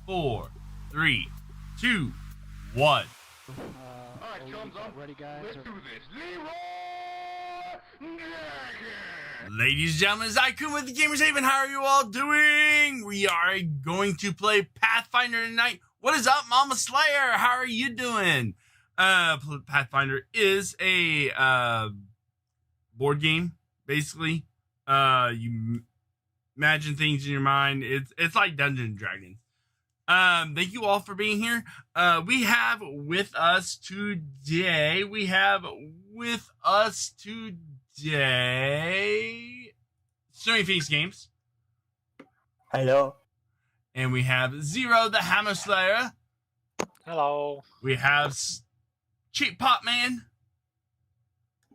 4, 3, 2, 1. Alright, chums up. Ready, guys? Let's do this. Ladies and gentlemen, it's Ikun with the Gamerz Haven. How are you all doing? We are going to play Pathfinder tonight. What is up, Mama Slayer? How are you doing? Pathfinder is a board game, basically. You imagine things in your mind. It's like Dungeons and Dragons. Thank you all for being here. We have with us today. Snowy Phoenix Games. Hello. And we have Zero the Hammer Slayer. Hello. We have CheapPopMan.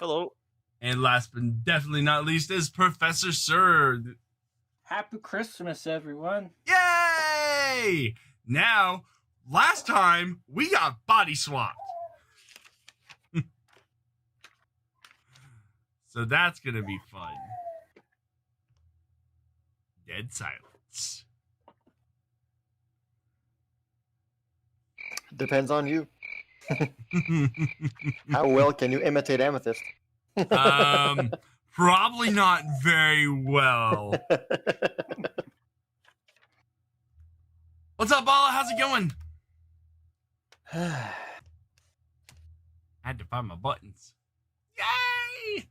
Hello. And last but definitely not least is Professor Sir. Happy Christmas, everyone. Yay! Now, last time we got body swapped. So that's going to be fun. Dead silence. Depends on you. How well can you imitate Amethyst? Probably not very well. What's up, Bala? How's it going? I had to find my buttons. Yay!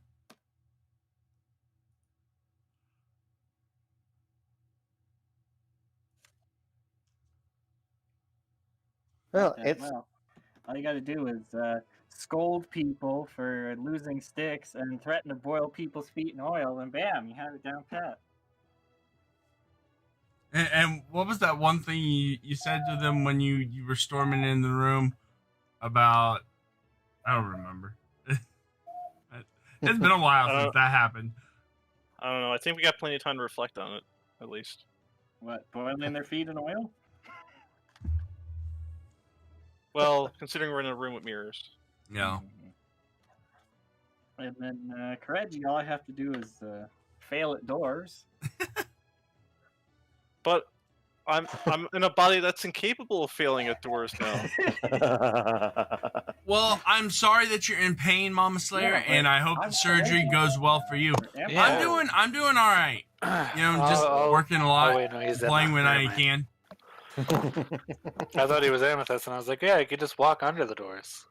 Well, Okay, it's well, all you gotta do is scold people for losing sticks and threaten to boil people's feet in oil, and bam, you have it down pat. And what was that one thing you said to them when you were storming in the room about? I don't remember. It's been a while since that happened. I don't know. I think we got plenty of time to reflect on it, at least. What, boiling their feet in oil? Well, considering we're in a room with mirrors. Yeah. And then Kireji, all I have to do is fail at doors. But I'm in a body that's incapable of failing at doors now. Well, I'm sorry that you're in pain, Mama Slayer, Yeah, and I hope the surgery goes well for you. Yeah. I'm doing all right. You know, just working a lot, wait, no, he's playing when I Never mind. can. I thought he was Amethyst, and I was like, yeah, you could just walk under the doors.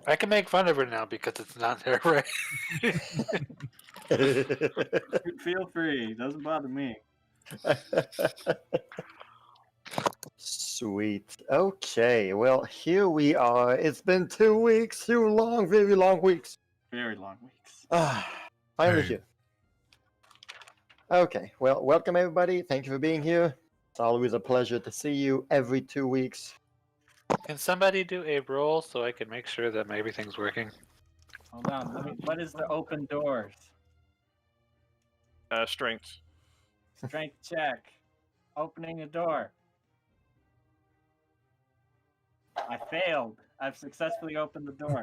I can make fun of her now because it's not her right. Feel free, doesn't bother me. Sweet. Okay, well, here we are. It's been 2 weeks, 2 long, very long weeks. Very long weeks. Finally Hey. here. Okay, well, welcome everybody. Thank you for being here. It's always a pleasure to see you every 2 weeks. Can somebody do a roll so I can make sure that everything's working? Hold on, what is the open doors? Strength. Strength check. Opening a door. I failed. I've successfully opened the door.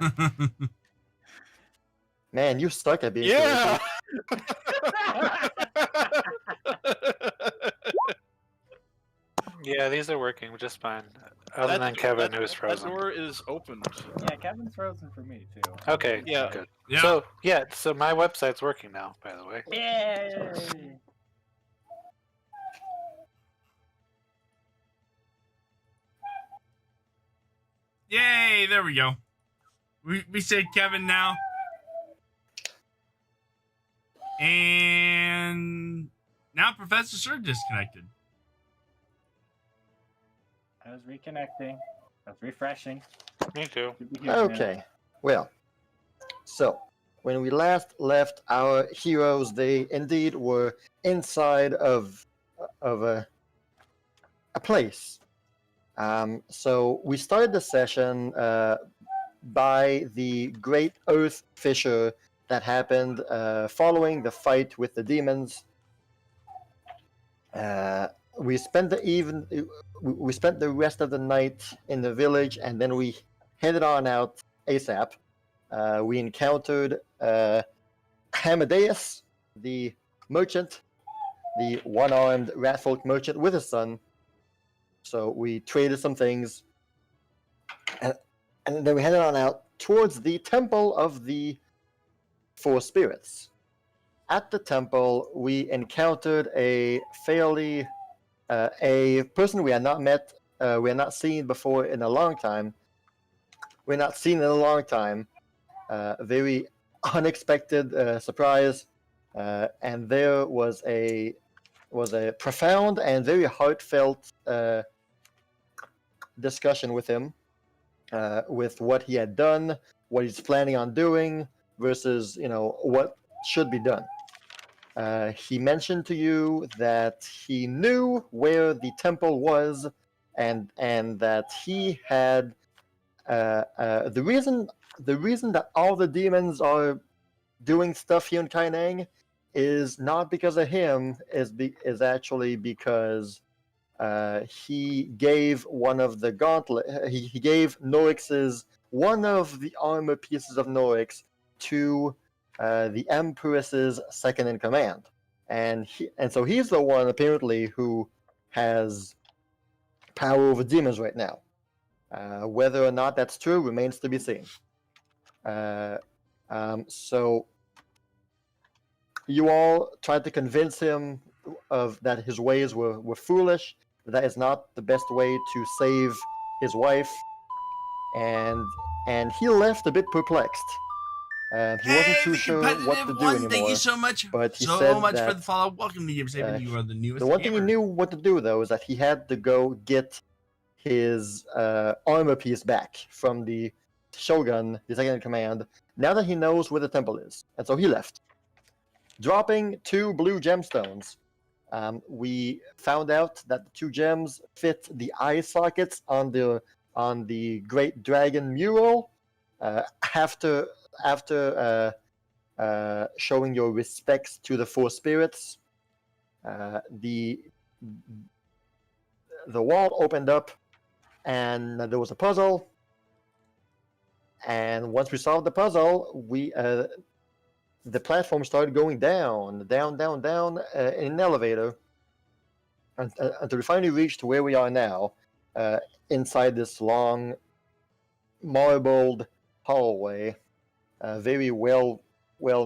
Man, you suck at being Yeah! Yeah, these are working just fine. Other than Kevin, who's That frozen. door is opened. Yeah, Kevin's frozen for me too. Okay, Yeah. good. Yeah. So my website's working now, by the way. Yay! Yay! There we go. We say Kevin now. And now Professor Sir disconnected. I was reconnecting. I was refreshing. Me too. Good to hear you. Okay, well, so when we last left our heroes, they indeed were inside of a place. So we started the session by the great earth fissure that happened following the fight with the demons. We spent the rest of the night in the village, and then we headed on out ASAP. We encountered Amadeus, the merchant, the one-armed ratfolk merchant with his son. So we traded some things, and then we headed on out towards the Temple of the Four Spirits. At the temple, we encountered a person we had not met, we had not seen before in a long time. We're not seen in a long time. Very unexpected surprise, and there was a profound and very heartfelt discussion with him, with what he had done, what he's planning on doing, versus what should be done. He mentioned to you that he knew where the temple was, and that he had the reason that all the demons are doing stuff here in Kaineng is not because of him, is actually because he gave one of the gauntlet. He gave Norix's one of the armor pieces of Norix to the Empress's second in command, and so he's the one apparently who has power over demons right now. Whether or not that's true remains to be seen. So you all tried to convince him that his ways were foolish. That is not the best way to save his wife, and he left a bit perplexed. He wasn't too sure what to do anymore. Thank you so much. But he so said much that, for the follow. Welcome to Gamerz. You are the newest. The one thing he gamer. knew what to do though is that he had to go get his armor piece back from the Shogun, the second in command, now that he knows where the temple is. And so he left, dropping 2 blue gemstones. We found out that the 2 gems fit the eye sockets on the Great Dragon mural. After showing your respects to the 4 spirits, the wall opened up, and there was a puzzle. And once we solved the puzzle, the platform started going down in an elevator until we finally reached where we are now, inside this long, marbled hallway, very well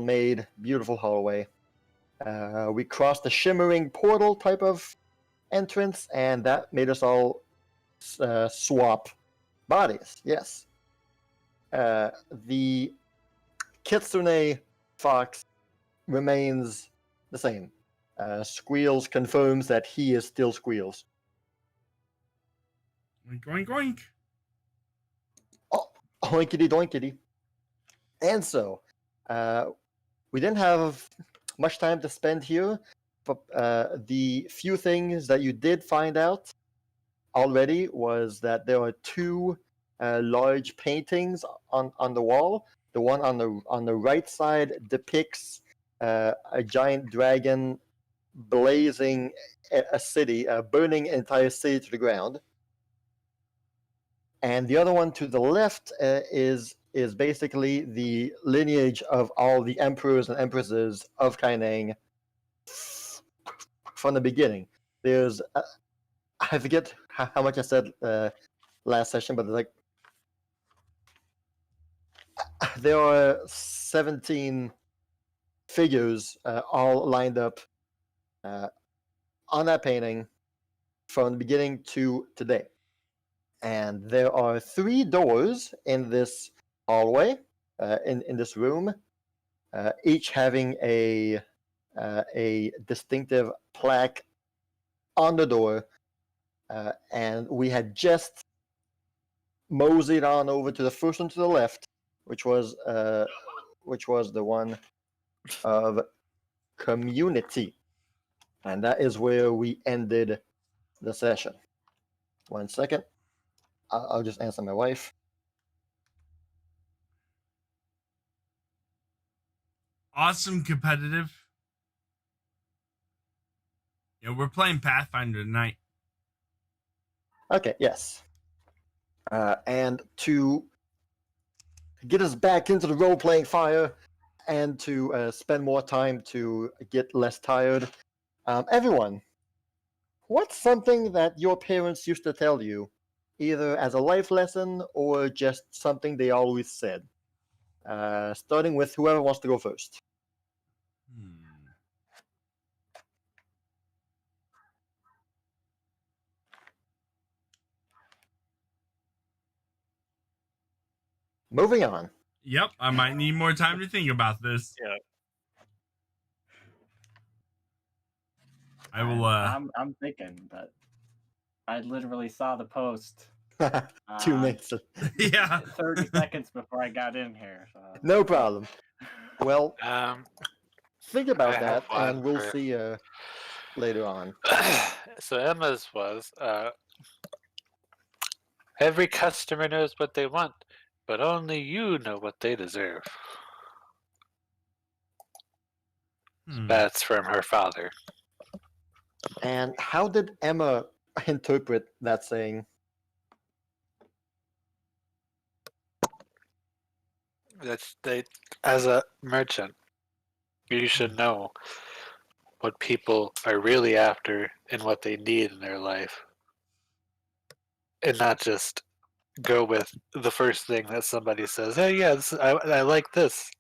made, beautiful hallway. We crossed a shimmering portal type of entrance, and that made us all swap bodies. Yes. The Kitsune fox remains the same. Squeals confirms that he is still Squeals. Oink, oink, oink. Oh, oinkity doinkity. And so, we didn't have much time to spend here, but the few things that you did find out already was that there are 2 large paintings on the wall. The one on the right side depicts a giant dragon blazing a city, burning an entire city to the ground. And the other one to the left is basically the lineage of all the emperors and empresses of Kaineng from the beginning. There's I forget how much I said last session, but like there are 17 figures all lined up on that painting from the beginning to today. And there are 3 doors in this hallway, in this room, each having a distinctive plaque on the door. And we had just moseyed on over to the first one to the left, which was the one of community, and that is where we ended the session. 1 second, I'll just answer my wife. Awesome competitive. Yeah, we're playing Pathfinder tonight. Okay, yes. And to get us back into the role-playing fire and to spend more time to get less tired, Everyone, what's something that your parents used to tell you, either as a life lesson or just something they always said? Starting with whoever wants to go first. Moving on. Yep, I might need more time to think about this. Yeah. I will. I'm thinking, but I literally saw the post 2 minutes. Yeah. 30 seconds before I got in here. So. No problem. Well, think about I that, have one and we'll for- see later on. So Emma's was every customer knows what they want, but only you know what they deserve. That's from her father. And how did Emma interpret that saying? That's they as a merchant, you should know what people are really after and what they need in their life. And not just go with the first thing that somebody says, hey, yeah, I like this.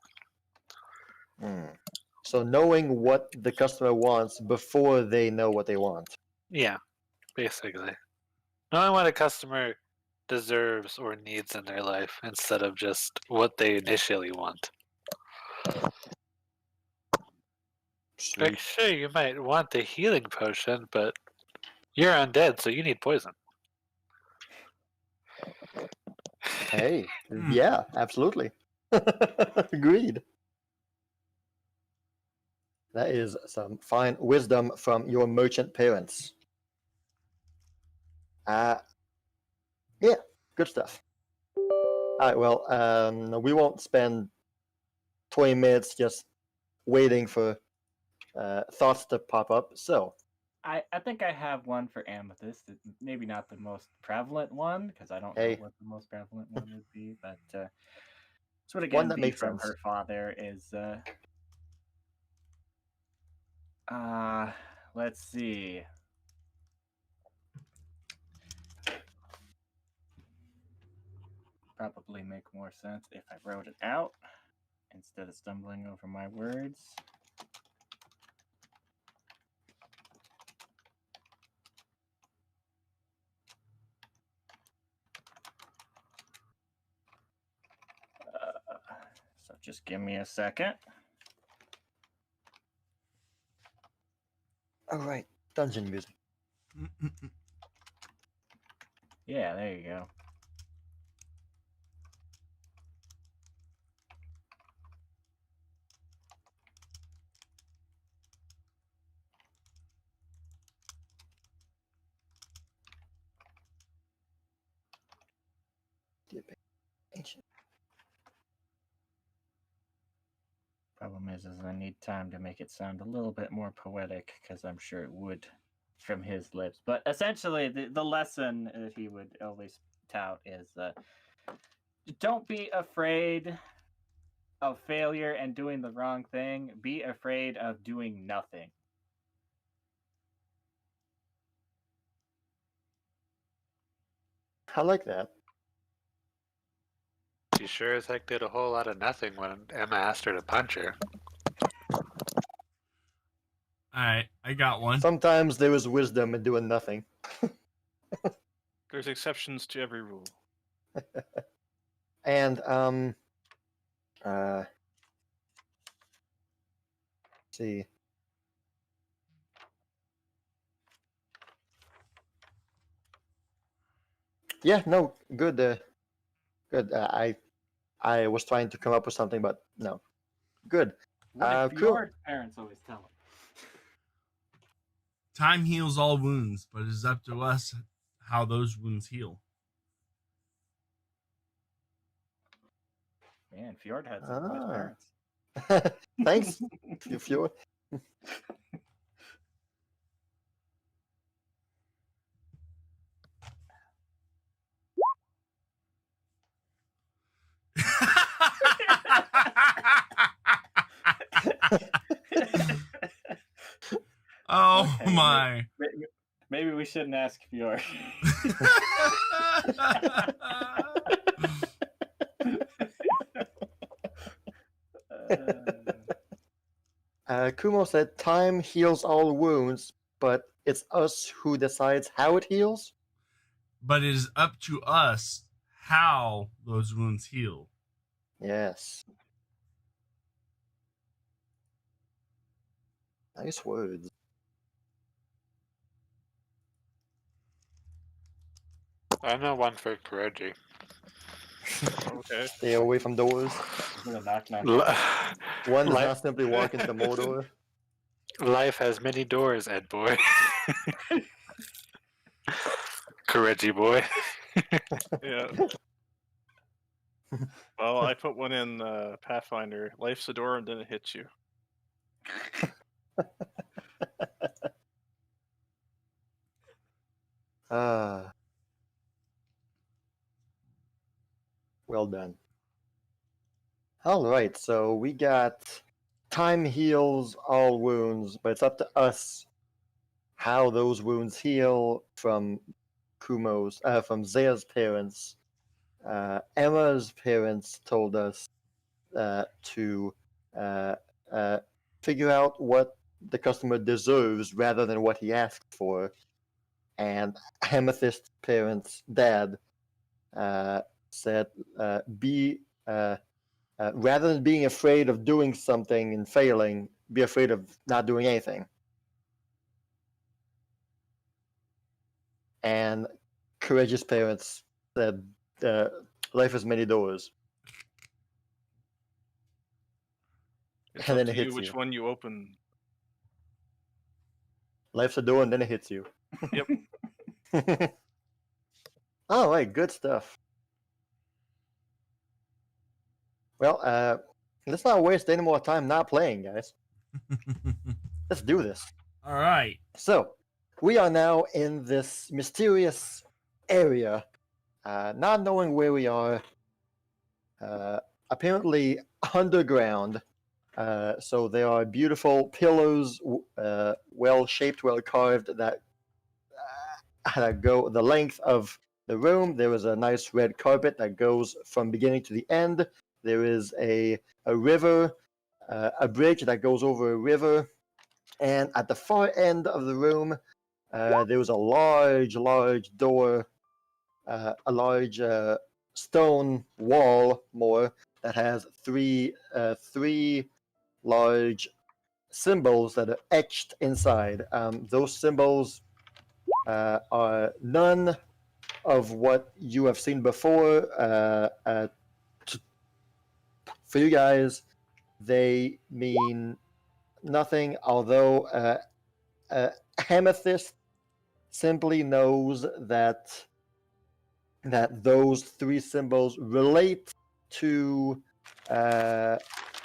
So knowing what the customer wants before they know what they want. Yeah, basically. Knowing what a customer deserves or needs in their life instead of just what they initially want. Like, sure, you might want the healing potion, but you're undead, so you need poison. Hey, yeah, absolutely. Agreed. That is some fine wisdom from your merchant parents. Yeah, good stuff. All right, well, we won't spend 20 minutes just waiting for thoughts to pop up. So, I think I have one for Amethyst. Maybe not the most prevalent one, because I don't know Hey. what the most prevalent one would be, but this would One again that be makes from sense. her father is let's see. Probably make more sense if I wrote it out instead of stumbling over my words. So just give me a second. all right, dungeon music. Yeah, there you go. Problem is I need time to make it sound a little bit more poetic, because I'm sure it would from his lips. But essentially, the lesson that he would always tout is don't be afraid of failure and doing the wrong thing. Be afraid of doing nothing. I like that. She sure as heck did a whole lot of nothing when Emma asked her to punch her. Alright, I got one. Sometimes there is wisdom in doing nothing. There's exceptions to every rule. And see. Yeah, no, good. Good. I was trying to come up with something, but no. Good. What did cool. your parents always tell him? Time heals all wounds, but it is up to us how those wounds heal. Man, Fjord had some wise parents. Thanks, Fjord. Oh Okay, my. Maybe we shouldn't ask Fjord. Kumo said, "Time heals all wounds, but it's us who decides how it heals." But it is up to us how those wounds heal. Yes. Nice words. I know one for Kireji. Okay. Stay away from doors. Knock, knock. One does Li- not simply walk into Mordor. Life has many doors, Ed boy. Kireji boy. Yeah. Well, I put one in Pathfinder. Life's a door and then it hits you. Ah. Well done. All right, so we got time heals all wounds, but it's up to us how those wounds heal from from Zaya's parents. Emma's parents told us to uh, figure out what the customer deserves rather than what he asked for. And Amethyst's parents' dad said, be rather than being afraid of doing something and failing, be afraid of not doing anything. And Courageous parents said, life has many doors. It's And up then it to you hits which you. one you open. Life's a door and then it hits you. Yep. All right, good stuff. Well, let's not waste any more time not playing, guys. Let's do this. All right. So, we are now in this mysterious area, not knowing where we are, apparently underground. So there are beautiful pillars, well shaped, well carved, that go the length of the room. There is a nice red carpet that goes from beginning to the end. There is a river, a bridge that goes over a river. And at the far end of the room, there was a large door, a large stone wall, more, that has three large symbols that are etched inside. Those symbols are none of what you have seen before. For you guys, they mean nothing, although Amethyst simply knows that those three symbols relate to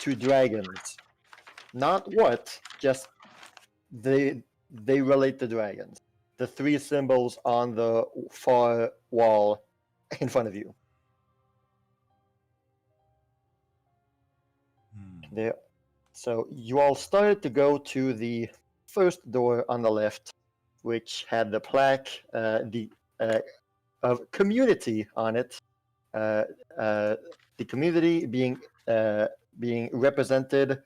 dragons. Not what, just they relate to dragons. The three symbols on the far wall in front of you. There. So you all started to go to the first door on the left, which had the plaque of community on it. The community being represented,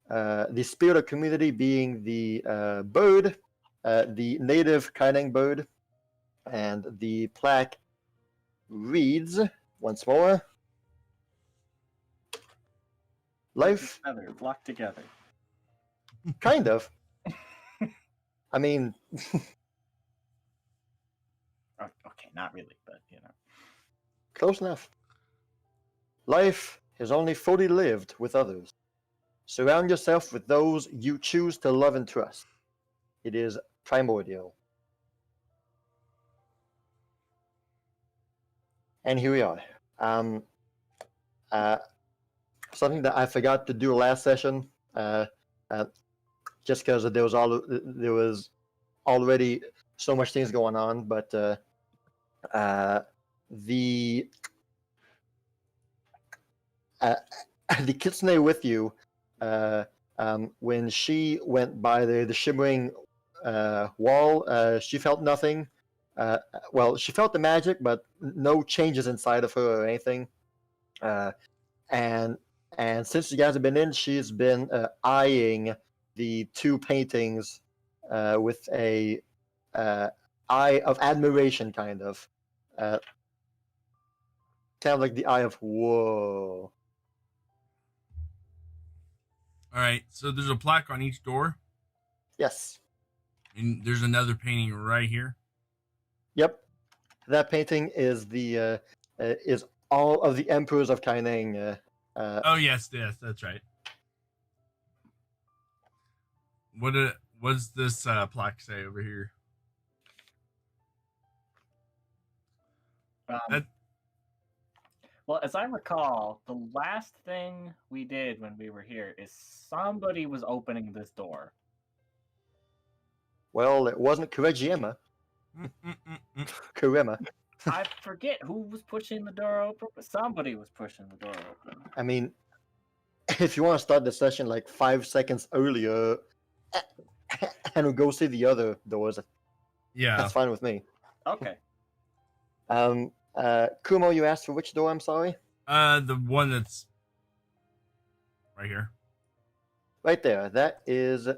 the spirit of community being the bird, the native Kaineng bird, and the plaque reads once more: life. Flock together. Kind of. I mean, Okay, not really, but you know. close enough. Life is only fully lived with others. Surround yourself with those you choose to love and trust. It is primordial. And here we are. Something that I forgot to do last session, just because there was already so much things going on, but the kitsune with you, when she went by the shimmering wall. She felt nothing. Well, she felt the magic, but no changes inside of her or anything. And since you guys have been in, she's been eyeing the two paintings with a eye of admiration, kind of like the eye of whoa. All right, so there's a plaque on each door, Yes. and there's another painting right here. Yep. That painting is the is all of the emperors of Kaineng. Oh yes, that's right. What's this plaque say over here? That Well, as I recall, the last thing we did when we were here is somebody was opening this door. Well, it wasn't Kireji'Garou. Kurema. I forget who was pushing the door open, but somebody was pushing the door open. I mean, if you want to start the session like 5 seconds earlier and we'll go see the other doors, yeah. that's fine with me. Okay. Kumo, you asked for which door? I'm sorry. The one that's right here. Right there. That is.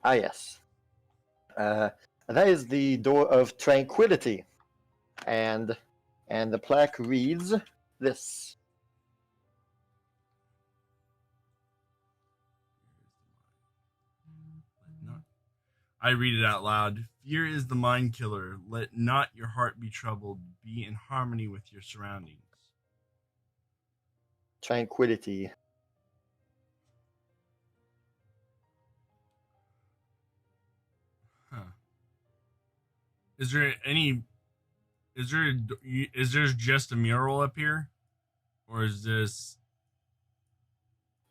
Ah, yes. That is the door of tranquility, and the plaque reads this. I read it out loud. Fear is the mind killer. Let not your heart be troubled. Be in harmony with your surroundings. Tranquility. Huh. Is there just a mural up here? Or is this...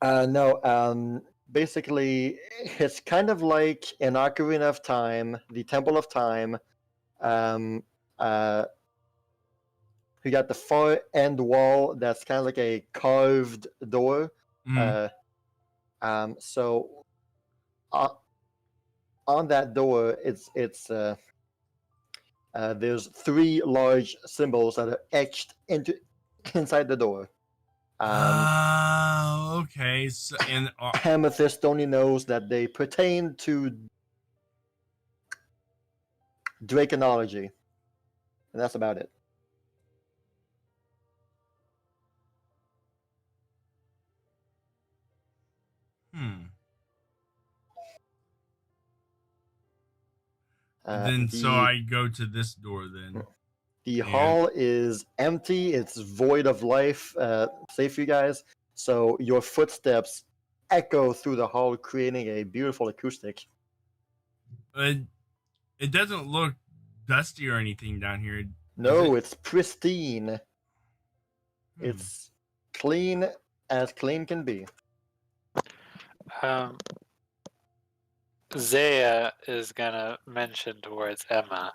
No, basically, it's kind of like in Ocarina of Time, the Temple of Time. You got the far end wall that's kind of like a carved door. So on that door, there's 3 large symbols that are etched inside the door. Okay. So, and Amethyst only knows that they pertain to Draconology, and that's about it. Then so I go to this door then. The hall is empty. It's void of life. Safe for you guys. So your footsteps echo through the hall, creating a beautiful acoustic. It doesn't look dusty or anything down here. No, it's pristine. It's clean as clean can be. Zaya is gonna mention towards Emma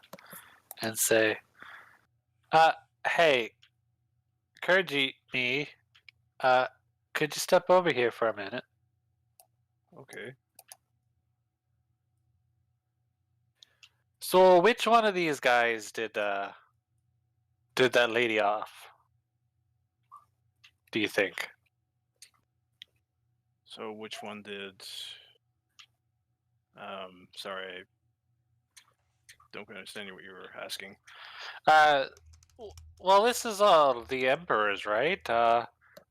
and say, hey, Kireji, could you step over here for a minute? Okay. So which one of these guys did that lady off? Do you think? So which one did? Sorry, I don't understand what you were asking. Well, this is all the Emperor's, right?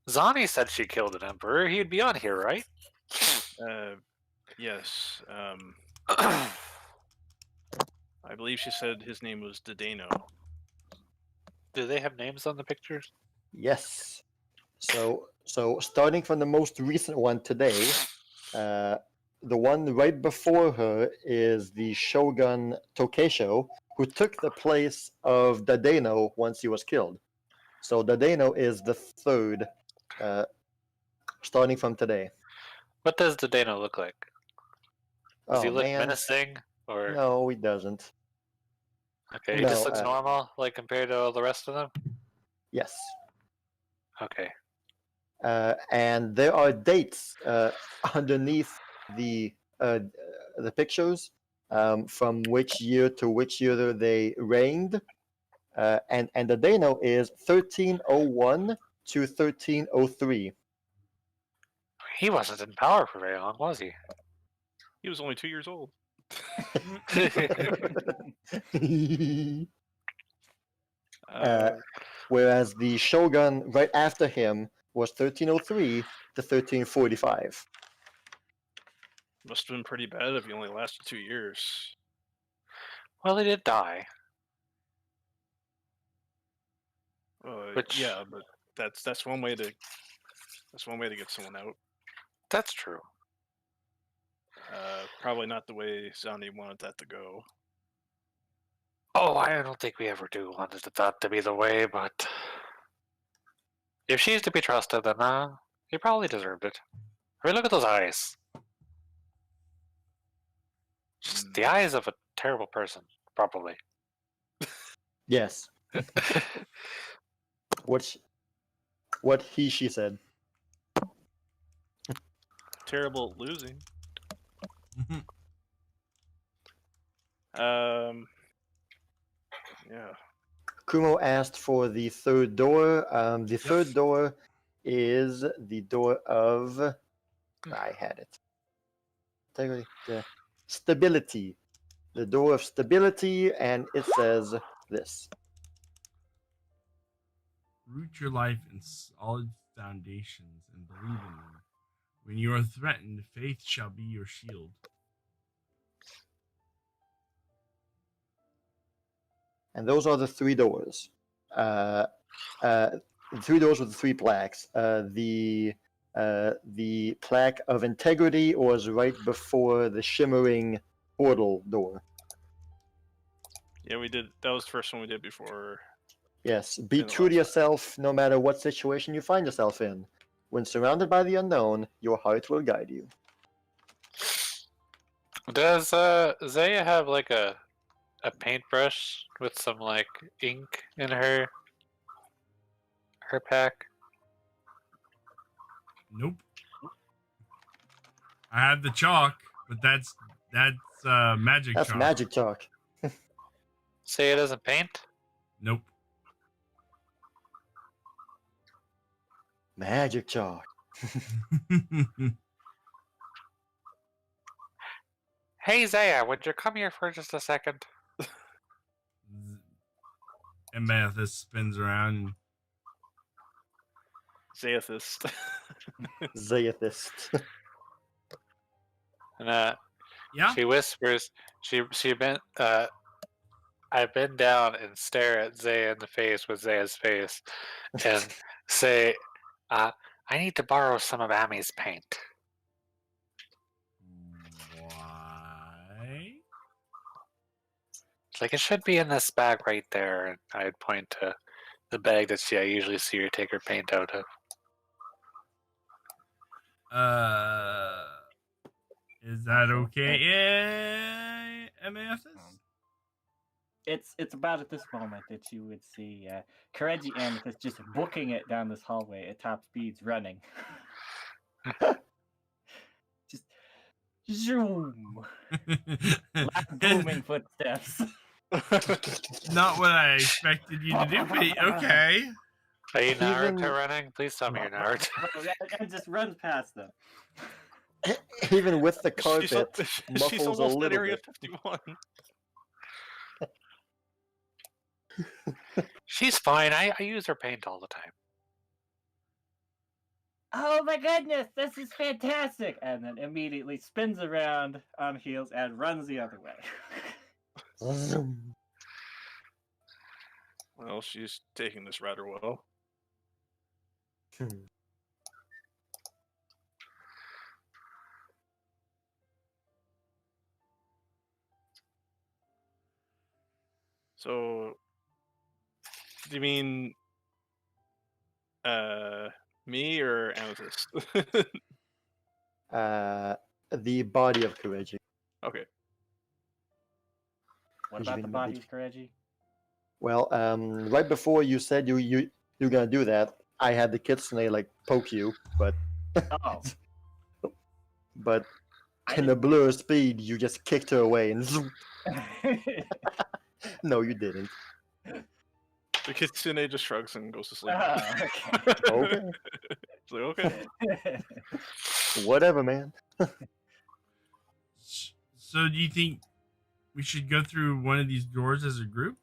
Zani said she killed an Emperor. He'd be on here, right? Yes. I believe she said his name was Dedeno. Do they have names on the pictures? Yes. So starting from the most recent one today, the one right before her is the Shogun Tokesho, who took the place of Dedeno once he was killed. So Dedeno is the third, starting from today. What does Dedeno look like? Does he look man. menacing? Or... No, he doesn't. Okay, he just looks normal, like compared to all the rest of them? Yes. Okay. And there are dates underneath the the pictures from which year to which year they reigned, and the Dano is 1301 to 1303. He wasn't in power for very long, was he? He was only 2 years old. Whereas the shogun right after him was 1303 to 1345. Must have been pretty bad if he only lasted 2 years. Well, he did die. Which- Yeah, but that's one way to get someone out. That's true. Probably not the way Zani wanted that to go. Oh, I don't think we ever do want that to be the way, but if she's to be trusted, then he probably deserved it. I mean, look at those eyes. Just the eyes of a terrible person, probably. Yes. What she said. Terrible at losing. Yeah. Kumo asked for the third door. The third door is the door of. I had it. Integrity. Stability. The door of stability, and it says this. Root your life in solid foundations and believe in them. When you are threatened, faith shall be your shield. And those are the three doors. The three doors with the three plaques. The plaque of integrity was right before the shimmering portal door. Yeah, we did. That was the first one we did before. Yes, be In the true to last yourself no matter what situation you find yourself in. When surrounded by the unknown, your heart will guide you. Does Zaya have like a paintbrush with some like ink in her pack? Nope. I have the chalk, but that's magic That's chalk. magic chalk. Zaya doesn't paint? Nope. Magic chalk. Hey Zaya, would you come here for just a second? Amethyst spins around. Zayathist. Zayathist. And Yeah. she whispers, I bend down and stare at Zaya in the face with Zaya's face and say, I need to borrow some of Ami's paint. Why? It's like, it should be in this bag right there. And I'd point to the bag that I usually see her take her paint out of. Is that okay? Yeah, Amethyst? It's about at this moment that you would see Kireji Amethyst just booking it down this hallway at top speeds, running. Just zoom. Loud booming footsteps. Not what I expected you to do, but okay. Are you Naruto Even- running? Please tell me you're Naruto. And just runs past them. Even with the She's carpet, she's muffles a almost at little Area bit. 51. She's fine. I use her paint all the time. Oh my goodness, this is fantastic! And then immediately spins around on heels and runs the other way. Zoom. Well, she's taking this rather well. So, do you mean me or Amethyst? The body of Kireji. Okay. What Did you about the mean body maybe- of Kireji? Well, right before you said you're gonna do that, I had the kitsune like poke you, but Oh, but in the blur speed, you just kicked her away and zoom. No, you didn't. The kitsune just shrugs and goes to sleep. Okay. It's like, okay. Whatever, man. So do you think we should go through one of these doors as a group?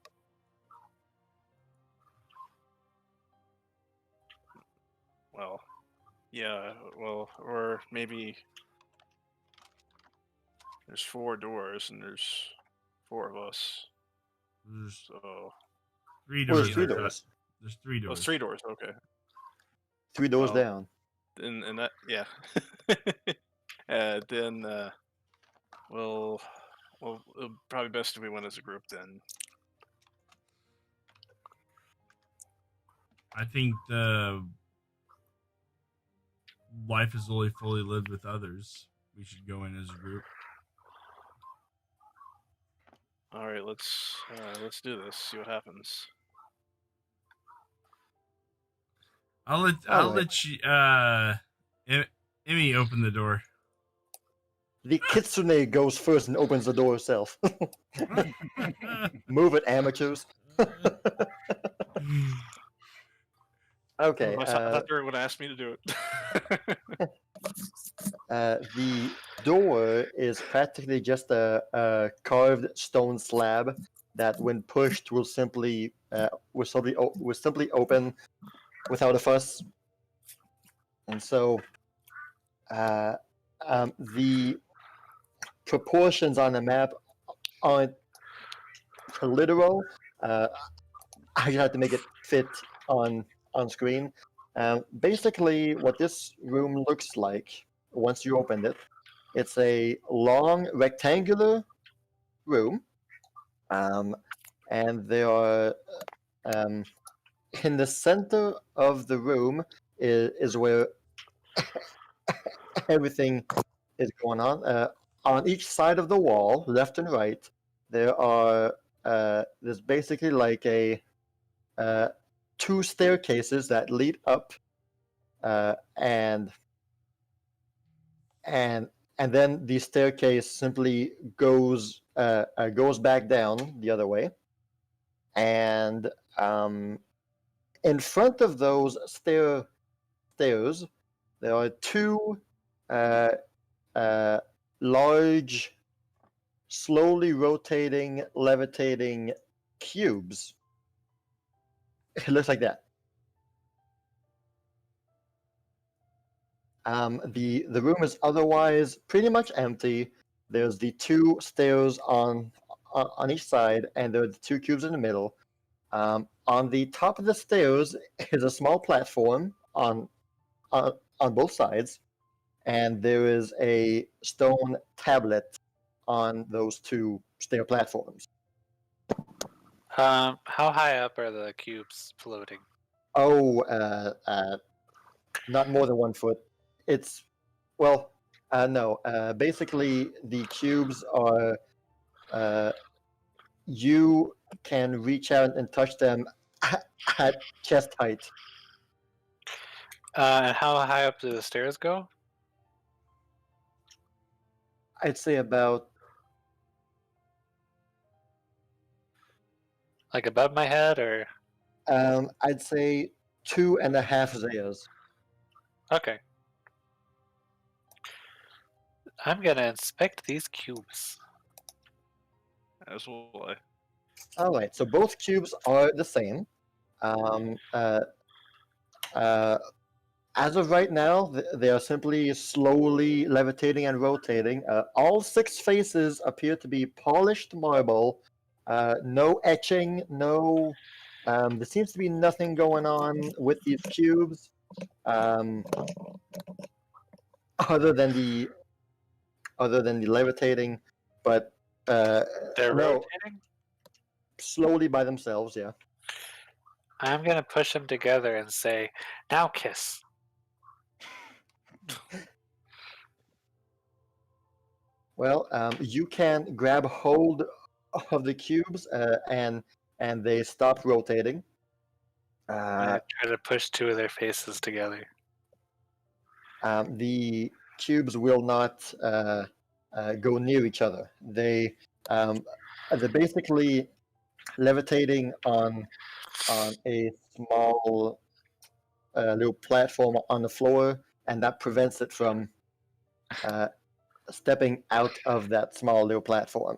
Well, yeah. Well, or maybe there's 4 doors and there's 4 of us. There's So 3 Well, doors. there's 3 I thought. doors. There's 3 oh, doors. it's 3 doors. Okay. 3 doors Well, down. And that, yeah. Then, well, it'll probably best if we went as a group then. I think the life is only fully lived with others. We should go in as a group. All right, let's do this. See what happens. I'll let you Emmy open the door. The kitsune goes first and opens the door herself. Move it, amateurs. Okay. I thought they were going to ask me to do it. The door is practically just a carved stone slab that, when pushed, will simply open without a fuss. And so, the proportions on the map aren't literal. I just have to make it fit on screen. Basically, what this room looks like once you opened it, it's a long rectangular room, and there are in the center of the room is where everything is going on. On each side of the wall, left and right, there's basically like a 2 staircases that lead up, and then the staircase simply goes back down the other way, and in front of those stairs there are 2 large, slowly rotating, levitating cubes. It looks like that. The room is otherwise pretty much empty. There's the 2 stairs on each side, and there are the 2 cubes in the middle. On the top of the stairs is a small platform on both sides, and there is a stone tablet on those 2 stair platforms. How high up are the cubes floating? Oh, not more than 1 foot. It's, well, no. Basically, the cubes are, you can reach out and touch them at chest height. And how high up do the stairs go? I'd say about, Like above my head, or? I'd say 2.5 zayas. Okay. I'm gonna inspect these cubes. As will I. All right, so both cubes are the same. As of right now, they are simply slowly levitating and rotating. All 6 faces appear to be polished marble. No etching, no. There seems to be nothing going on with these cubes, other than the levitating. But They're no, rotating? slowly by themselves. Yeah. I'm gonna push them together and say, now kiss. Well, you can grab hold of the cubes, and they stop rotating. I try to push 2 of their faces together. The cubes will not go near each other. They're basically levitating on a small little platform on the floor, and that prevents it from stepping out of that small little platform.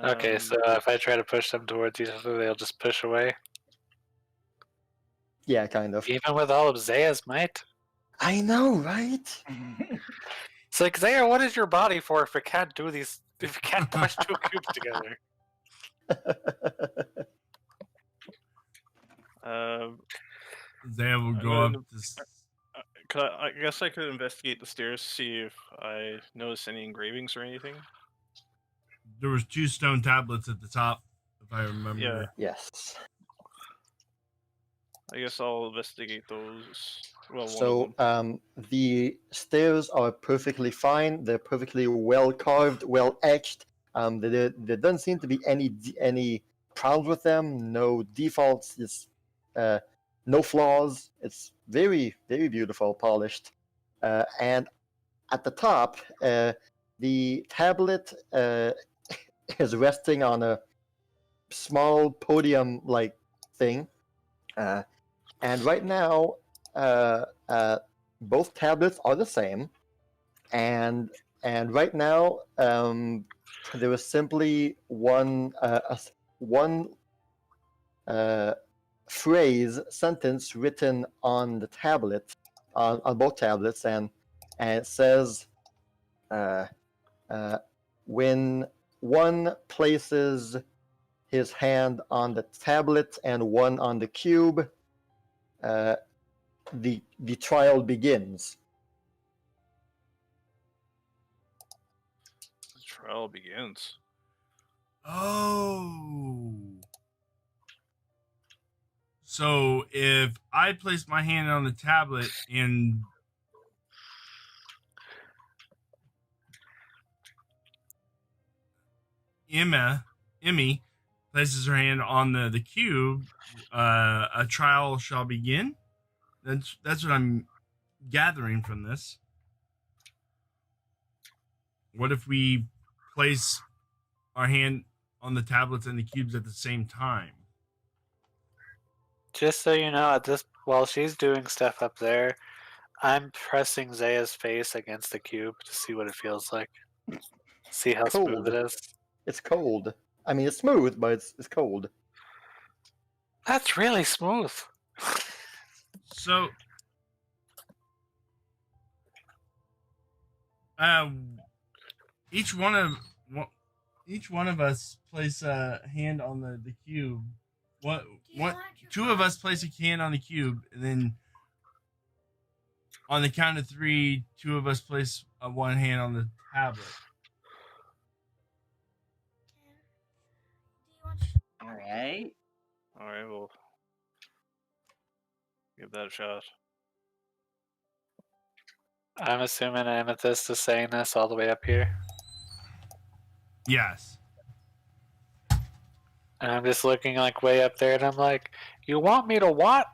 Okay, so if I try to push them towards each other, they'll just push away. Yeah, kind of. Even with all of Zaya's might. I know, right? It's like, Zaya, what is your body for if it can't do these? If it can't push two cubes together? Zaya will I'm go up gonna- I guess I could investigate the stairs to see if I notice any engravings or anything. There was 2 stone tablets at the top, if I remember. Yeah. Yes. I guess I'll investigate those. Well, one of So them. the stairs are perfectly fine. They're perfectly well carved, well etched. There doesn't seem to be any problems with them. No defaults. It's no flaws. It's very very beautiful, polished. And at the top, the tablet is resting on a small podium-like thing. And right now, both tablets are the same, and right now there is simply one phrase sentence written on the tablet, on both tablets, and it says, when one places his hand on the tablet and one on the cube, the trial begins. The trial begins. Oh. So if I place my hand on the tablet and Emmy places her hand on the cube, a trial shall begin. That's what I'm gathering from this. What if we place our hand on the tablets and the cubes at the same time? Just so you know, while she's doing stuff up there, I'm pressing Zaya's face against the cube to see what it feels like. See how Cold. smooth it is. It's cold. I mean, it's smooth, but it's cold. That's really smooth. So, each one of us place a hand on the cube. Two of us place a hand on the cube, and then on the count of 3, 2 of us place one hand on the tablet. All right. All right, we'll give that a shot. I'm assuming Amethyst is saying this all the way up here. Yes. And I'm just looking like way up there and I'm like, you want me to what?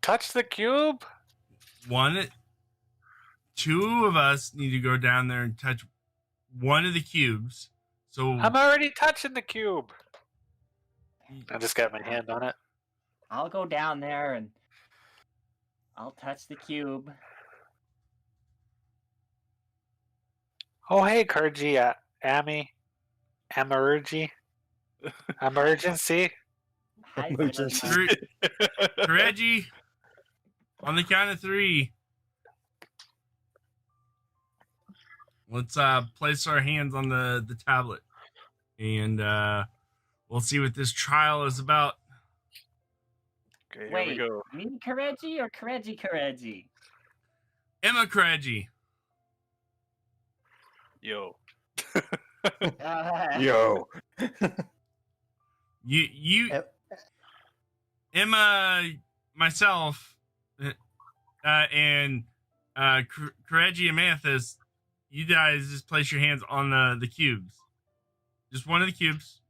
Touch the cube? 2 of us need to go down there and touch one of the cubes. So I'm already touching the cube. I just got my hand on it. I'll go down there and I'll touch the cube. Oh, hey, Kirji, Emergency. Hi, Emergency. Zimmerman. Kireji, on the count of 3, let's place our hands on the tablet, and we'll see what this trial is about. Okay, here Wait, we go. me Kireji or Kireji? Emma Kireji. Yo. Yo. You Emma, myself, and Kireji and Amethyst, you guys just place your hands on the cubes. Just one of the cubes.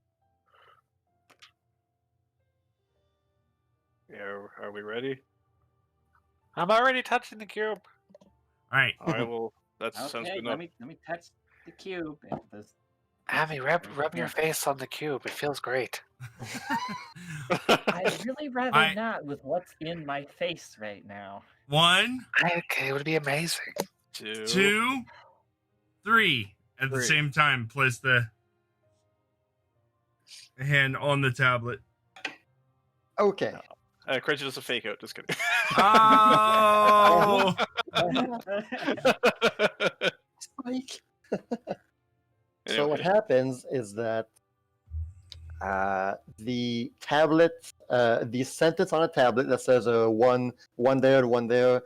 Yeah, are we ready? I'm already touching the cube. All right. All right. Well, that sounds Okay, good let enough. me touch the cube. And this, Abby, rub your face on the cube. It feels great. I'd really rather I- not with what's in my face right now. 1, Okay, it would be amazing. 2, 3. At the 3. same time, place the hand on the tablet. Okay. Craig does a fake out. Just kidding. Oh! Spike. So Anyway. what happens is that the tablet, the sentence on a tablet that says one there,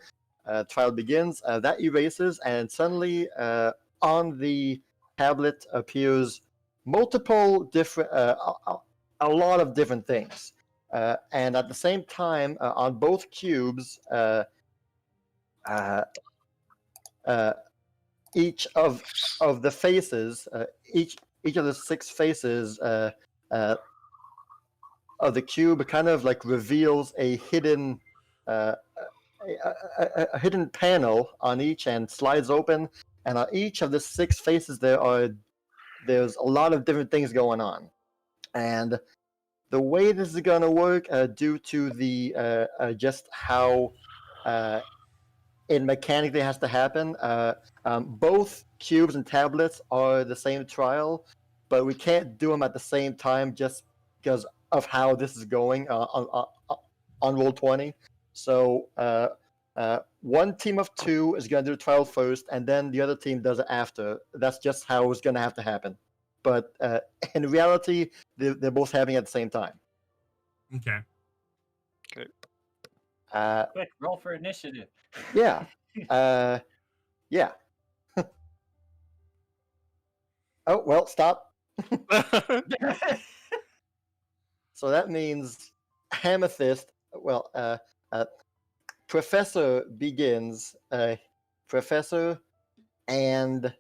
trial begins, that erases, and suddenly on the tablet appears multiple different, a lot of different things. And at the same time, on both cubes, each of the faces, each of the 6 faces of the cube kind of like reveals a hidden a hidden panel on each and slides open, and on each of the 6 faces there's a lot of different things going on. And the way this is going to work, due to the just how it mechanically has to happen, both cubes and tablets are the same trial, but we can't do them at the same time just because of how this is going on Roll20. So one team of 2 is going to do the trial first, and then the other team does it after. That's just how it's going to have to happen. But in reality, they're both happening at the same time. Okay. Quick, roll for initiative. Yeah. Yeah. Oh, well, stop. So that means Amethyst, well, Professor begins, Professor and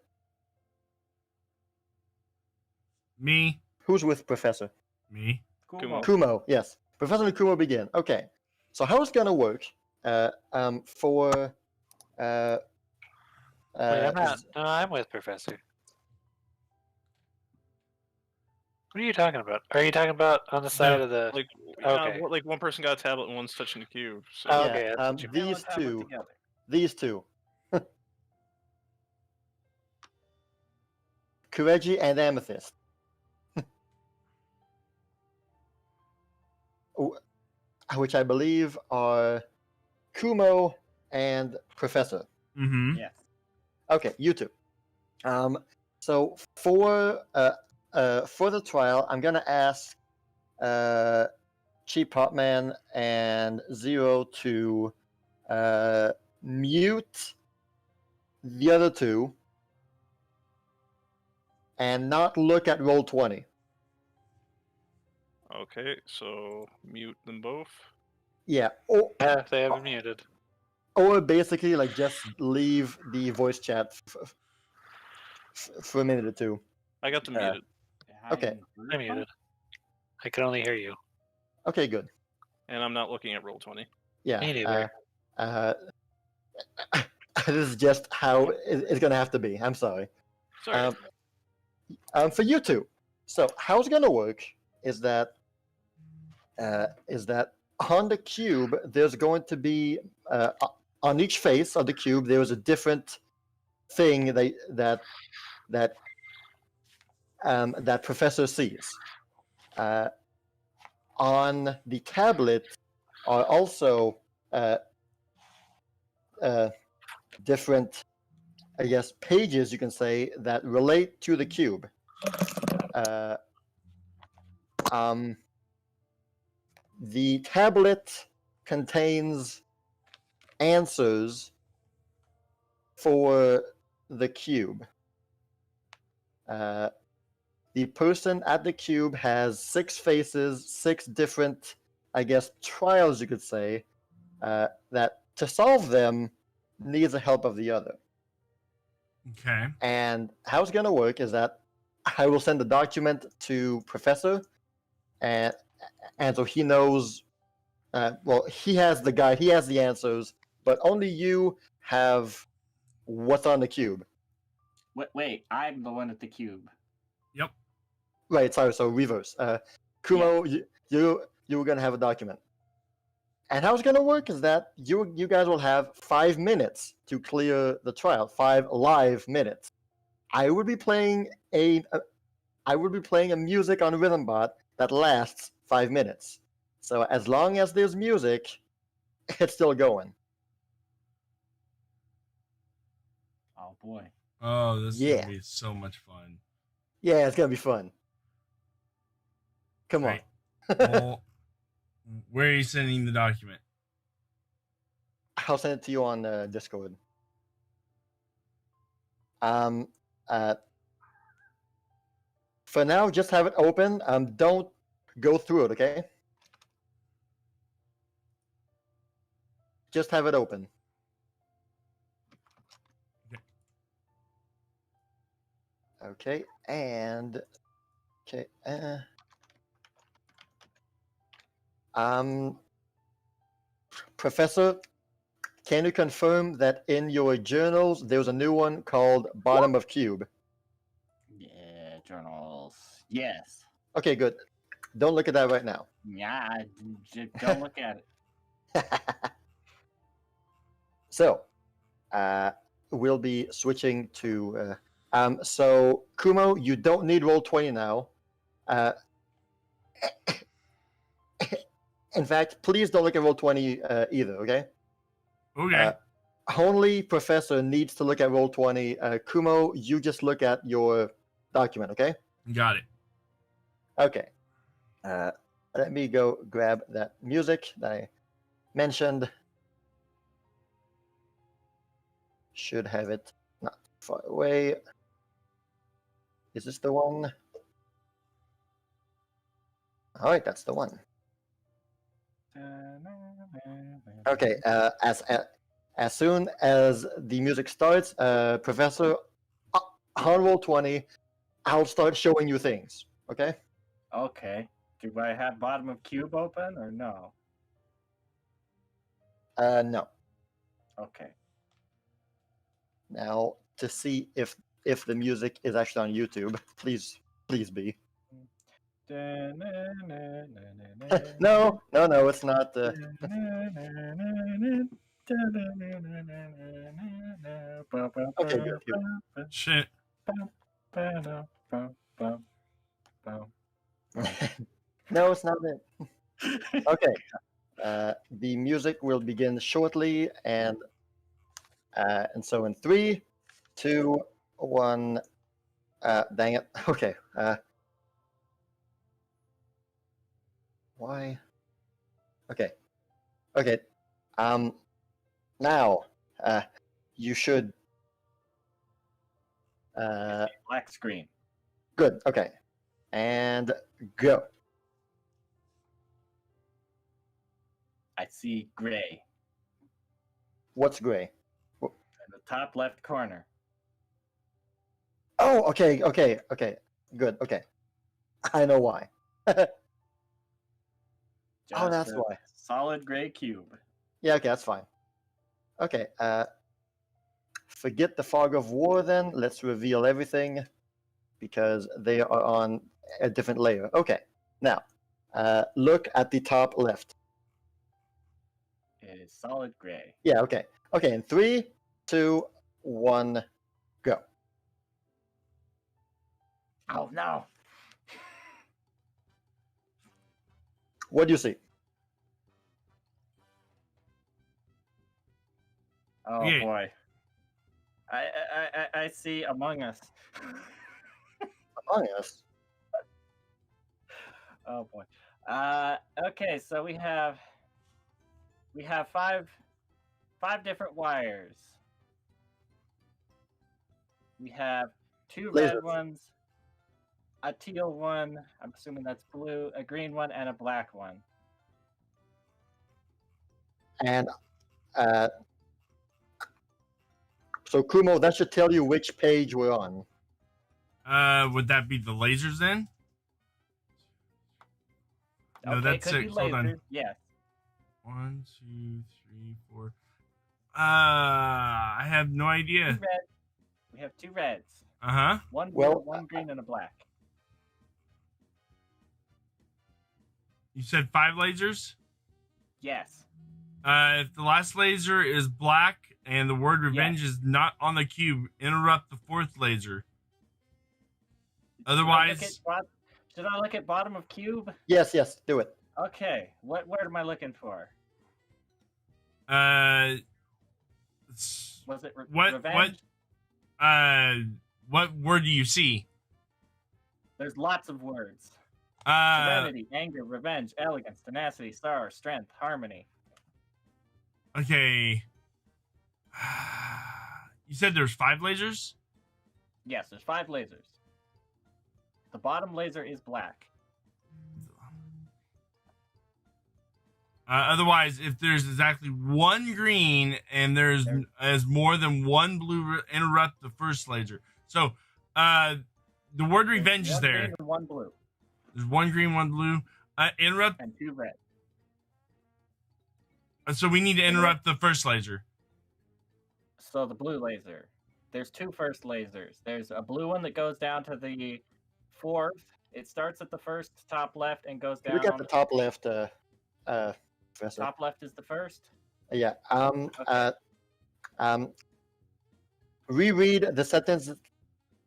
Me. who's with Professor? Me. Kumo. Kumo, yes. Professor and Kumo begin. Okay. So how it's going to work for... Wait, I'm not. No, I'm with Professor. What are you talking about? Are you talking about on the side of the? Like, Okay. like one person got a tablet and one's touching the cube. So. Oh, Yeah, okay, that's what you meant. these Tablet two, together. these two. Kireji and Amethyst. Which I believe are Kumo and Professor. Mm-hmm. Yes. Okay, you two. So for the trial, I'm gonna ask CheapPopMan and Zero to mute the other two and not look at Roll20. Okay, so mute them both. Yeah, or Yeah, they have been muted. basically like just leave the voice chat for a minute or two. I got them Uh, muted, Okay. I'm muted. I can only hear you. Okay, good. and I'm not looking at Roll20. Yeah. Me neither. This is just how it's gonna have to be. I'm sorry. Sorry. For you two, so how it's gonna work is that on the cube there's going to be on each face of the cube there's a different thing that Professor sees. On the tablet are also different, I guess, pages you can say that relate to the cube. The tablet contains answers for the cube. The person at the cube has 6 faces, 6 different, I guess, trials you could say, that to solve them needs the help of the other. Okay. And how it's going to work is that I will send the document to Professor, and so he knows, well, he has the guide, he has the answers, but only you have what's on the cube. Wait, I'm the one at the cube. Yep. Right, sorry, so reverse. Kumo, you were gonna have a document. And how it's gonna work is that you guys will have 5 minutes to clear the trial, 5 live minutes. I would be playing a music on Rhythmbot that lasts 5 minutes. So as long as there's music, it's still going. Oh boy. Oh, this is Yeah. gonna be so much fun. Yeah, it's gonna be fun. Come on. Right. Well, where are you sending the document? I'll send it to you on Discord. For now, just have it open. Don't go through it, okay? Just have it open. Okay, and okay. Professor, can you confirm that in your journals there's a new one called Bottom of Cube? Yeah, journals. Yes. Okay, good. Don't look at that right now. Yeah, don't look at it. So, we'll be switching to. So, Kumo, you don't need Roll20 now. In fact, please don't look at Roll20 either, okay? Okay. Only Professor needs to look at Roll20. Kumo, you just look at your document, okay? Got it. Okay. Let me go grab that music that I mentioned. Should have it not far away. Is this the one? All right, that's the one. Okay. As soon as the music starts, Professor, on Roll20, I'll start showing you things. Okay. Okay. Do I have bottom of cube open or no? No. Okay. Now to see if the music is actually on YouTube, please be. No, it's not. Okay, good. Shit. No, it's not it. Okay. The music will begin shortly, and so in 3, 2, 1. Dang it. Okay. Why? Okay. Okay. Now, you should. Black screen. Good. Okay. And go. I see gray What's gray? in the top left corner. Oh, okay. Good. Okay. I know why. Just that's a why. Solid gray cube. Yeah, okay, that's fine. Okay, forget the fog of war then. Let's reveal everything because they are on a different layer. Okay, now, look at the top left. It is solid gray. Yeah, okay. Okay, in 3, 2, 1, go. Oh no! What do you see? Oh Yeah. boy. I see Among Us. Among Us. Oh boy. Okay, so we have five different wires. We have 2 red Lasers. ones, a teal one, I'm assuming that's blue, a green one, and a black one. And so Kumo, that should tell you which page we're on. Would that be the lasers then? No, Okay, that's could be 6. Hold on. lasers, yes. 1, 2, 3, 4. I have no Two idea. red. We have 2 reds. Uh-huh. 1 blue, Well, 1 green, and a black. You said 5 lasers? Yes. If the last laser is black and the word revenge is not on the cube, interrupt the 4th laser. Otherwise, Should I look at bottom of cube? Yes, do it. Okay. What word am I looking for? Was it revenge? What word do you see? There's lots of words. Serenity, anger, revenge, elegance, tenacity, sorrow, strength, harmony. Okay. You said there's 5 lasers? Yes, there's 5 lasers. The bottom laser is black. Otherwise, if there's exactly 1 green and there's more than 1 blue, interrupt the 1st laser. So, the word revenge is there. 1 green and 1 blue. There's 1 green, 1 blue. Interrupt. And 2 red. So we need to interrupt the 1st laser. So the blue laser. There's 2 first lasers. There's a blue one that goes down to the 4th. It starts at the 1st top left and goes down. Look at the top left, Professor. Top left is the 1st. Yeah. Okay. Reread the sentence.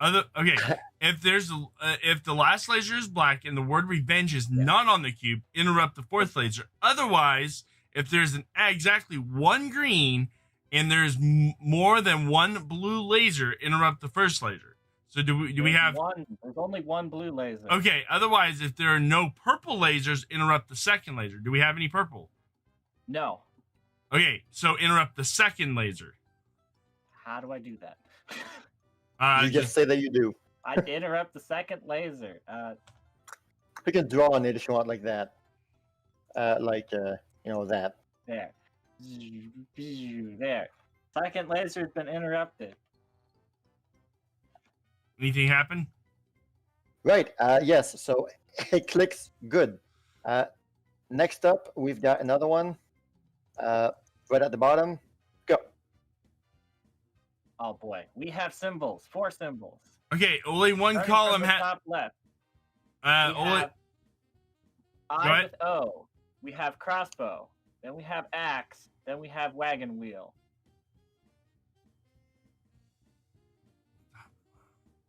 Okay. If the last laser is black and the word revenge is not on the cube, interrupt the 4th laser. Otherwise, if there's exactly 1 green and there's more than 1 blue laser, interrupt the 1st laser. So do we have one? There's only 1 blue laser. Okay. Otherwise, if there are no purple lasers, interrupt the 2nd laser. Do we have any purple? No. Okay. So interrupt the 2nd laser. How do I do that? You just say that you do. I interrupt the 2nd laser. You can draw on it if you want, like that. That. There. There. 2nd laser's been interrupted. Anything happen? Right. Yes. So it clicks good. Next up, we've got another one. Right at the bottom. Go. Oh boy, we have symbols. 4 symbols. Okay. Only one Starting column from the has. top left. We Only. have I with O. We have crossbow. Then we have axe. Then we have wagon wheel.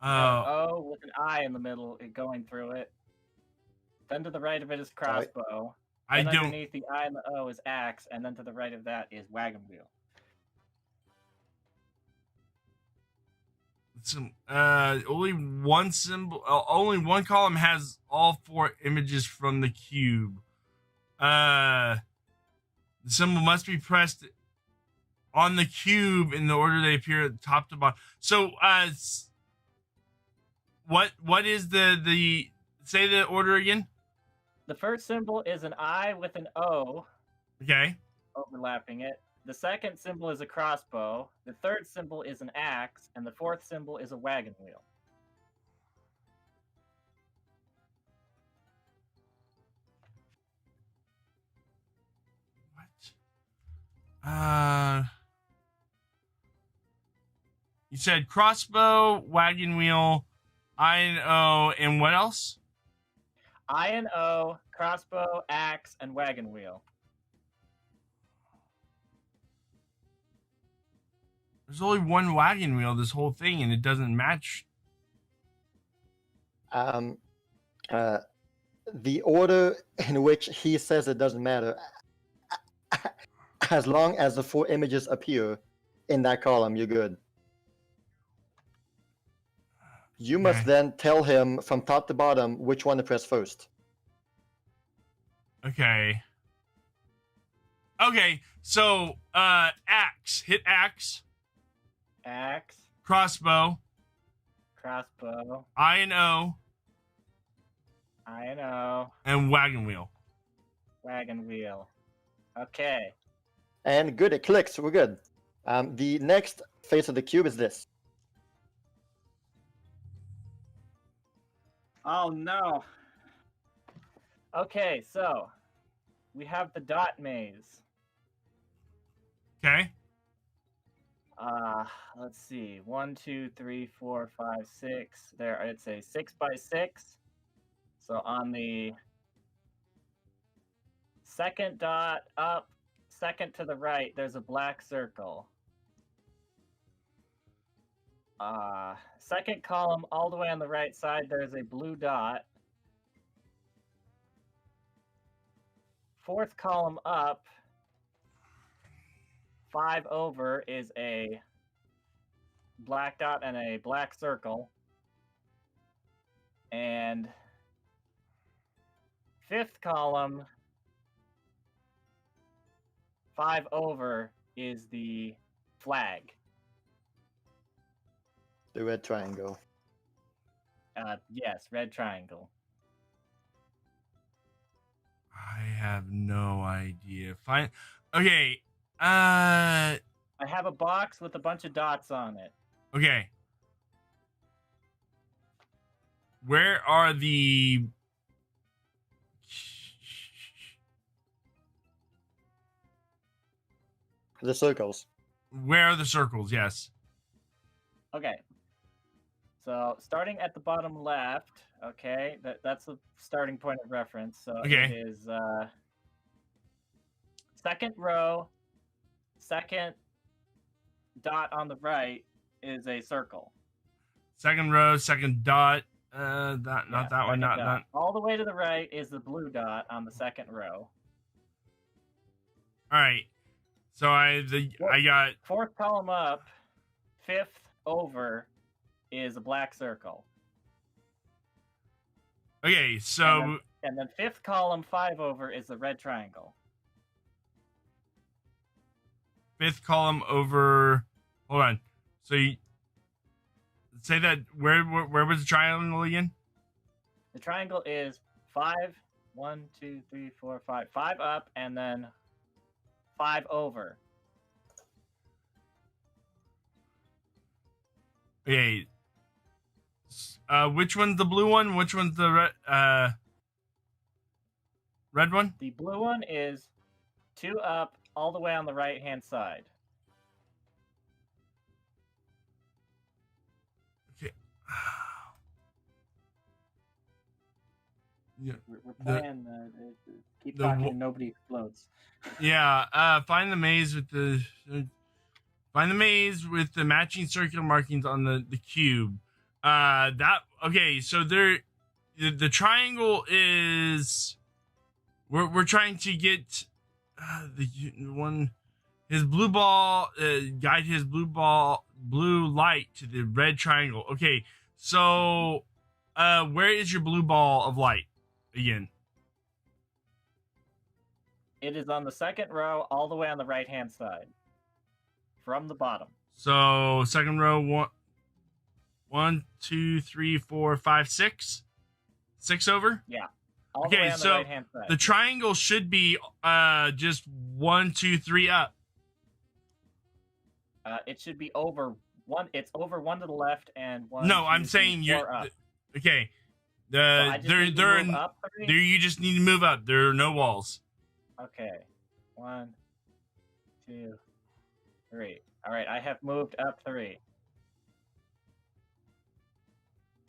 O with an I in the middle, going through it. Then to the right of it is crossbow. I then don't. underneath the I and the O is axe, and then to the right of that is wagon wheel. Only one symbol. Only one column has all 4 images from the cube. The symbol must be pressed on the cube in the order they appear at top to bottom. So, what is the say the order again? The first symbol is an I with an O. Okay. Overlapping it. The second symbol is a crossbow. The 3rd symbol is an axe, and the 4th symbol is a wagon wheel. What? You said crossbow, wagon wheel, I and O, and what else? I and O, crossbow, axe, and wagon wheel. There's only 1 wagon wheel this whole thing, and it doesn't match. The order in which he says it doesn't matter, as long as the 4 images appear in that column, you're good. You must then tell him from top to bottom which one to press first. Okay. Okay, so axe. Hit axe. Axe. Crossbow. Crossbow. I and O. I and O. And wagon wheel. Wagon wheel. Okay. And good, it clicks. We're good. The next face of the cube is this. Oh no. Okay, so we have the dot maze. Okay. Let's see. 1, 2, 3, 4, 5, 6. There, it's a 6 by 6. So on the second dot up, second to the right, there's a black circle. Second column all the way on the right side, there's a blue dot. Fourth column up, 5 over is a black dot and a black circle. And fifth column, 5 over is the flag. The red triangle. Yes, red triangle. I have no idea. Fine. Okay. I have a box with a bunch of dots on it. Okay. Where are the... The circles. Where are the circles? Yes. Okay. So starting at the bottom left, okay, that's the starting point of reference. So Okay. it is second row, second dot on the right is a circle. Second row, second dot. Not that one. Second Not dot. that. All the way to the right is the blue dot on the second row. All right. So I got Fourth column up, fifth over is a black circle. okay. So And then fifth column, 5 over is the red triangle. fifth column over. Hold on. So you say that where was the triangle again? The triangle is 5, 1, 2, 3, 4, 5. 5 up and then 5 over. Okay. Which one's the blue one? Which one's the red one? The blue one is 2 up all the way on the right hand side. Okay. Yeah. We're playing keep the talking and nobody explodes. Yeah. Find the maze with the matching circular markings on the cube. Okay. So the triangle is we're trying to get the one his blue ball guide his blue light to the red triangle. Okay. So where is your blue ball of light again? It is on the second row all the way on the right hand side. From the bottom. So second row, 1, 2, 3, 4, 5, 6. 6 over? Yeah. All the way on the right hand side. The triangle should be just 1, 2, 3 up. It should be over one. It's over 1 to the left and 1. No, 2, I'm 3, saying 4 you're up. okay. So I just need to move up 3? There you just need to move up. There are no walls. Okay. 1, 2, 3. All right, I have moved up 3.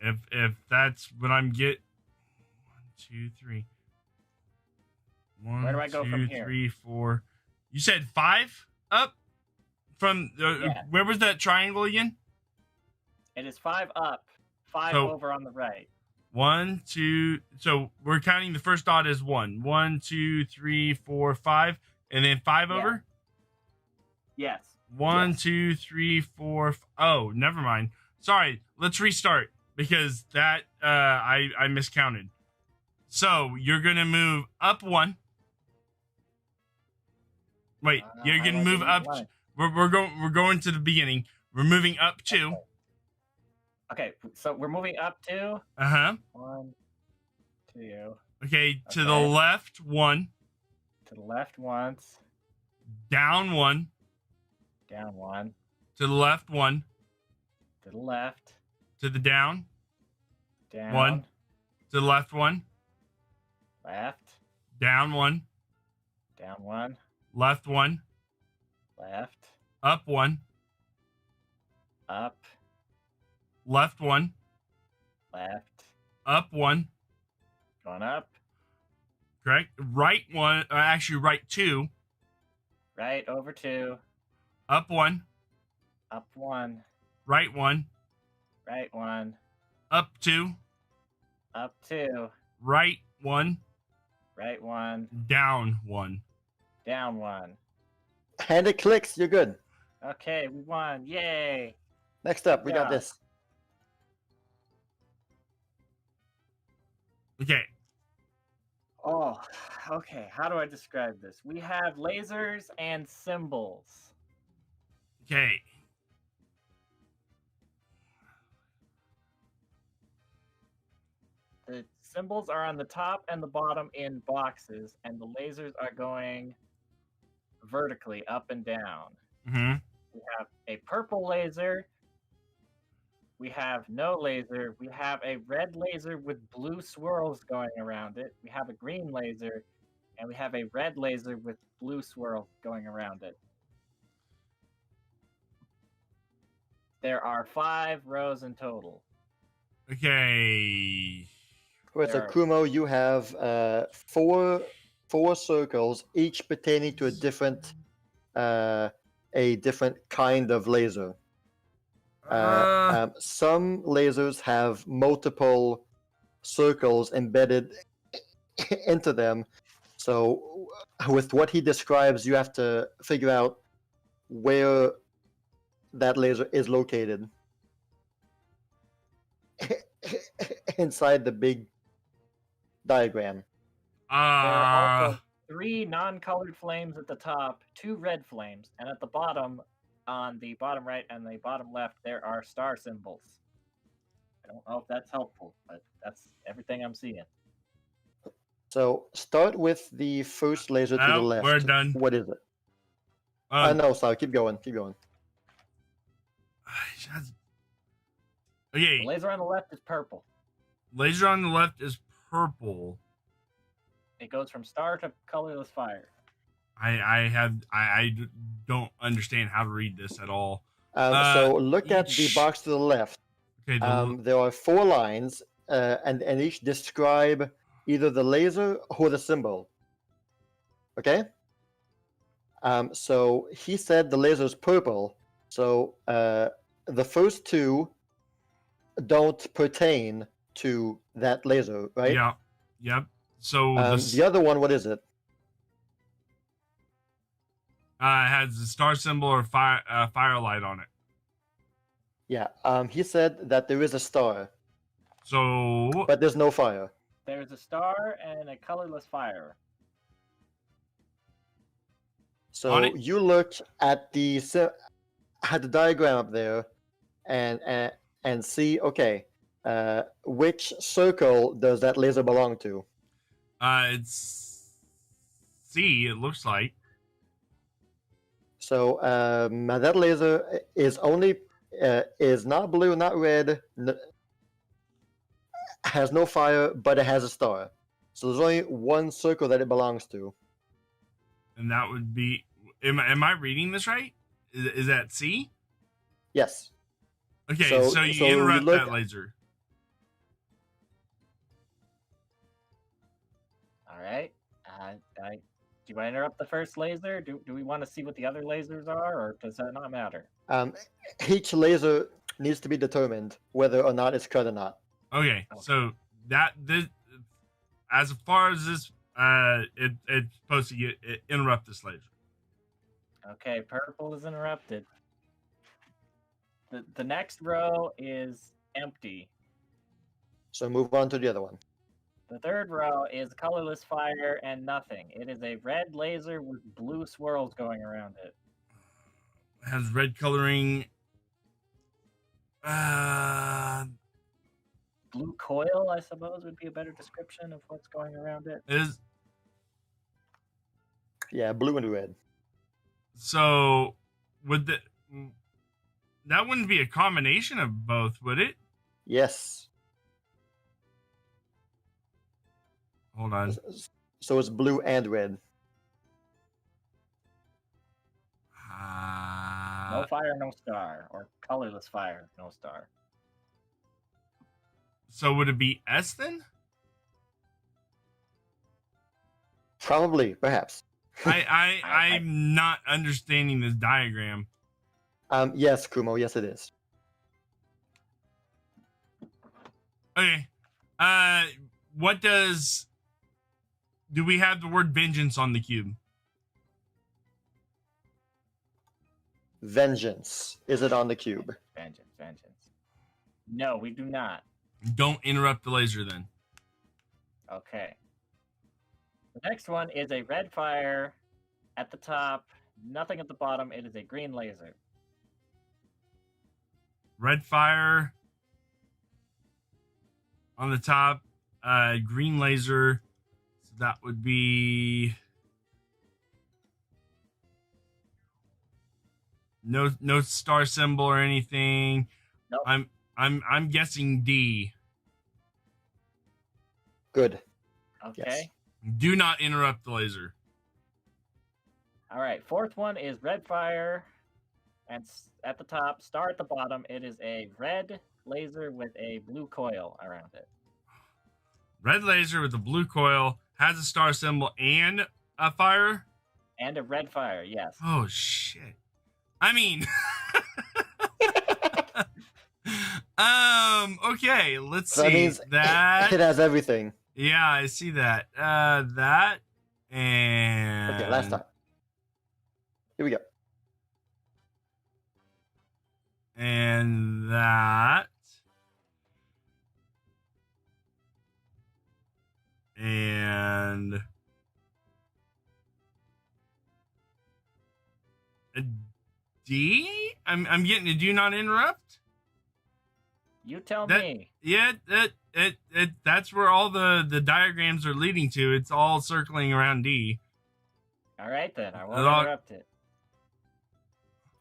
If that's what I'm 1, 2, 3. 1, Where do I go 2, from here? 3, 4. You said 5 up from Yeah. Where was that triangle again? It is 5 up, 5 So- over on the right. 1, 2. So we're counting the first dot as 1. 1, 2, 3, 4, 5, and then 5 Yeah. over. Yes. 1, Yes. 2, 3, 4. Oh, never mind. Sorry. Let's restart because that I miscounted. So you're gonna move up 1. Wait, you're gonna move up. We're going to the beginning. We're moving up 2. Okay, so we're moving up 2. 1, 2. Okay, to the Okay. left 1. To the left once. Down 1. Down 1. To the left 1. To the left. To the down. Down. 1. To the left 1. Left. Down 1. Down 1. Left 1. Left. Up 1. Up, left 1, left, up 1, going up, correct? Right 1, actually right 2, right over 2, up 1, up 1, right 1, right 1, up 2, up 2, right 1, right 1, down 1. down 1. And it clicks. You're good. Okay, we won. Yay! Next up, we got Yeah. this. Okay. Oh, okay. How do I describe this? We have lasers and symbols. Okay. The symbols are on the top and the bottom in boxes, and the lasers are going vertically up and down. Mm-hmm. We have a purple laser. We have no laser. We have a red laser with blue swirls going around it. We have a green laser, and we have a red laser with blue swirls going around it. There are 5 rows in total. Okay. Right, so There are- Kumo, you have four circles, each pertaining to a different kind of laser. Some lasers have multiple circles embedded into them. So, with what he describes, you have to figure out where that laser is located inside the big diagram. There are Uh, also 3 non-colored flames at the top, 2 red flames, and at the bottom, on the bottom right and the bottom left, there are star symbols. I don't know if that's helpful, but that's everything I'm seeing. So, start with the first laser to the Nope, left. we're done. What is it? uh, No, sorry. Keep going. Keep going. okay. The laser on the left is purple. Laser on the left is purple. It goes from star to colorless fire. I don't understand how to read this at all. So, look at the each- box to the left. Okay. There are 4 lines, and each describe either the laser or the symbol. Okay? So he said the laser is purple. So the first 2 don't pertain to that laser, right? Yeah. Yep. So The other one, what is it? it has the star symbol or firelight on it. Yeah. He said that there is a star, So but there's no fire. There's a star and a colorless fire. So On it? you look at the diagram up there, and see, okay, which circle does that laser belong to? it's C. It looks like. So that laser is is not blue, not red, has no fire, but it has a star. So there's only one circle that it belongs to. And that would be. Am I reading this right? Is that C? Yes. Okay, So- so you so you interrupt look- that laser. All right. Do I interrupt the first laser? Do we want to see what the other lasers are, or does that not matter? Each laser needs to be determined whether or not it's cut or not. Okay, so this, as far as this, it's supposed to interrupt this laser. Okay, purple is interrupted. The next row is empty. So move on to the other one. The third row is colorless fire and nothing. It is a red laser with blue swirls going around it. It has red coloring. Blue coil, I suppose, would be a better description of what's going around it. Is Yeah, blue and red. so that wouldn't be a combination of both, would it? Yes. Hold on. So it's blue and red. No fire, no star. Or colorless fire, no star. So would it be S then? Probably, perhaps. I'm not understanding this diagram. Yes, Kumo. Yes, it is. Okay. What does... Do we have the word vengeance on the cube? Vengeance. Is it on the cube? Vengeance. No, we do not. Don't interrupt the laser then. Okay. The next one is a red fire at the top, nothing at the bottom. It is a green laser. Red fire on the top, green laser. So that would be no star symbol or anything. Nope. I'm guessing D. Good. Okay. Yes. Do not interrupt the laser. All right. Fourth one is red fire, and at the top, star at the bottom. It is a red laser with a blue coil around it. Red laser with a blue coil, has a star symbol and a fire. And a red fire, yes. Oh shit! I mean, okay. Let's So that see means that. it has everything. Yeah, I see that. That and Okay, last time. Here we go. And that. And a D? I'm getting a do not interrupt. You tell That- me. Yeah, that's where all the diagrams are leading to. It's all circling around D. All right, then. I won't Hello? interrupt it.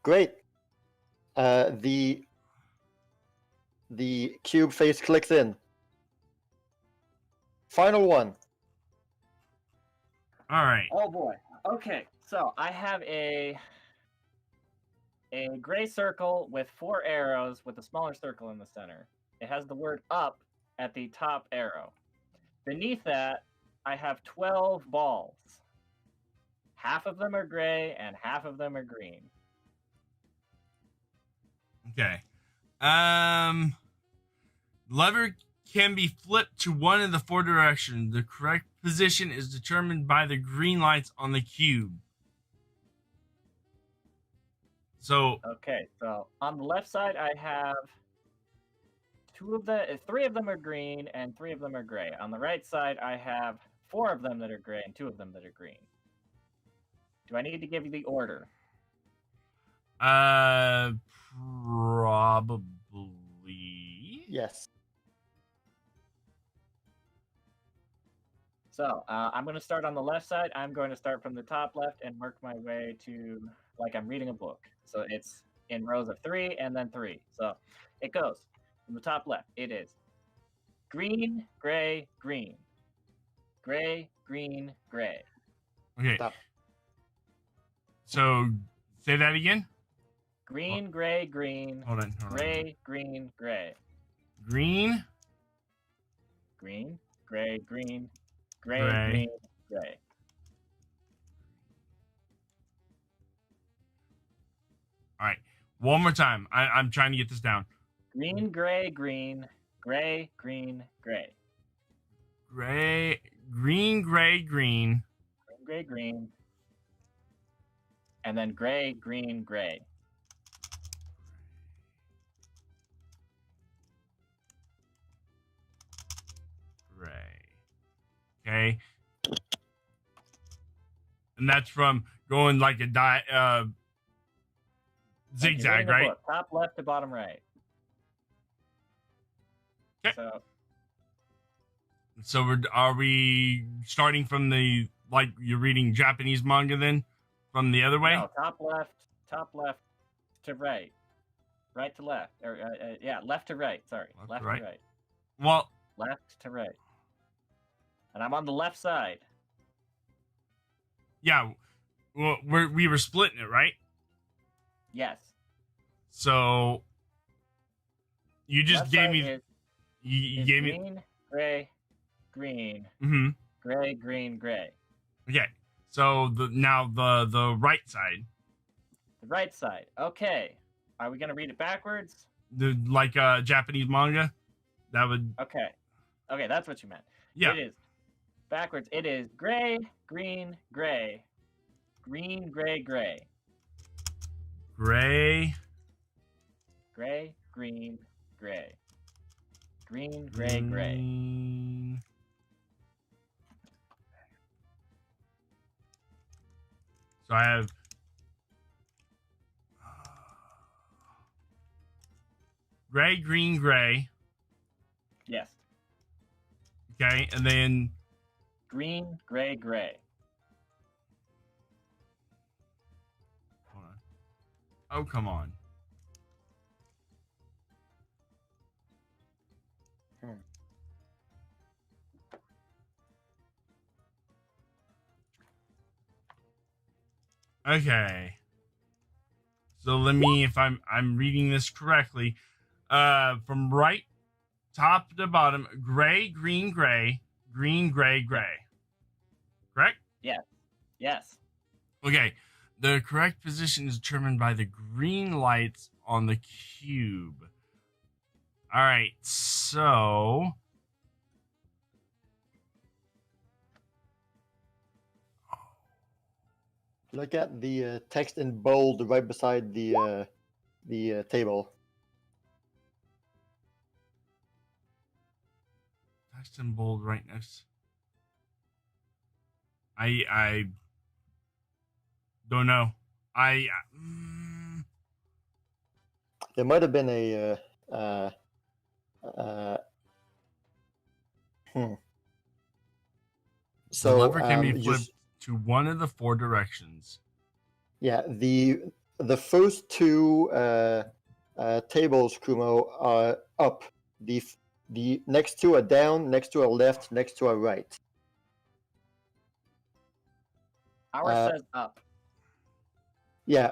Great. The cube face clicks in. Final one. All right. Oh boy. Okay, so I have a gray circle with 4 arrows with a smaller circle in the center. It has the word up at the top arrow. Beneath that, I have 12 balls. Half of them are gray and half of them are green. Okay. Lever can be flipped to one of the 4 directions. The correct position is determined by the green lights on the cube. So, Okay, so on the left side, I have 3 of them are green and 3 of them are gray. On the right side, I have 4 of them that are gray and 2 of them that are green. Do I need to give you the order? probably. Yes. So I'm going to start on the left side. I'm going to start from the top left and work my way to like I'm reading a book. So it's in rows of 3 and then 3. So it goes from the top left. It is green, gray, green. Gray, green, gray. Okay. Stop. So, say that again. Green, gray, green. Hold on. Gray, green, gray. Green. Green, gray, green. Gray, Gray. green, gray. All right. One more time. I'm trying to get this down. Green, gray, green. Gray, green, gray. Gray, green, gray, green. Green, gray, green. And then gray, green, gray. Gray. Okay. And that's from going like a Like you're zigzag, reading a right? book, top left to bottom right. 'Kay. So Are we starting from the, like you're reading Japanese manga then? From the other way? no, top left to right. Right to left. Or yeah, left to right. Sorry. Left Left to right. to right. Well, Left to right. And I'm on the left side. yeah. Well, we were splitting it, right? Yes. So you just Left gave side me. is, You is gave me. green, gray, green, Mm-hmm. gray, green, gray. Okay. So now the right side, The right side. Okay. Are we gonna read it backwards? like Japanese manga, that would Okay. Okay, that's what you meant. yeah. It is backwards. It is gray, green, gray, green, gray, gray, Gray, gray, green, gray, green, gray, gray. green. So I have gray, green, gray. Yes. Okay, and then Green, gray, gray. hold on. Oh, come on. Okay. So let me, if I'm reading this correctly, from right top to bottom, gray, green, gray, green, gray, gray. Correct? Yes. Okay. The correct position is determined by the green lights on the cube. All right. So Look at the text in bold right beside the table. text in bold right next. I don't know. There might have been a The lever can be you flipped to one of the four directions. yeah, the first two tables, Kumo, are up. The next two are down. Next two are left. Next two are right. Ours says up. Yeah.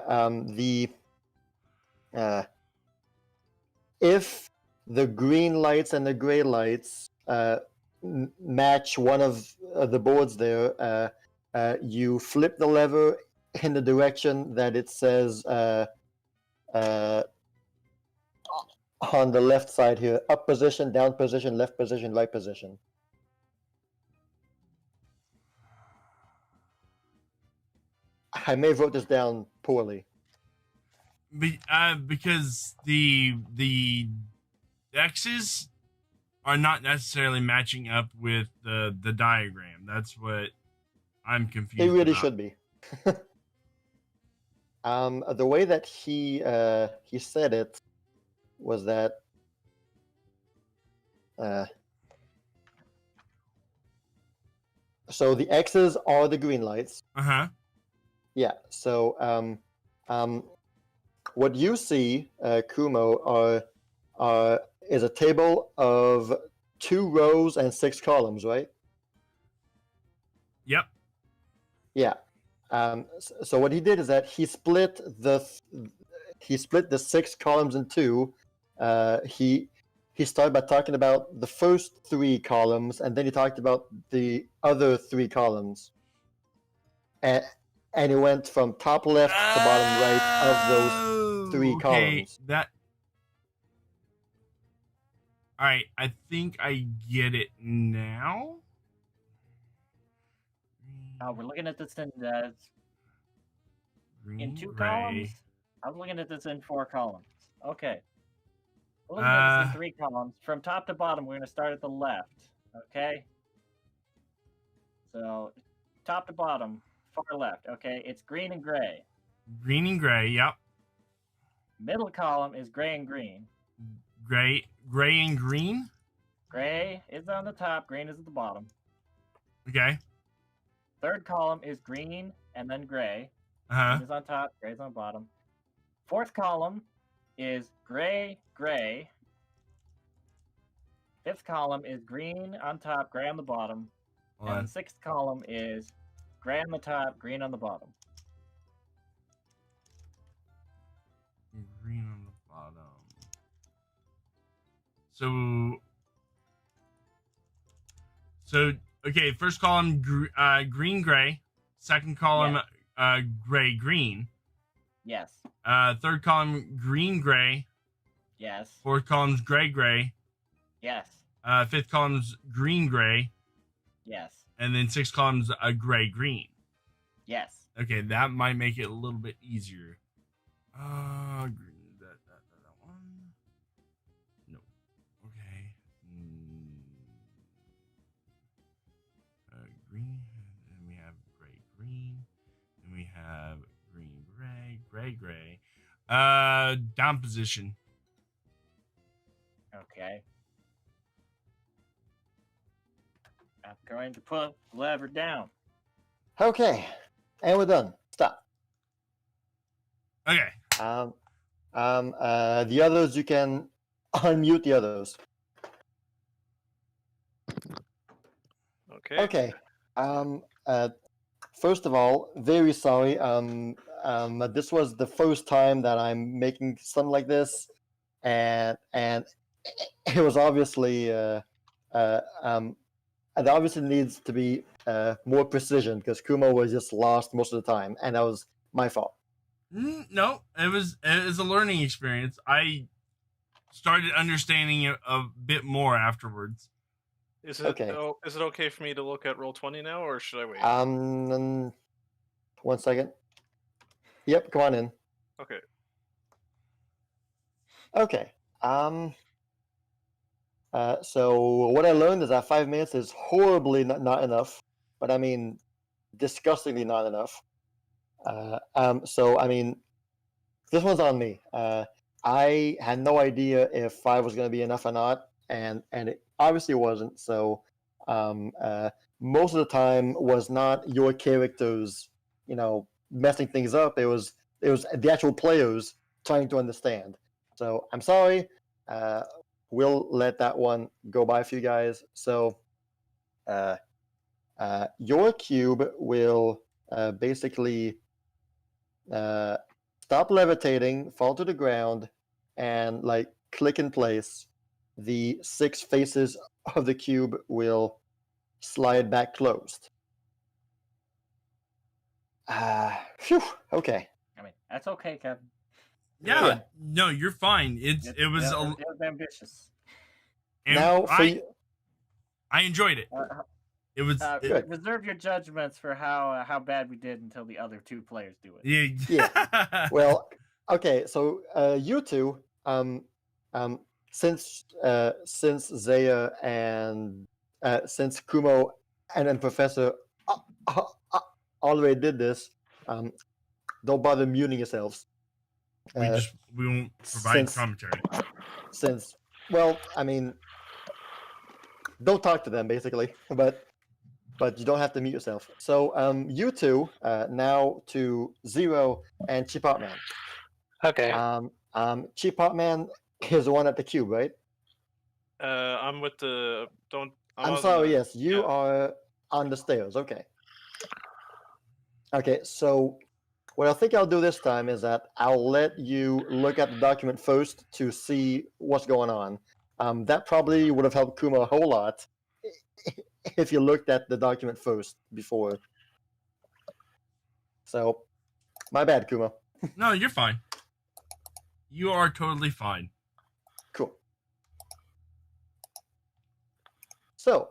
If the green lights and the gray lights match one of the boards there, you flip the lever in the direction that it says on the left side here: up position, down position, left position, right position. I may have wrote this down poorly. Because the X's are not necessarily matching up with the diagram. That's what I'm confused. They really about. should be. The way that he said it was that so the X's are the green lights. Uh-huh. Yeah. So what you see, Kumo, is a table of 2 rows and 6 columns, right? Yep. Yeah. So what he did is that he split the 6 columns in two. He started by talking about the first 3 columns, and then he talked about the other 3 columns. And he went from top left to bottom right of those 3 columns. That. All right, I think I get it now. We're looking at this in Green, 2 gray. columns. I'm looking at this in 4 columns. Okay. We're looking at this in 3 columns. From top to bottom, we're going to start at the left. Okay? So, top to bottom, far left. Okay? It's green and gray. Green and gray, yep. Middle column is gray and green. Gray and green? Gray is on the top, green is at the bottom. Okay. Third column is green and then gray. Uh-huh. Green is on top, gray is on bottom. Fourth column is gray, gray. Fifth column is green on top, gray on the bottom. Hold on. And sixth column is gray on the top, green on the bottom. Green on the So okay, first column green gray, second column gray green, Yes. third column green gray, Yes. fourth column's gray gray, Yes. fifth column's green gray, Yes. and then sixth column's a gray green. Yes. Okay, that might make it a little bit easier. Green, that one. No. Okay. Green. Then we have gray green. Then we have green gray, gray gray. Down position. Okay. I'm going to put the lever down. Okay, and we're done. Stop. Okay. The others, you can unmute the others. Okay. Okay. First of all, very sorry. This was the first time that I'm making something like this, and it was obviously it obviously needs to be more precision because Kumo was just lost most of the time, and that was my fault. No, it was a learning experience. I started understanding it a bit more afterwards. Is it Okay. Is it okay for me to look at Roll20 now, or should I wait? 1 second. Yep, come on in. Okay. Okay. So what I learned is that 5 minutes is horribly not enough, but I mean, disgustingly not enough. So I mean, this one's on me. I had no idea if 5 was going to be enough or not, and it obviously wasn't. So most of the time was not your characters, messing things up. It was the actual players trying to understand. So I'm sorry. We'll let that one go by for you guys. So your cube will basically stop levitating, fall to the ground, and like click in place. The 6 faces of the cube will slide back closed. Phew. Okay. I mean, that's okay, Kevin. Yeah, no, you're fine. It was it was ambitious. Now for you. I enjoyed it. It was Good. Reserve your judgments for how bad we did until the other 2 players do it. Yeah. Well, okay. So you two, since Zaya and since Kumo and then Professor already did this, don't bother muting yourselves. we won't provide commentary. Well, I mean, don't talk to them basically, but you don't have to mute yourself. So you two now to Zero and CheapPopMan. Okay. CheapPopMan is the one at the cube, right? I'm with the don't. I'm sorry. Yes, you are on the stairs. Okay. Okay. So what I think I'll do this time is that I'll let you look at the document first to see what's going on. That probably would have helped Kuma a whole lot if you looked at the document first before. So, my bad, Kuma. No, you're fine. You are totally fine. Cool. So,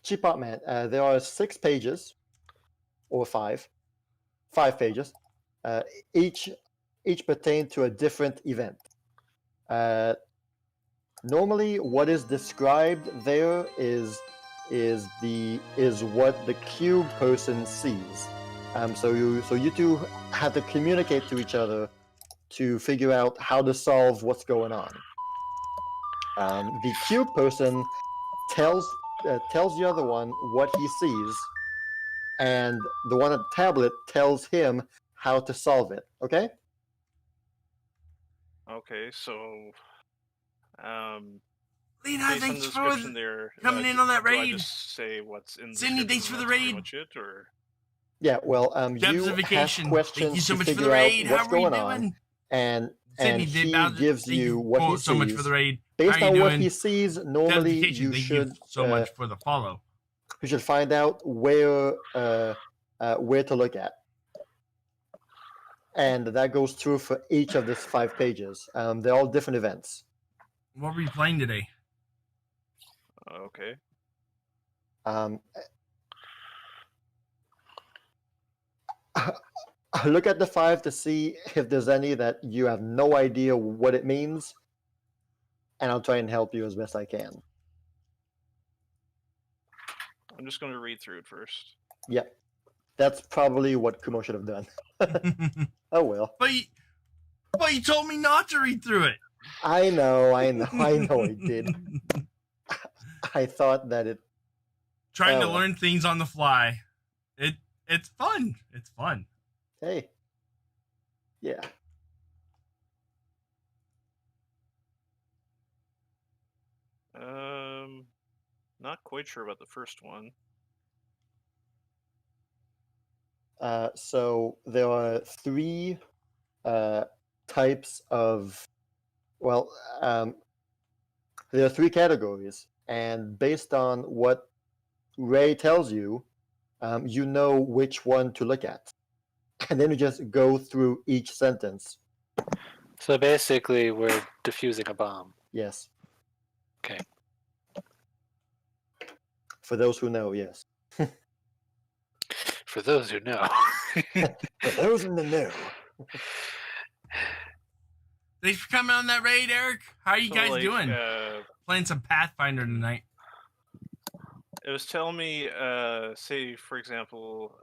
CheapPopMan, there are 6 pages, or 5 pages, each pertain to a different event. Normally, what is described there is what the cube person sees. So you two have to communicate to each other to figure out how to solve what's going on. The cube person tells the other one what he sees, and the one at the tablet tells him how to solve it. Okay? Okay, so Lena, based on thanks the for description there, coming in on that do I raid. just say what's in the Sydney, description thanks for and the that's pretty raid. much it, or Yeah, well, you Depth of have vacation. questions Thank you so to much for the figure out raid. what's How are you going on, doing? and Sydney, and they he Bowser, gives thank you what he for- so much for sees. the raid. Based How you on what doing? he sees, normally Dedication, you thank should you so much for the follow. you should find out where to look at, and that goes through for each of these 5 pages. They're all different events. What were you playing today? Okay. Um, look at the 5 to see if there's any that you have no idea what it means, and I'll try and help you as best I can. I'm just going to read through it first. Yep, that's probably what Kumo should have done. Oh well. But you told me not to read through it. I know I did. I thought that it. Trying to Oh. learn things on the fly. It's fun. It's fun. Hey. Yeah. Not quite sure about the first one. So there are 3 types of. Well, there are 3 categories, and based on what Ray tells you, you know which one to look at, and then you just go through each sentence. So basically, we're defusing a bomb. Yes. Okay. For those who know, yes. For those who know. For those in the know. Thanks for coming on that raid, Eric. How are you So, guys like, doing? Playing some Pathfinder tonight. It was telling me, say, for example,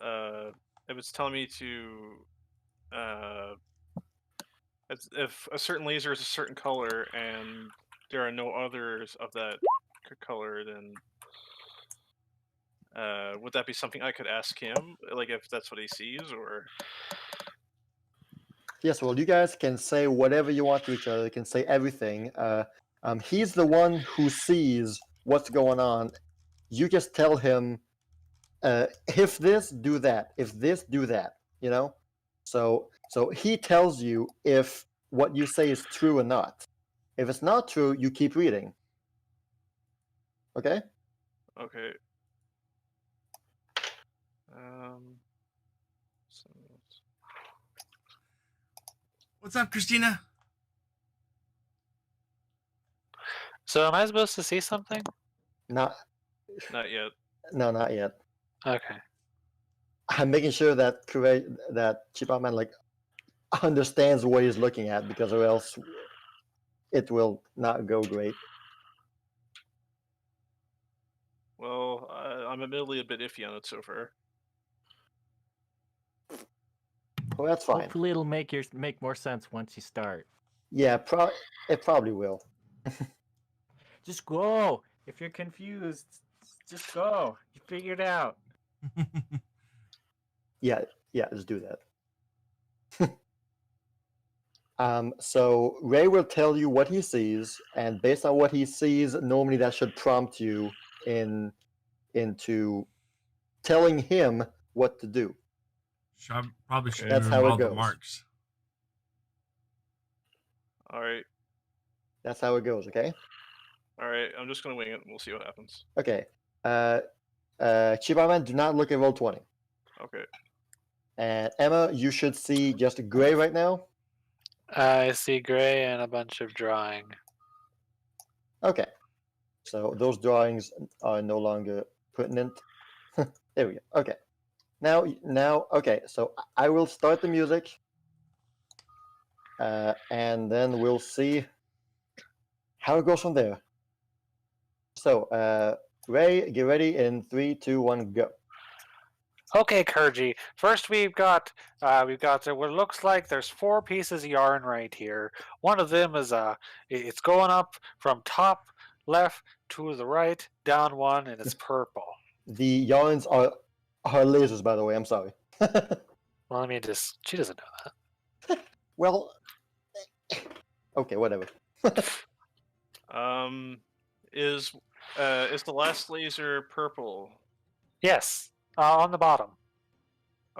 it was telling me to, if a certain laser is a certain color and there are no others of that color, then would that be something I could ask him, like if that's what he sees, or? Yes, well, you guys can say whatever you want to each other. You can say everything. He's the one who sees what's going on. You just tell him, if this, do that. If this, do that. You know? So he tells you if what you say is true or not. If it's not true, you keep reading. Okay? Okay. So What's up, Christina? So am I supposed to see something? Not not yet. No, not yet. Okay. I'm making sure that CheapPopMan like understands what he's looking at, because or else it will not go great. Well, I'm admittedly a bit iffy on it so far. Well, that's fine. Hopefully, it'll make more sense once you start. Yeah, it probably will. Just go. If you're confused, just go. You figure it out. Yeah, let's do that. So Ray will tell you what he sees, and based on what he sees, normally that should prompt you into telling him what to do. Probably should That's how remove it all the goes. marks. All right. That's how it goes, okay? All right. I'm just gonna wing it, and we'll see what happens. Okay. CheapPopMan, do not look at roll 20. Okay. And Emma, you should see just gray right now. I see gray and a bunch of drawing. Okay. So those drawings are no longer pertinent. There we go. Okay. Now, okay. So I will start the music, and then we'll see how it goes from there. So, Ray, get ready in 3, 2, 1, go. Okay, Kirji. First, we've got what looks like there's 4 pieces of yarn right here. One of them is it's going up from top left to the right, down 1, and it's purple. The yarns are lasers, by the way. I'm sorry. Well, I mean, she doesn't know that. Well, okay, whatever. Is the last laser purple? Yes, on the bottom.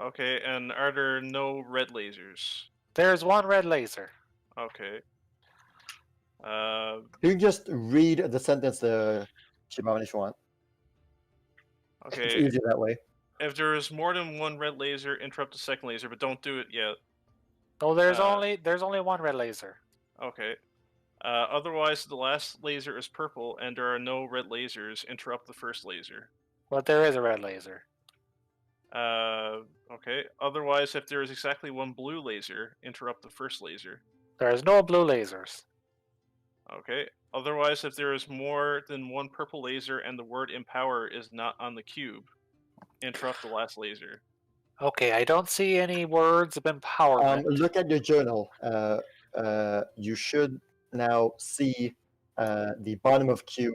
Okay, and are there no red lasers? There's 1 red laser. Okay. You can just read the sentence, CheapPopMan, if you want. It's Okay. easier that way. If there is more than one red laser, interrupt the second laser, but don't do it yet. Oh, there's Uh, only one red laser. Okay. Otherwise, the last laser is purple, and there are no red lasers. Interrupt the first laser. But there is a red laser. Okay. Otherwise, if there is exactly one blue laser, interrupt the first laser. There is no blue lasers. Okay. Otherwise, if there is more than one purple laser and the word empower is not on the cube, interrupt the last laser. Okay, I don't see any words of empowerment. Look at your journal. You should now see the bottom of cube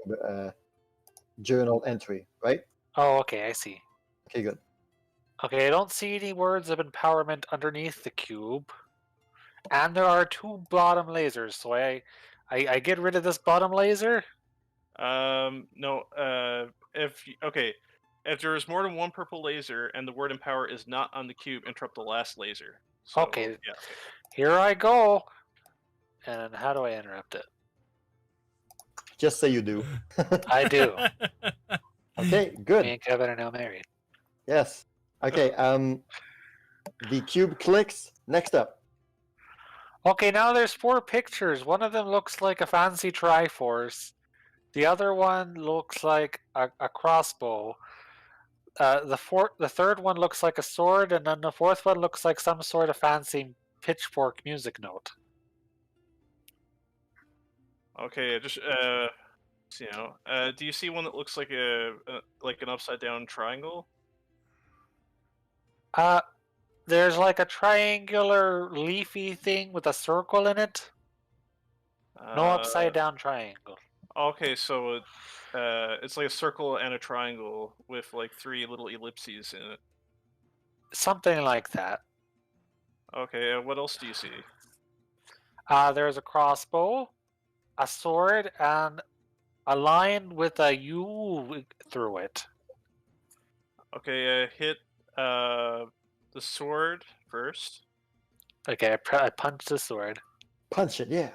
journal entry, right? Oh, okay, I see. Okay, good. Okay, I don't see any words of empowerment underneath the cube. And there are two bottom lasers, so I get rid of this bottom laser? No. If there is more than one purple laser and the word empower is not on the cube, interrupt the last laser. So, Okay. Yeah. Here I go. And how do I interrupt it? Just say you do. I do. Okay, Me good. and Kevin are now married. Yes. Okay. The cube clicks. Next up. Okay, now there's 4 pictures. One of them looks like a fancy Triforce. The other one looks like a crossbow. The third one looks like a sword, and then the fourth one looks like some sort of fancy pitchfork music note. Okay. Just do you see one that looks like like an upside down triangle? There's like a triangular leafy thing with a circle in it. No upside down triangle. Okay, so it's like a circle and a triangle with like 3 little ellipses in it. Something like that. Okay, what else do you see? There's a crossbow, a sword, and a line with a U through it. Okay, hit the sword first. Okay, I punch the sword. Punch it, yeah.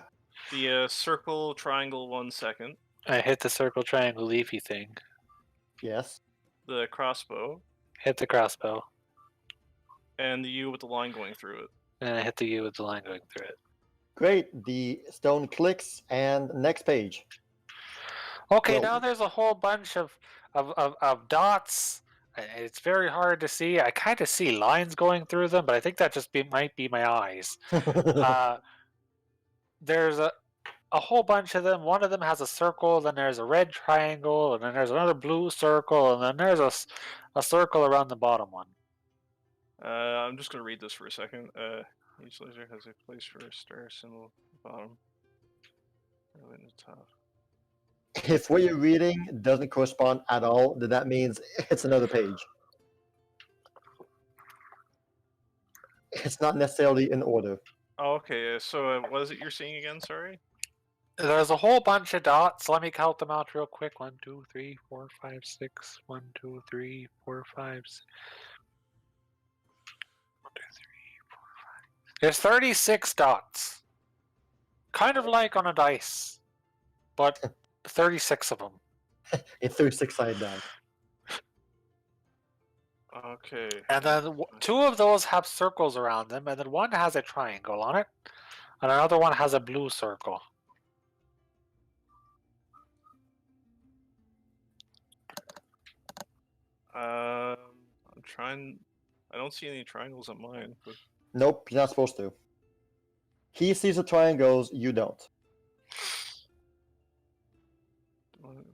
The circle triangle 1 second. I hit the circle triangle leafy thing. Yes. The crossbow. Hit the crossbow. And the U with the line going through it. And I hit the U with the line going through it. Great. The stone clicks, and next page. Okay, Well- now there's a whole bunch of dots. It's very hard to see. I kind of see lines going through them, but I think that just might be my eyes. There's a whole bunch of them. One of them has a circle, then there's a red triangle, and then there's another blue circle, and then there's a circle around the bottom one. I'm just going to read this for a second. Each laser has a place for a star symbol at the bottom. Right in the top. If what you're reading doesn't correspond at all, then that means it's another page. It's not necessarily in order. Oh, okay, so what is it you're seeing again? Sorry? There's a whole bunch of dots. Let me count them out real quick. 1, 2, 3, 4, 5, 6. 1, 2, 3, 4, 5, 6. 1, 2, 3, 4, 5. There's 36 dots. Kind of like on a dice, but 36 of them. It 36-sided die. Okay. And then 2 of those have circles around them, and then one has a triangle on it, and another one has a blue circle. I'm trying. I don't see any triangles on mine. But... Nope, you're not supposed to. He sees the triangles, you don't.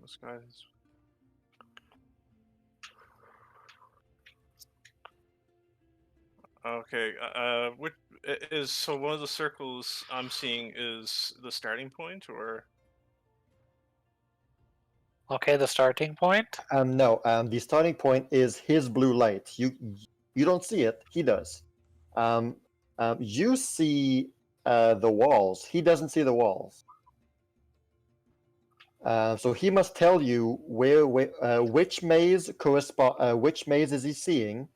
This guy's... Okay. Which is so? One of the circles I'm seeing is the starting point, or? Okay, the starting point. No. The starting point is his blue light. You don't see it. He does. You see the walls. He doesn't see the walls. So he must tell you which maze which maze is he seeing,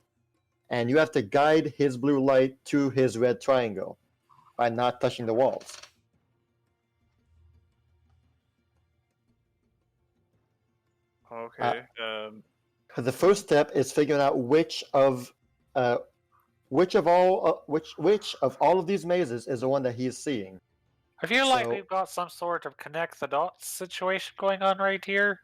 and you have to guide his blue light to his red triangle. by not touching the walls. Okay. The first step is figuring out which of all of these mazes is the one that he is seeing. I feel like So- we've got some sort of connect the dots situation going on right here.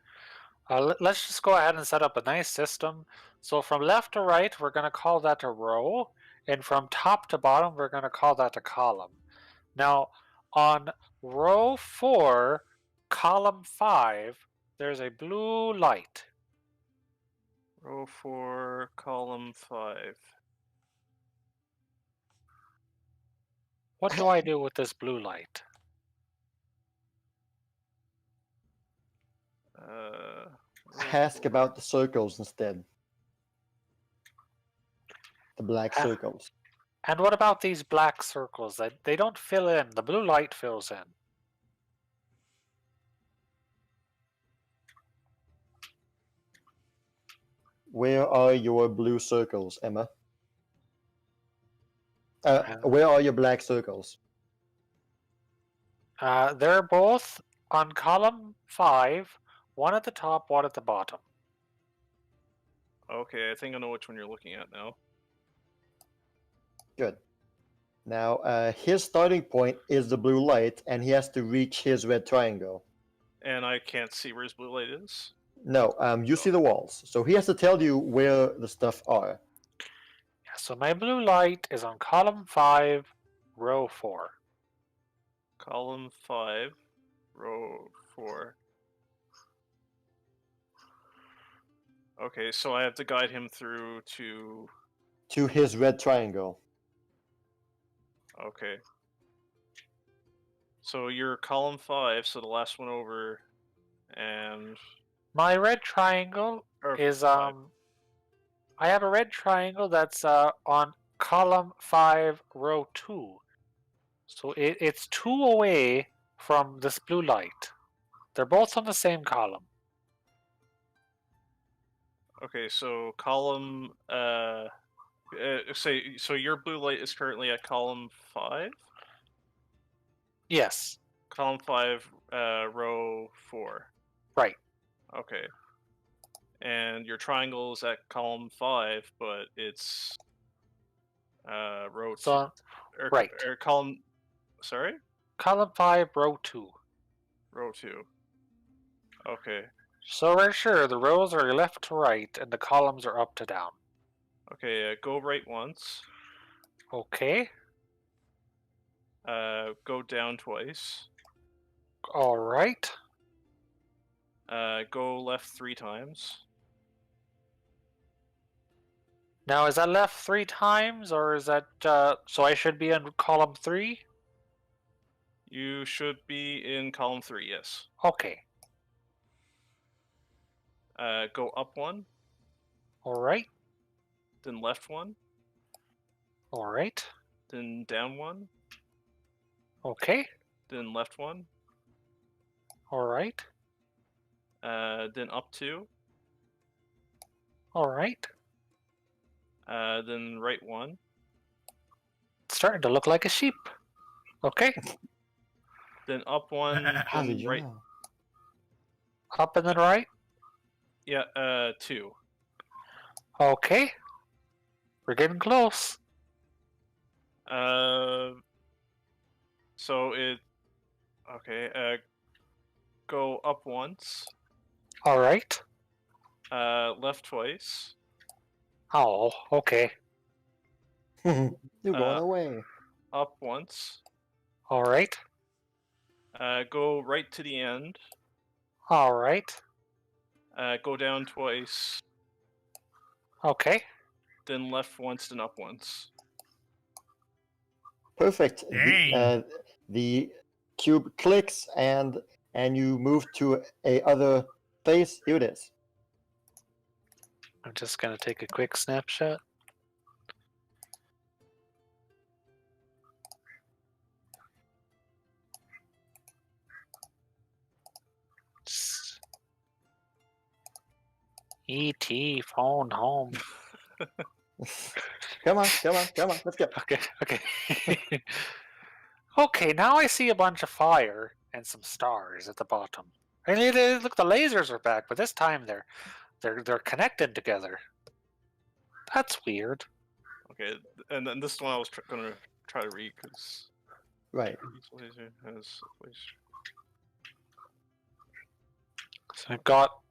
Let's just go ahead and set up a nice system. So from left to right, we're going to call that a row. And from top to bottom, we're going to call that a column. Now, on row 4, column 5, there's a blue light. Row 4, column 5. What do I do with this blue light? Row Ask 4. about the circles instead. The black Ah. circles. And what about these black circles? They don't fill in. The blue light fills in. Where are your blue circles, Emma? Where are your black circles? They're both on column 5, one at the top, one at the bottom. Okay, I think I know which one you're looking at now. Good. Now, his starting point is the blue light, and he has to reach his red triangle. And I can't see where his blue light is. No, you see the walls. So he has to tell you where the stuff are. Yeah, so my blue light is on column 5, row 4. Column 5, row 4. Okay, so I have to guide him through To his red triangle. Okay. So you're column 5, so the last one over, and My red triangle or is 5. I have a red triangle that's on column 5, row 2. So it's 2 away from this blue light. They're both on the same column. Okay, so column say so your blue light is currently at column 5? Yes. Column 5, row 4. Right. Okay. And your triangle is at column 5, but it's row 2. So right. Or column. Sorry? column 5, row 2. Row 2. Okay. So we're sure the rows are left to right and the columns are up to down. Okay, go right once. Okay. Go down twice. All right. Go left 3 times. Now, is that left 3 times, or is that so I should be in column 3? You should be in column 3, yes. Okay. Go up 1, All right. then left 1, All right. then down 1, Okay. then left 1, All right. then up 2, All right. then right 1, It's starting to look like a sheep. Okay. then up 1, How then did you right. know? Up and then right. Yeah, 2. Okay. We're getting close. So it. Okay. Go up once. All right. Left twice. Oh, okay. You're going Uh, away. Up once. All right. Go right to the end. All right. Go down twice. Okay. Then left once, then up once. Perfect. Dang. The cube clicks and you move to a other place. Here it is. I'm just going to take a quick snapshot. E.T. phone home. Come on, let's go. Okay. Okay, now I see a bunch of fire and some stars at the bottom. And look, the lasers are back, but this time they're connected together. That's weird. Okay, and then this one I was gonna try to read because Right. each laser has a place. So I've got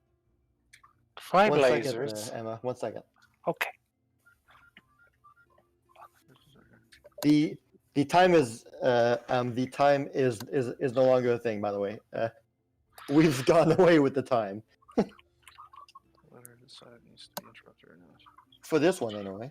5 1 lasers. second, Emma. 1 second. Okay. The time is no longer a thing. By the way, we've gone away with the time Letter decide needs to be interrupted or not. for this one anyway.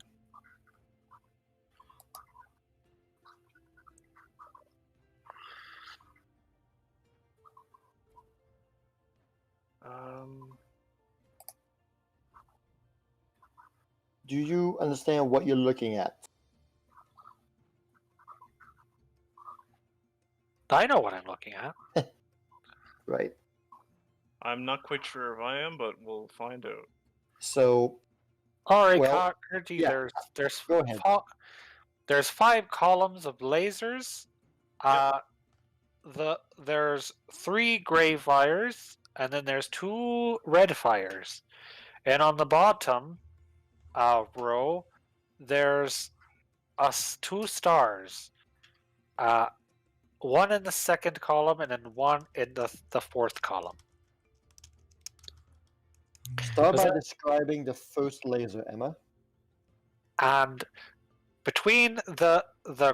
Do you understand what you're looking at? I know what I'm looking at. Right. I'm not quite sure if I am, but we'll find out. So All right, Well, Kirji, yeah, there's go ahead. there's 5 columns of lasers. There's 3 gray fires, and then there's 2 red fires. And on the bottom row, there's 2 stars. One in the second column, and then one in the fourth column. start Was by that- describing the first laser, Emma. And between the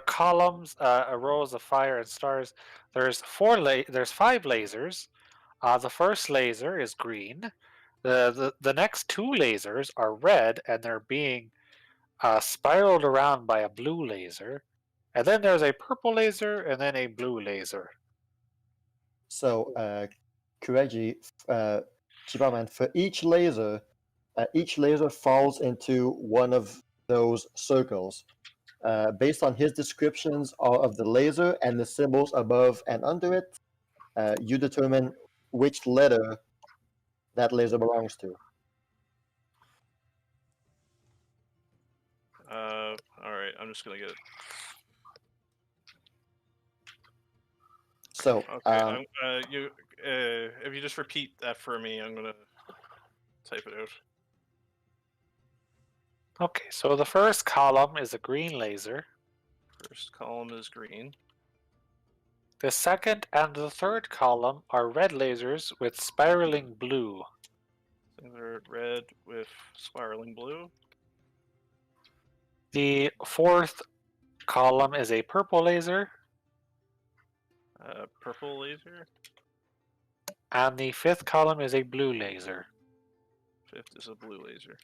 columns, rows of fire and stars, there's 5 lasers. The first laser is green. The next 2 lasers are red, and they're being spiraled around by a blue laser. And then there's a purple laser, and then a blue laser. So, Kireji, CheapPopMan, for each laser falls into one of those circles. Based on his descriptions of the laser and the symbols above and under it, you determine which letter that laser belongs to. All right, I'm just gonna get it. So, Okay, if you just repeat that for me, I'm gonna type it out. Okay, so the first column is a green laser. First column is green. The second and the third column are red lasers with spiraling blue. They're red with spiraling blue. The fourth column is a purple laser. Purple laser. And the fifth column is a blue laser. Fifth is a blue laser.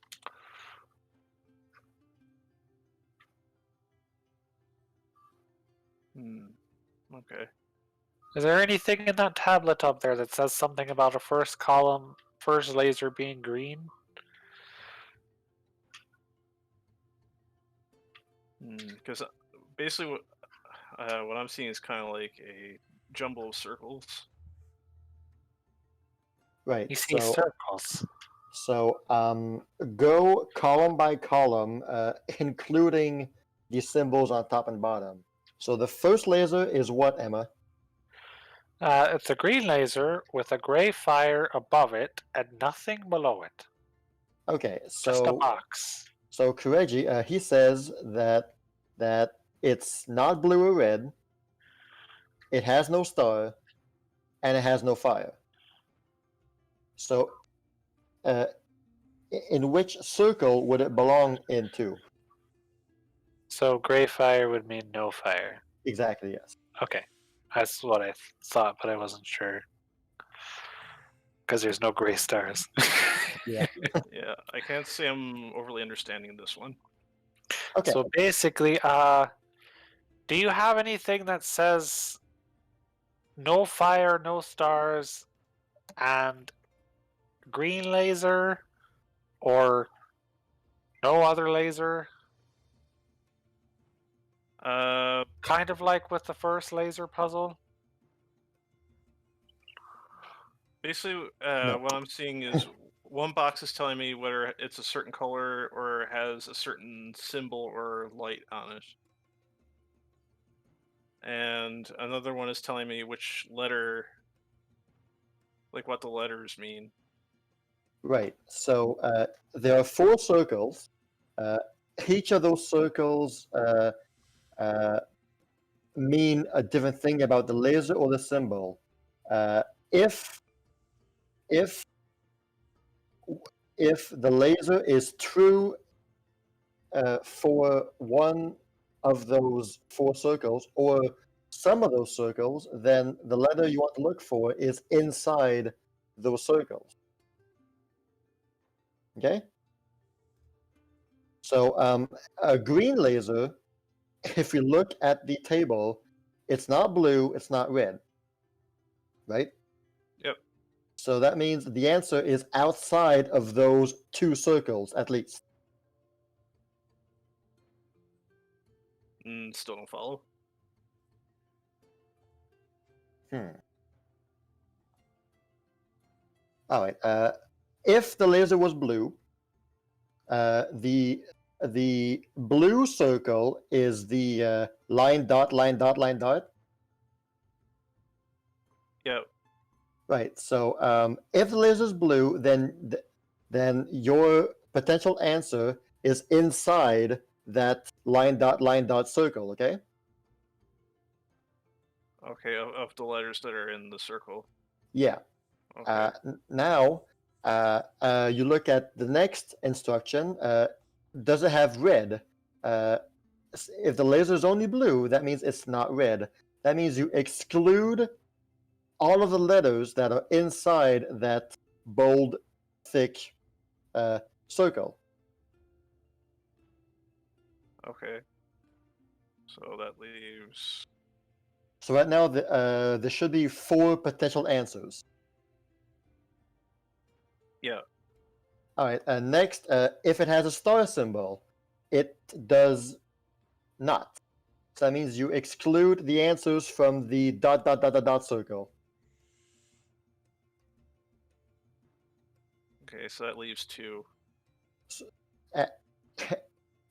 Okay. Is there anything in that tablet up there that says something about a first laser being green? Because basically what I'm seeing is kind of like a jumble of circles. right. You see circles. So, go column by column, including the symbols on top and bottom. So the first laser is what, Emma? It's a green laser with a gray fire above it and nothing below it. Okay, Just a so box. so Kireji, he says that it's not blue or red, it has no star, and it has no fire. So, in which circle would it belong into? So gray fire would mean no fire. Exactly, yes. Okay, that's what I thought, but I wasn't sure. Because there's no gray stars. Yeah. Yeah, I can't say I'm overly understanding this one. Okay. So basically, do you have anything that says no fire, no stars, and green laser, or no other laser? Kind of like with the first laser puzzle. Basically, No. what I'm seeing is one box is telling me whether it's a certain color or has a certain symbol or light on it. and another one is telling me which letter, like what the letters mean. Right. So there are 4 circles. Each of those circles mean a different thing about the laser or the symbol. If if the laser is true for one of those 4 circles or some of those circles, then the letter you want to look for is inside those circles. Okay? So a green laser, if you look at the table, it's not blue, it's not red, right? Yep. So that means the answer is outside of those 2 circles, at least. Still don't follow. All right. If the laser was blue, the blue circle is the line dot line dot line dot. Yep. Right. So if the laser is blue, then your potential answer is inside that line dot circle. Okay. Okay, of the letters that are in the circle. Yeah. Okay. Now, you look at the next instruction. Does it have red? If the laser is only blue, that means it's not red. That means you exclude all of the letters that are inside that bold, thick circle. Okay. So that leaves. So right now, there should be 4 potential answers. Yeah. All right. Next, if it has a star symbol, it does not. So that means you exclude the answers from the dot dot dot dot dot circle. Okay, so that leaves 2.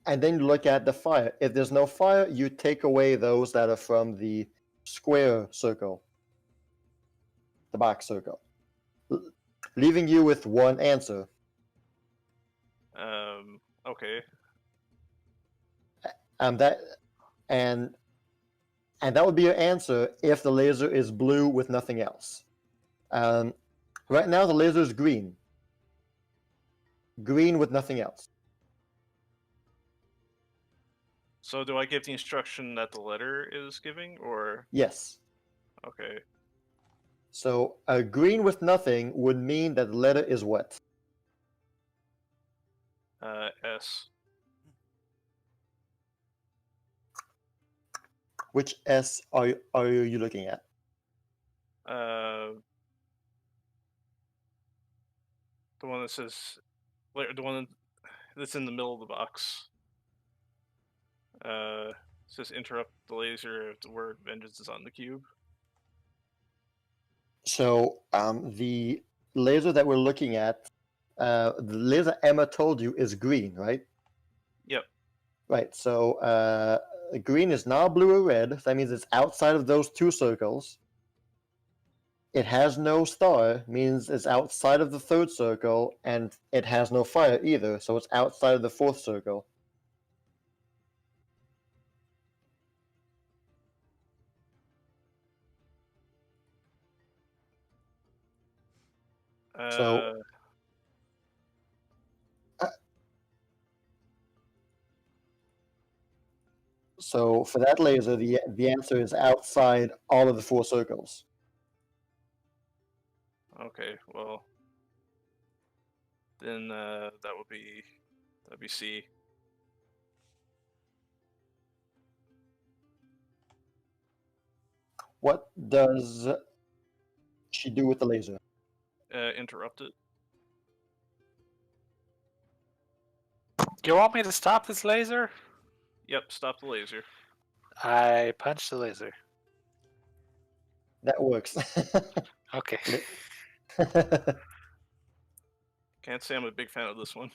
And then you look at the fire. If there's no fire, you take away those that are from the square circle, the box circle, leaving you with 1 answer. Okay. That would be your answer if the laser is blue with nothing else. Right now the laser is green. Green with nothing else. So do I give the instruction that the letter is giving, or? Yes. Okay. So green with nothing would mean that the letter is what? S. Which S are you looking at? The one that says, the one that's in the middle of the box. It says interrupt the laser if the word vengeance is on the cube. So the laser that we're looking at, the laser Emma told you is green, right? Yep. Right. So green is not blue or red. So that means it's outside of those 2 circles. It has no star, means it's outside of the 3rd circle, and it has no fire either, so it's outside of the 4th circle. So for that laser, the answer is outside all of the 4 circles. Okay, well, then that'd be C. What does she do with the laser? Interrupt it. You want me to stop this laser? Yep, stop the laser. I punch the laser. That works. Okay. Can't say I'm a big fan of this one.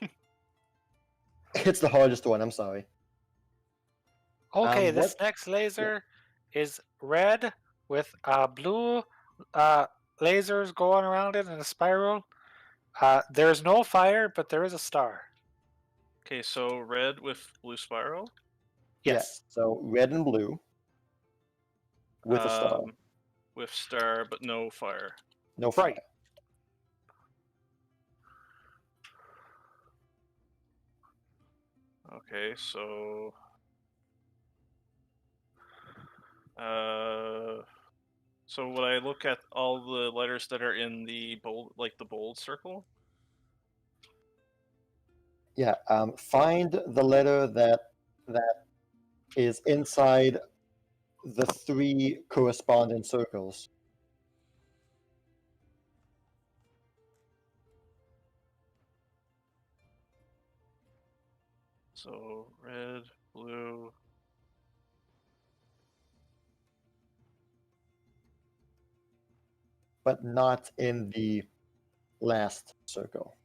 It's the hardest one, I'm sorry. Okay, this next laser is red with blue lasers going around it in a spiral. There's no fire, but there is a star. Okay, so red with blue spiral. Yes. Yeah, so red and blue with a star. With star, but no fire. No fire. Right. Okay, so so would I look at all the letters that are in the bold, like the bold circle? Yeah, find the letter that is inside the 3 corresponding circles. So red, blue. But not in the last circle.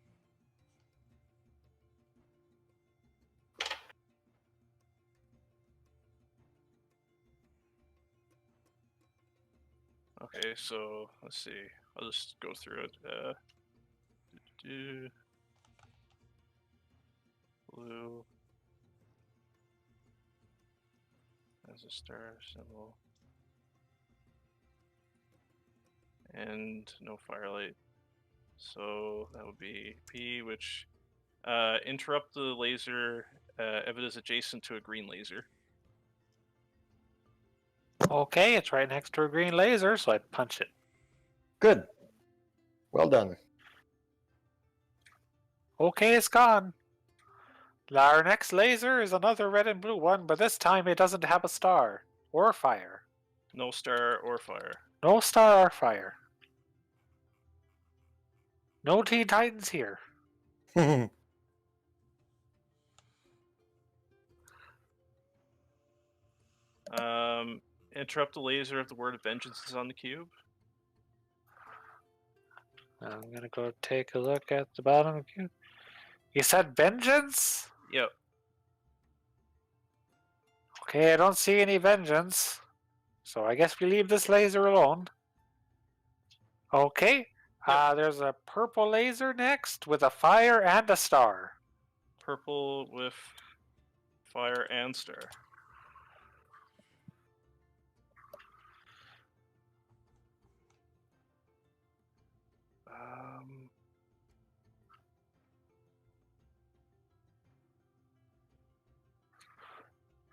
Okay, so let's see. I'll just go through it. Blue as a star symbol, and no firelight. So that would be P, which interrupt the laser if it is adjacent to a green laser. Okay, it's right next to a green laser, so I punch it. Good. Well done. Okay, it's gone. Our next laser is another red and blue one, but this time it doesn't have a star or fire. No star or fire. No star or fire. No Teen Titans here. Interrupt the laser if the word vengeance is on the cube. I'm gonna go take a look at the bottom of the cube. You said vengeance? Yep. Okay, I don't see any vengeance. So I guess we leave this laser alone. Okay. There's a purple laser next with a fire and a star. Purple with fire and star.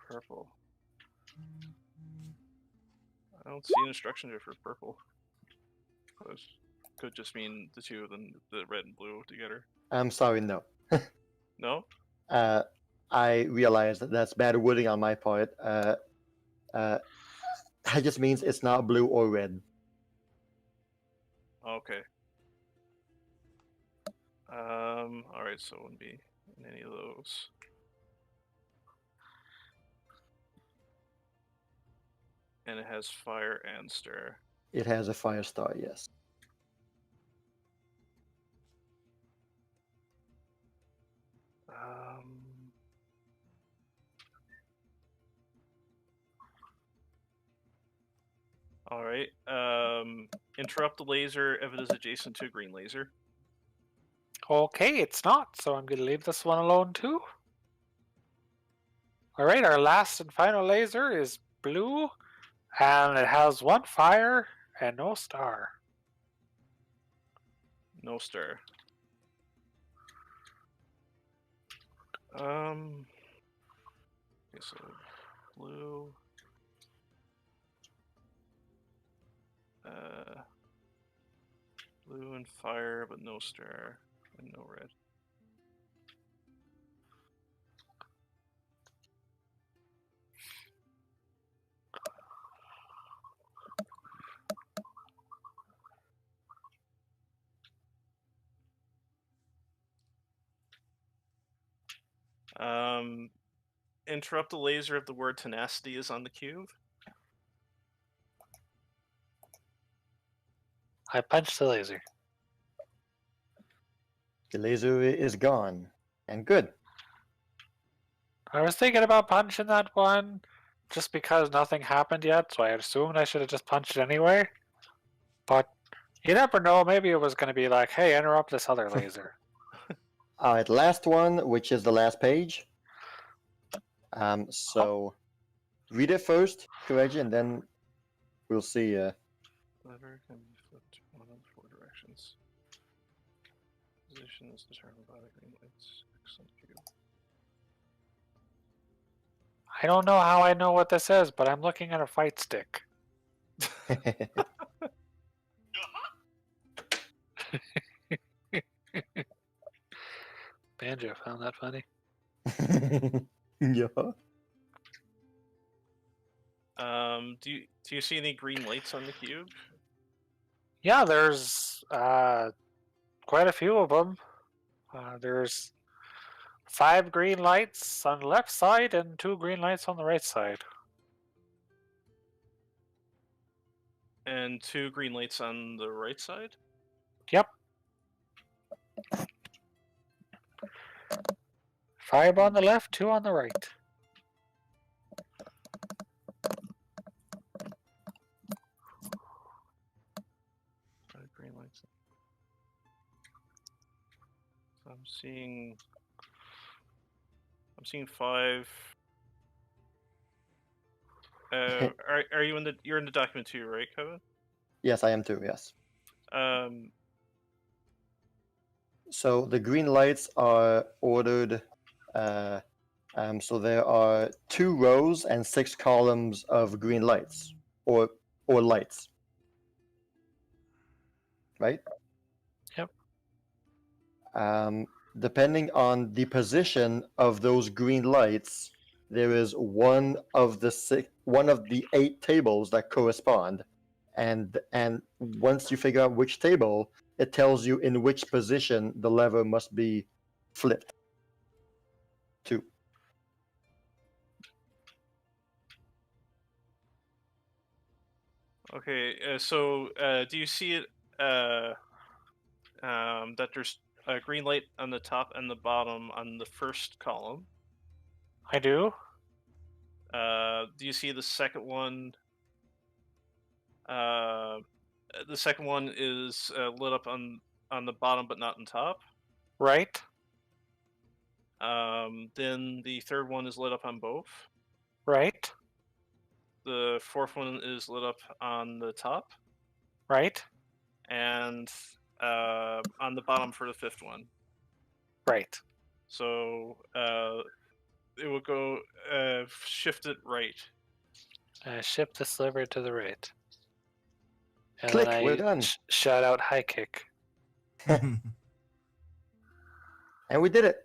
Purple. I don't see an instruction here for purple. Could just mean the two of them, the red and blue together. I'm sorry, no. No? I realize that that's bad wording on my part. That just means it's not blue or red. Okay. Alright, so it wouldn't be in any of those. And it has fire and star. It has a fire star, yes. Alright. Interrupt the laser if it is adjacent to a green laser. Okay, it's not, so I'm going to leave this one alone too. Alright, our last and final laser is blue, and it has one fire and no star. No star. Okay, so blue. Blue and fire, but no star and no red. Interrupt the laser if the word tenacity is on the cube. I punched the laser. The laser is gone. And good. I was thinking about punching that one, just because nothing happened yet, so I assumed I should have just punched it anyway. But you never know. Maybe it was going to be like, hey, interrupt this other laser. All right, last one, which is the last page. So read it first, Kireji, and then we'll see. Lever can be flipped one of 4 directions. Position is determined by the green lights. Excellent cube. I don't know how I know what this is, but I'm looking at a fight stick. Banjo found that funny. Yeah. Do you see any green lights on the cube? Yeah, there's quite a few of them. There's 5 green lights on the left side and 2 green lights on the right side. And 2 green lights on the right side? Yep. 5 on the left, 2 on the right. Green lights. So I'm seeing 5. Are you you're in the document too, right, Kevin? Yes, I am too. Yes. Um, So the green lights are ordered. So there are 2 rows and 6 columns of green lights, or lights. Right? Yep. Depending on the position of those green lights, there is one of the 8 tables that correspond, and once you figure out which table, it tells you in which position the lever must be flipped to. okay, so do you see it that there's a green light on the top and the bottom on the first column? I do. Do you see the second one? The second one is lit up on the bottom but not on top. Right. Then the third one is lit up on both. Right. The fourth one is lit up on the top. Right. And on the bottom for the fifth one. Right. So it will go shift it right. Shift the sliver to the right. And Click, then we're I done. shout out high kick. And we did it.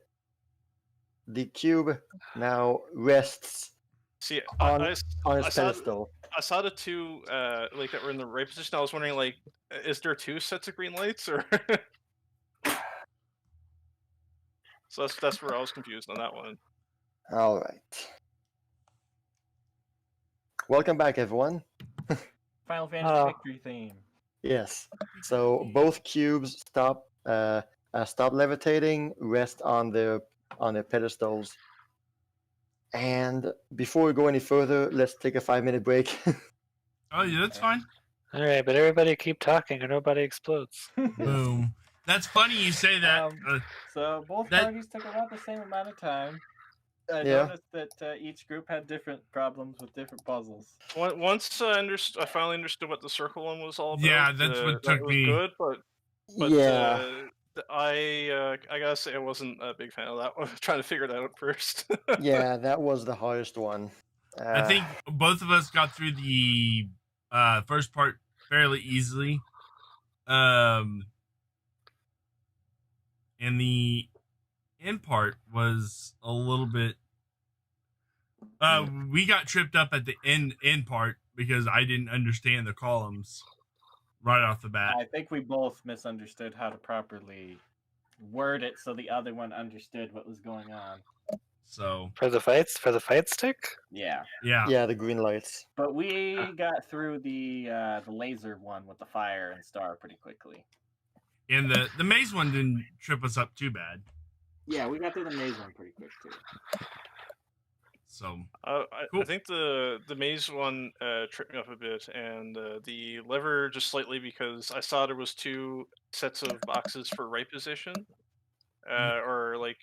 The cube now rests See, on I its saw pedestal. I saw the 2 like that were in the right position. I was wondering, like, is there 2 sets of green lights, or? So that's where I was confused on that one. All right. Welcome back, everyone. Final Fantasy victory theme. Yes. So both cubes stop levitating, rest on their pedestals. And before we go any further, let's take a 5-minute break. Oh, yeah, that's fine. All right, but everybody keep talking or nobody explodes. Boom. That's funny you say that. So both that- parties took about the same amount of time. I Yeah. noticed that each group had different problems with different puzzles. Once I finally understood what the circle one was all about. Yeah, that's what that took was me. good, but Yeah. I gotta say I wasn't a big fan of that one. Trying to figure that out first. Yeah, that was the hardest one. I think both of us got through the first part fairly easily. And the end part was a little bit. We got tripped up at the end part because I didn't understand the columns right off the bat. I think we both misunderstood how to properly word it so the other one understood what was going on. So For the fight stick? Yeah. yeah, Yeah, the green lights. But we got through the laser one with the fire and star pretty quickly. and the maze one didn't trip us up too bad. Yeah, we got through the maze one pretty quick too. So I Cool. think the maze one tripped me up a bit, and the lever just slightly because I saw there was 2 sets of boxes for right position, or like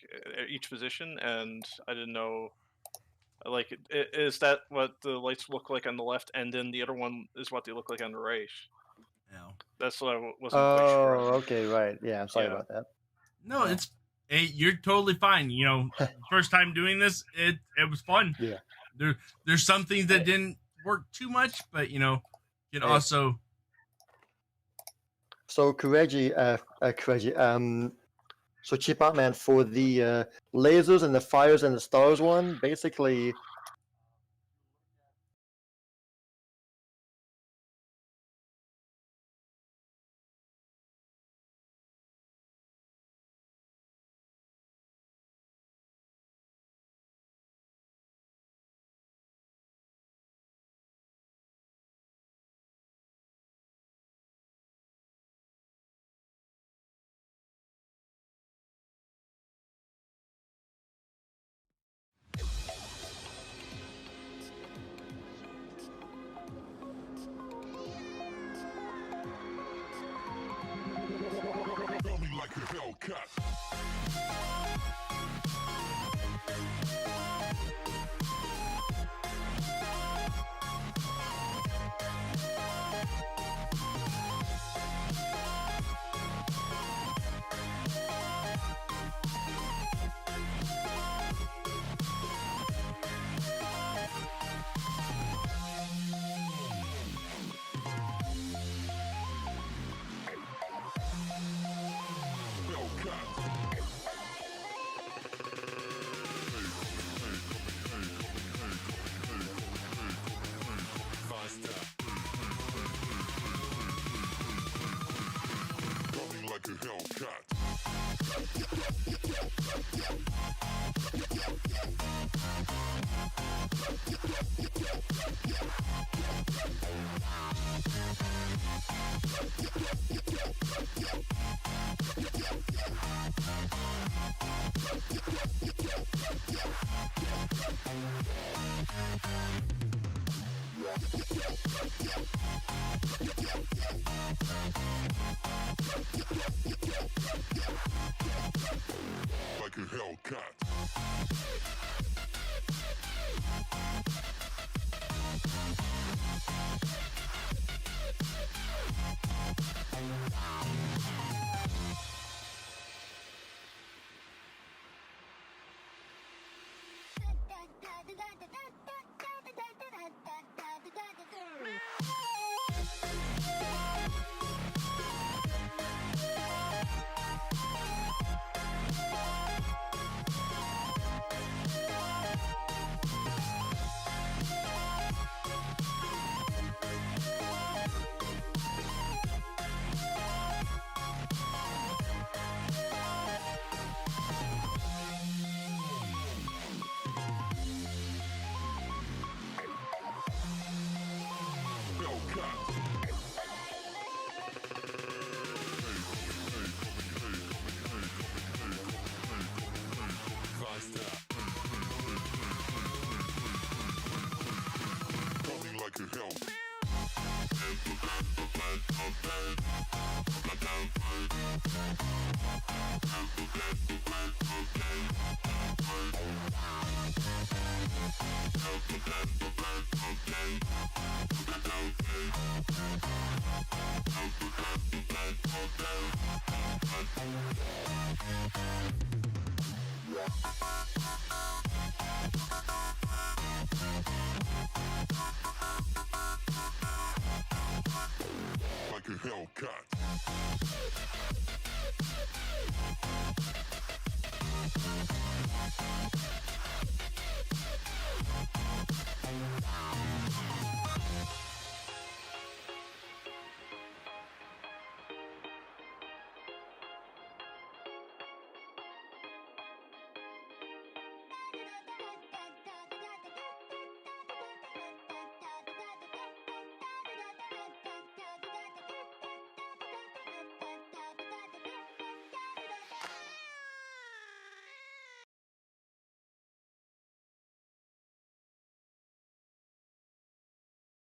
each position, and I didn't know. Like, is that what the lights look like on the left, and then the other one is what they look like on the right? you know, That's what I wasn't quite sure Oh, on. okay, right. Yeah, I'm sorry Yeah. about that. no, Yeah. it's you're totally fine. You know, first time doing this, it was fun. Yeah. There's some things that didn't work too much, but you know, it Hey. also So so CheapPopMan, for the lasers and the fires and the stars one, basically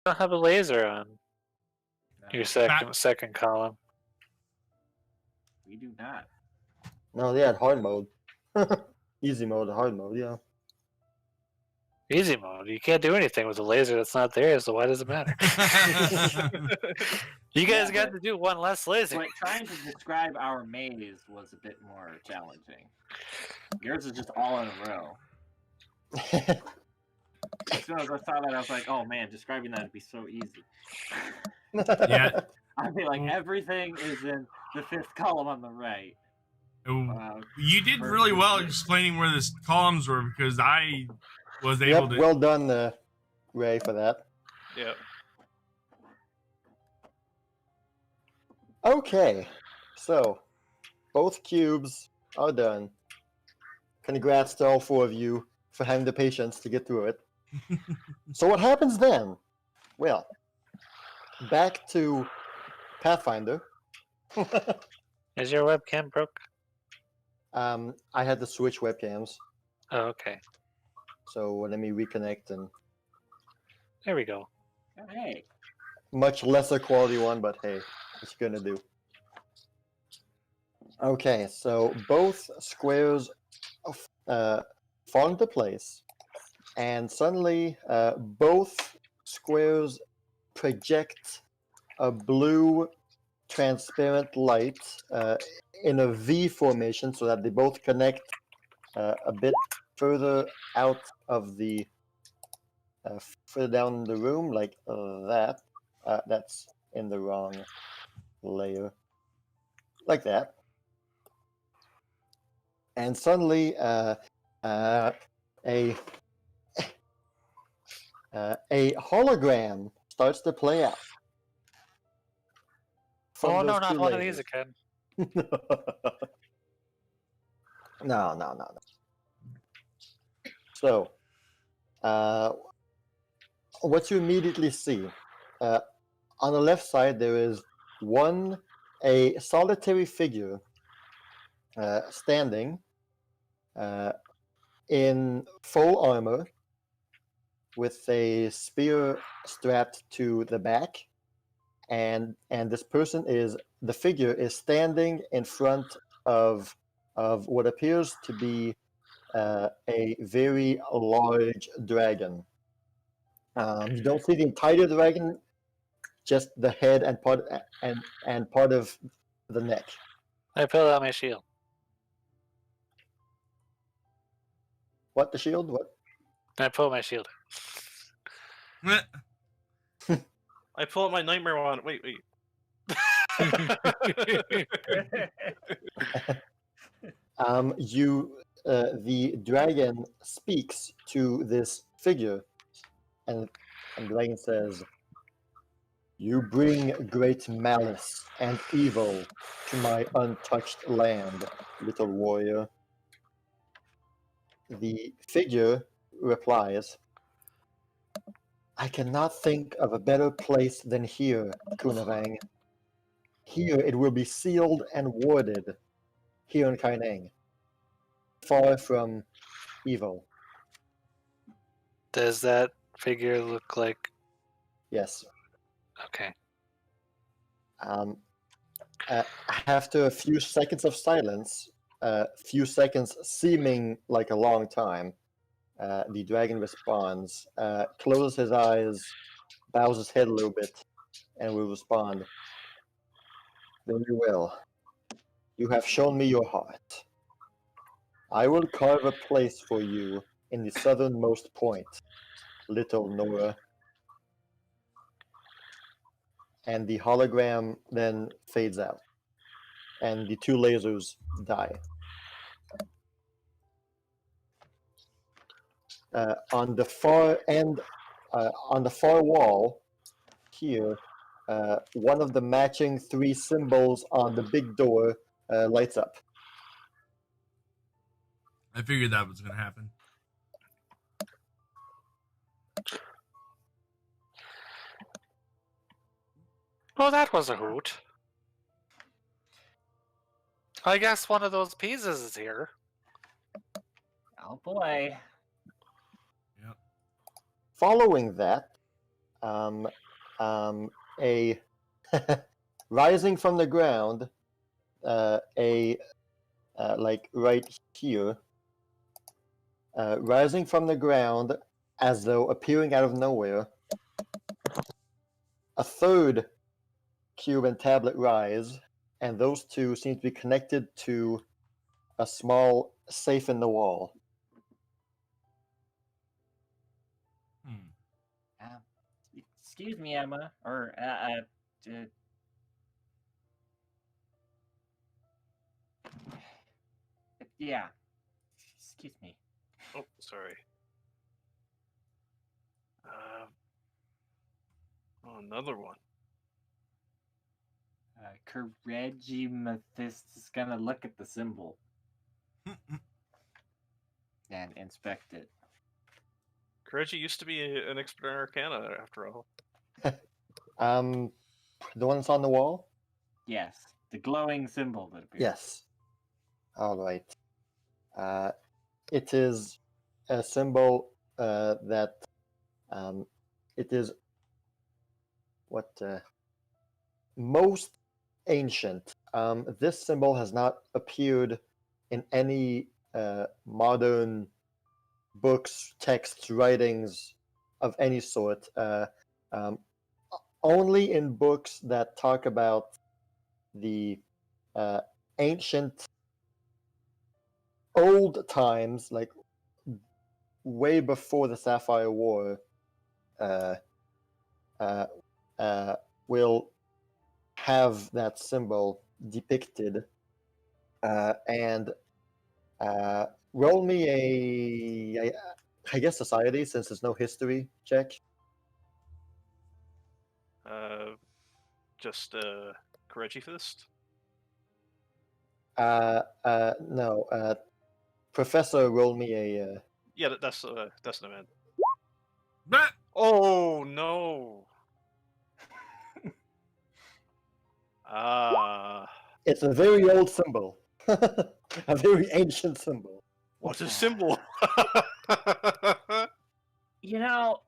don't have a laser on your second column. We do not. No, they had hard mode. Easy mode, hard mode, yeah. Easy mode. You can't do anything with a laser that's not there, so why does it matter? You guys got to do one less laser. But trying to describe our maze was a bit more challenging. Yours is just all in a row. As soon as I saw that, I was like, "Oh man, describing that would be so easy." Yeah. I'd be like, everything is in the 5th column on the right. You did really well explaining where the columns were because I was able to. Well done, Ray, for that. Yeah. Okay, so both cubes are done. Congrats to all 4 of you for having the patience to get through it. So what happens then? Well, back to Pathfinder. Is your webcam broke? I had to switch webcams, Oh, okay. so let me reconnect and There we go. Hey, much lesser quality one, but hey, what you gonna do? Okay, so both squares fall into place, and suddenly both squares project a blue transparent light in a V formation so that they both connect a bit further out of the further down the room, like that. That's in the wrong layer, like that. And suddenly, a hologram starts to play out. from Oh no, those not two one of these lasers. again. No. So, what you immediately see, on the left side, there is a solitary figure standing in full armor with a spear strapped to the back. And this person the figure is standing in front of what appears to be a very large dragon. You don't see the entire dragon, just the head and part of the neck. I pulled out my shield. What, the shield? What? I pulled my shield. I pull out my nightmare wand. Wait. The dragon speaks to this figure, and the dragon says, "You bring great malice and evil to my untouched land, little warrior." The figure replies, "I cannot think of a better place than here, Kunavang. Here it will be sealed and warded, here in Kaineng, far from evil." Does that figure look like? Yes. Okay. After a few seconds of silence, few seconds seeming like a long time, the dragon responds, closes his eyes, bows his head a little bit, and will respond, "Very well. You have shown me your heart. I will carve a place for you in the southernmost point, little Nora." And the hologram then fades out, and the two lasers die. On the far end, on the far wall, here, one of the matching 3 symbols on the big door lights up. I figured that was going to happen. Well, that was a hoot. I guess one of those pieces is here. oh boy. Following that, a rising from the ground, like right here, rising from the ground as though appearing out of nowhere. A third cube and tablet rise, and those two seem to be connected to a small safe in the wall. Excuse me, Emma, or yeah. Excuse me. Oh, sorry. Oh, another one. Amethyst is gonna look at the symbol and inspect it. Kireji used to be an expert in Arcana, after all. The one that's on the wall? Yes, the glowing symbol that appears. Yes. All right. It is a symbol that it is what most ancient. This symbol has not appeared in any modern books, texts, writings of any sort. Only in books that talk about the ancient old times, like way before the Sapphire War, will have that symbol depicted. And roll me I guess society, since there's no history check. Just Kireji Fist. No. Professor, roll me a. Yeah, that's what I meant. But Oh no. It's a very old symbol, a very ancient symbol. What's a symbol? You know,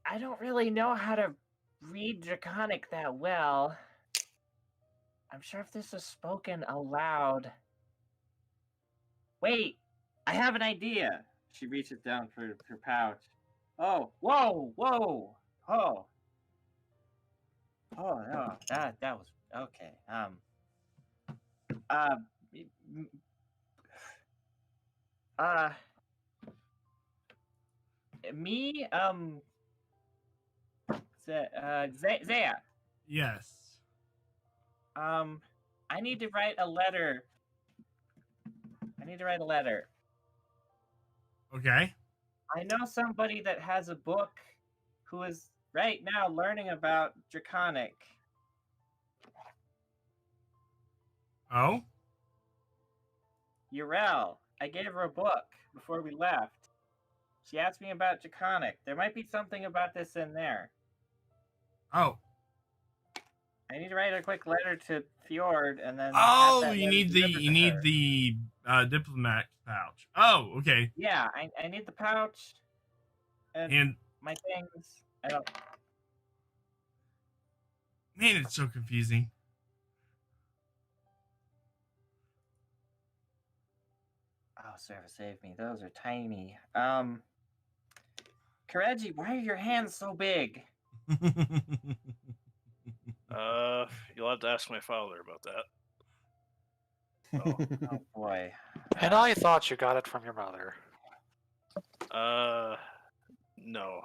I don't really know how to read Draconic that well. I'm sure if this was spoken aloud. Wait, I have an idea. She reaches down for her pouch. Oh, whoa, whoa, oh. Oh no, that was okay. Me, Zaya. yes. I need to write a letter. Okay. I know somebody that has a book who is right now learning about Draconic. Oh? Urel. I gave her a book before we left. She asked me about Draconic. There might be something about this in there. Oh. I need to write a quick letter to Fjord and then. Oh, you need the diplomat pouch. Oh, okay. Yeah, I need the pouch and my things. I don't. Man, it's so confusing. Oh, Sarah, save me. Those are tiny. Kireji, why are your hands so big? You'll have to ask my father about that. Oh boy. And I thought you got it from your mother. No,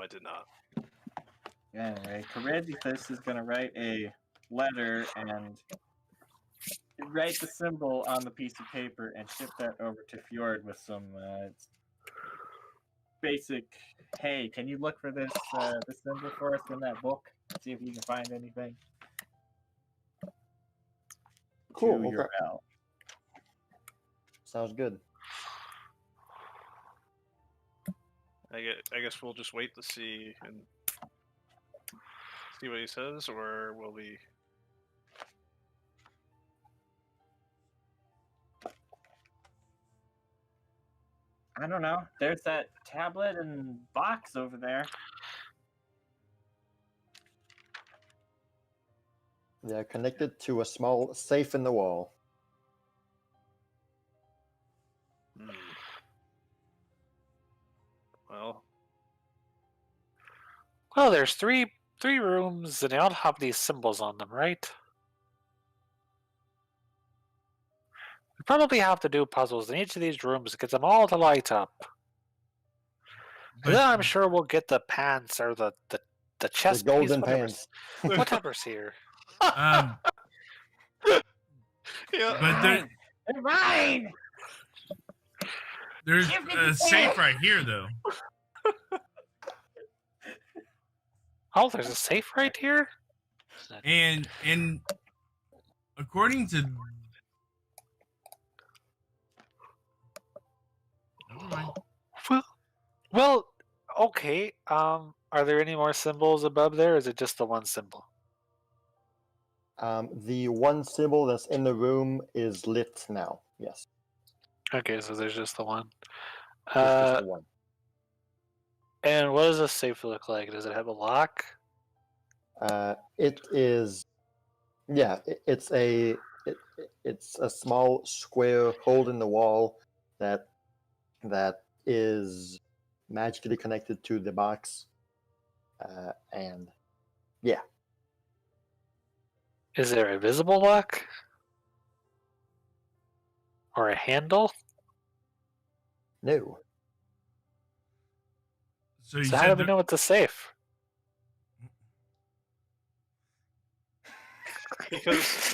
I did not. Anyway, Kireji is gonna write a letter and write the symbol on the piece of paper and ship that over to Fjord with some basic. Hey, can you look for this symbol for us in that book? See if you can find anything. Cool. To Okay. Urel. Sounds good. I guess we'll just wait to see what he says, or will we? I don't know. There's that tablet and box over there. They are connected to a small safe in the wall. Hmm. Well, Well, there's three rooms, and they all have these symbols on them, right? We probably have to do puzzles in each of these rooms to get them all to light up. And then I'm sure we'll get the pants or the chest The golden piece, pants. whatever's here. Um, yeah. but They're mine! there's Give me a the safe safe! right here, though. Oh, there's a safe right here? And according to, never mind. Well, okay. Are there any more symbols above there, or is it just the one symbol? The one symbol that's in the room is lit now. Yes, Okay, so there's just the one. it's just the one. And what does a safe look like? Does it have a lock? It is, yeah. It's a small square hole in the wall that is magically connected to the box, and yeah. Is there a visible lock? Or a handle? No. So you So how said do we know it's a safe? because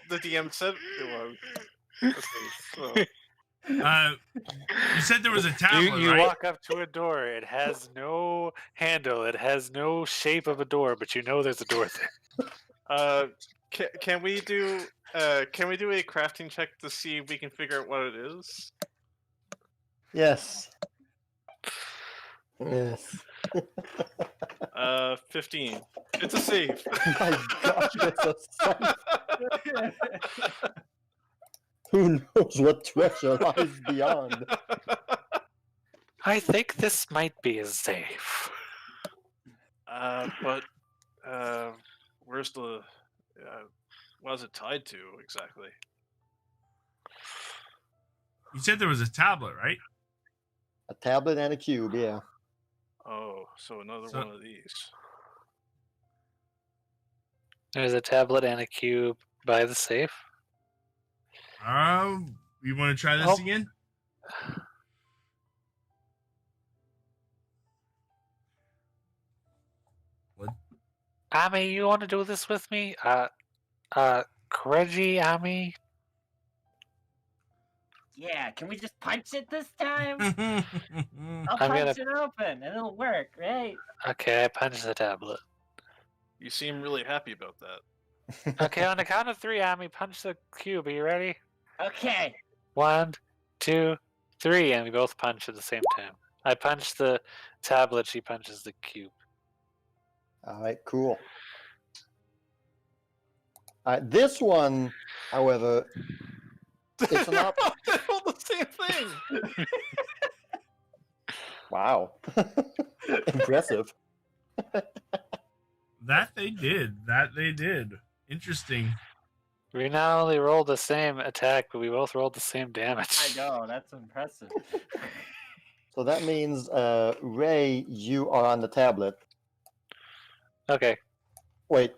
the DM said it was. Okay, so you said there was a tablet, You right? walk up to a door. It has no handle. It has no shape of a door, but you know there's a door there. can we do a crafting check to see if we can figure out what it is? Yes. Yes. 15. It's a safe. My gosh, it's a safe. Who knows what treasure lies beyond? I think this might be a safe. But where's the what is it tied to exactly? You said there was a tablet, right? A tablet and a cube, yeah. Oh, so another So- one of these. There's a tablet and a cube by the safe. You want to try this Oh. again? What? Ami, you want to do this with me? Kireji, Ami? Yeah, can we just punch it this time? I'm I'll I'm punch gonna- it open and it'll work, right? Okay, I punched the tablet. You seem really happy about that. Okay, on the count of 3, Ami, punch the cube. Are you ready? Okay. 1, 2, 3, and we both punch at the same time. I punch the tablet, she punches the cube. All right, cool. This one, however, it's an op- They're all the same thing. Wow. Impressive. That they did. Interesting. We not only rolled the same attack, but we both rolled the same damage. I know, that's impressive. So that means, Ray, you are on the tablet. Okay, Wait.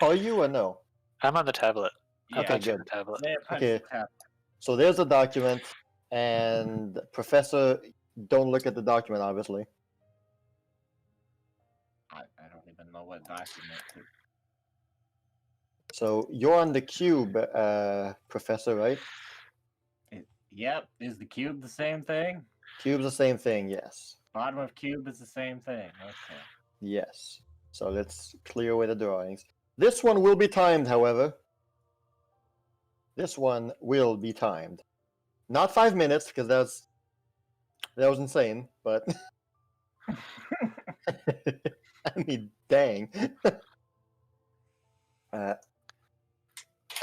Are you or no? I'm on the tablet. I'm Okay, punching good. the tablet. Yeah, punch Okay. the tab. So there's a document, and Professor, don't look at the document, obviously. I don't even know what document to. So you're on the cube, Professor, right? Yep, is the cube the same thing? Cube's the same thing, yes. Bottom of cube is the same thing. Okay. Yes. So let's clear away the drawings. This one will be timed, however. This one will be timed. Not 5 minutes, because that was insane, but I mean, dang.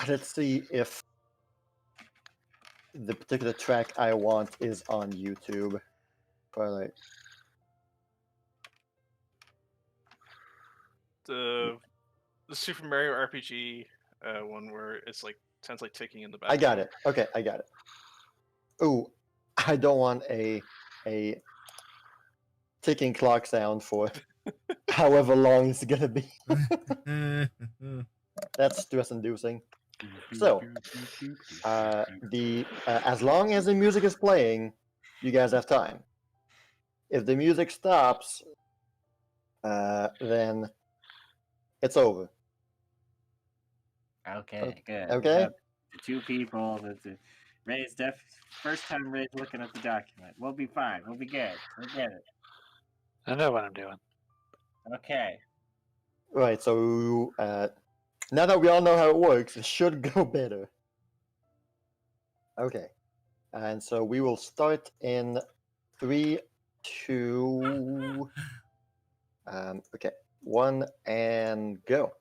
Let's see if the particular track I want is on YouTube. Probably. the Super Mario RPG one where it's like sounds like ticking in the back. I got it. Okay, I got it. Ooh, I don't want a ticking clock sound for however long it's gonna be. That's stress-inducing. So, as long as the music is playing, you guys have time. If the music stops, then it's over. Okay, good. Okay. Yep. The two people. Ray's first time Ray's looking at the document. We'll be fine. We'll be good. We'll get it. I know what I'm doing. Okay. Right. So now that we all know how it works, it should go better. Okay. And so we will start in 3, 2. Okay. 1 and go.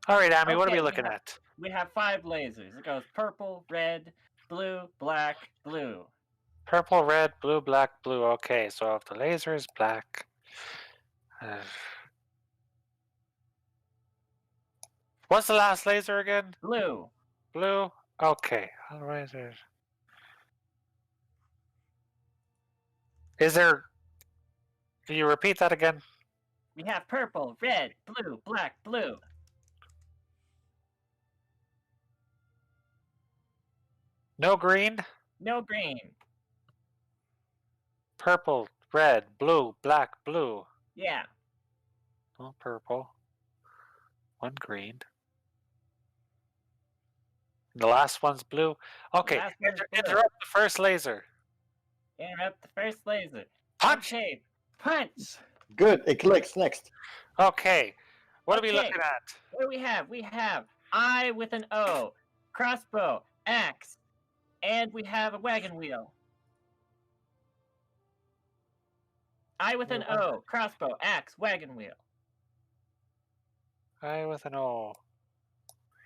All right, Amy, what are Okay, we we looking have- at? We have 5 lasers. It goes purple, red, blue, black, blue. Purple, red, blue, black, blue. Okay, so if the laser is black. What's the last laser again? Blue. Blue? Okay. All right. Is there. Can you repeat that again? We have purple, red, blue, black, blue. No green? No green. Purple, red, blue, black, blue. Yeah. No purple. 1 green. The last one's blue. Okay. last one's blue. Interrupt the first laser. Interrupt the first laser. Punch! Okay. Punch. Good. It clicks. Next. Okay. What are we Okay. looking at? What do we have? We have I with an O, crossbow, axe, and we have a wagon wheel. I with an O, crossbow, axe, wagon wheel. I with an O.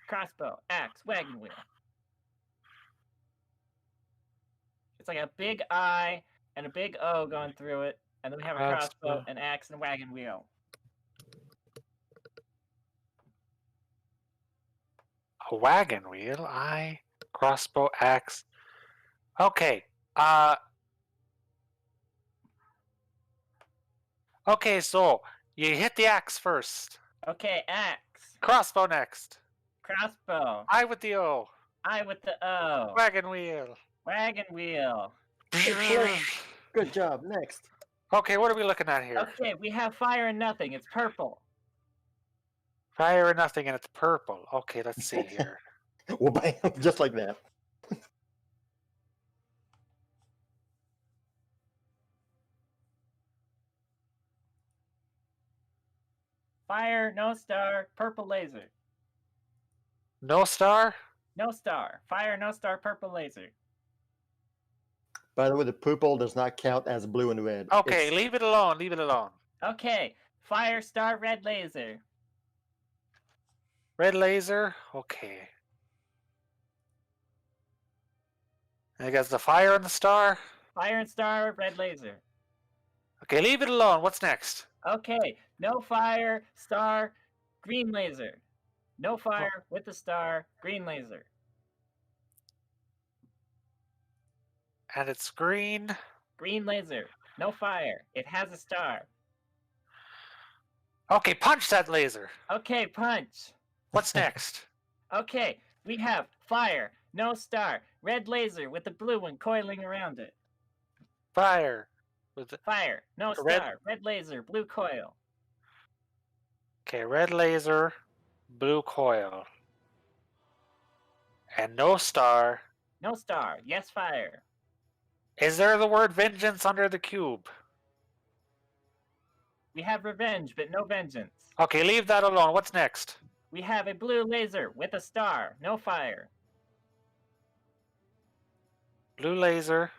Crossbow, axe, wagon wheel. It's like a big I and a big O going through it, and then we have a crossbow, Crossbow. an axe, and a wagon wheel. A wagon wheel. I crossbow axe. Okay. Okay, so you hit the axe first. Okay, axe, Crossbow next. crossbow, I with the O. I with the O, Wagon wheel. wagon wheel. Good job. Next. Okay, what are we looking at here? Okay, we have fire and nothing. It's purple. Fire or nothing, and it's purple. Okay, let's see here. Well, bam, just like that. Fire, no star, purple laser. No star? No star. Fire, no star, purple laser. By the way, the purple does not count as blue and red. Okay, It's- leave it alone. Leave it alone. Okay, fire, star, red laser. Red laser. Okay. I guess the fire and the star. Fire and star, red laser. Okay, leave it alone. What's next? Okay, no fire, star, green laser. No fire with the star, green laser. And it's green. Green laser. No fire. It has a star. Okay, punch that laser. Okay, punch. What's next? Okay, we have fire, no star, red laser with the blue one coiling around it. Fire. With the... Fire, no Red- star, red laser, blue coil. Okay, red laser, blue coil. And no star. No star, yes fire. Is there the word vengeance under the cube? We have revenge, but no vengeance. Okay, leave that alone. What's next? We have a blue laser with a star, no fire. Blue laser,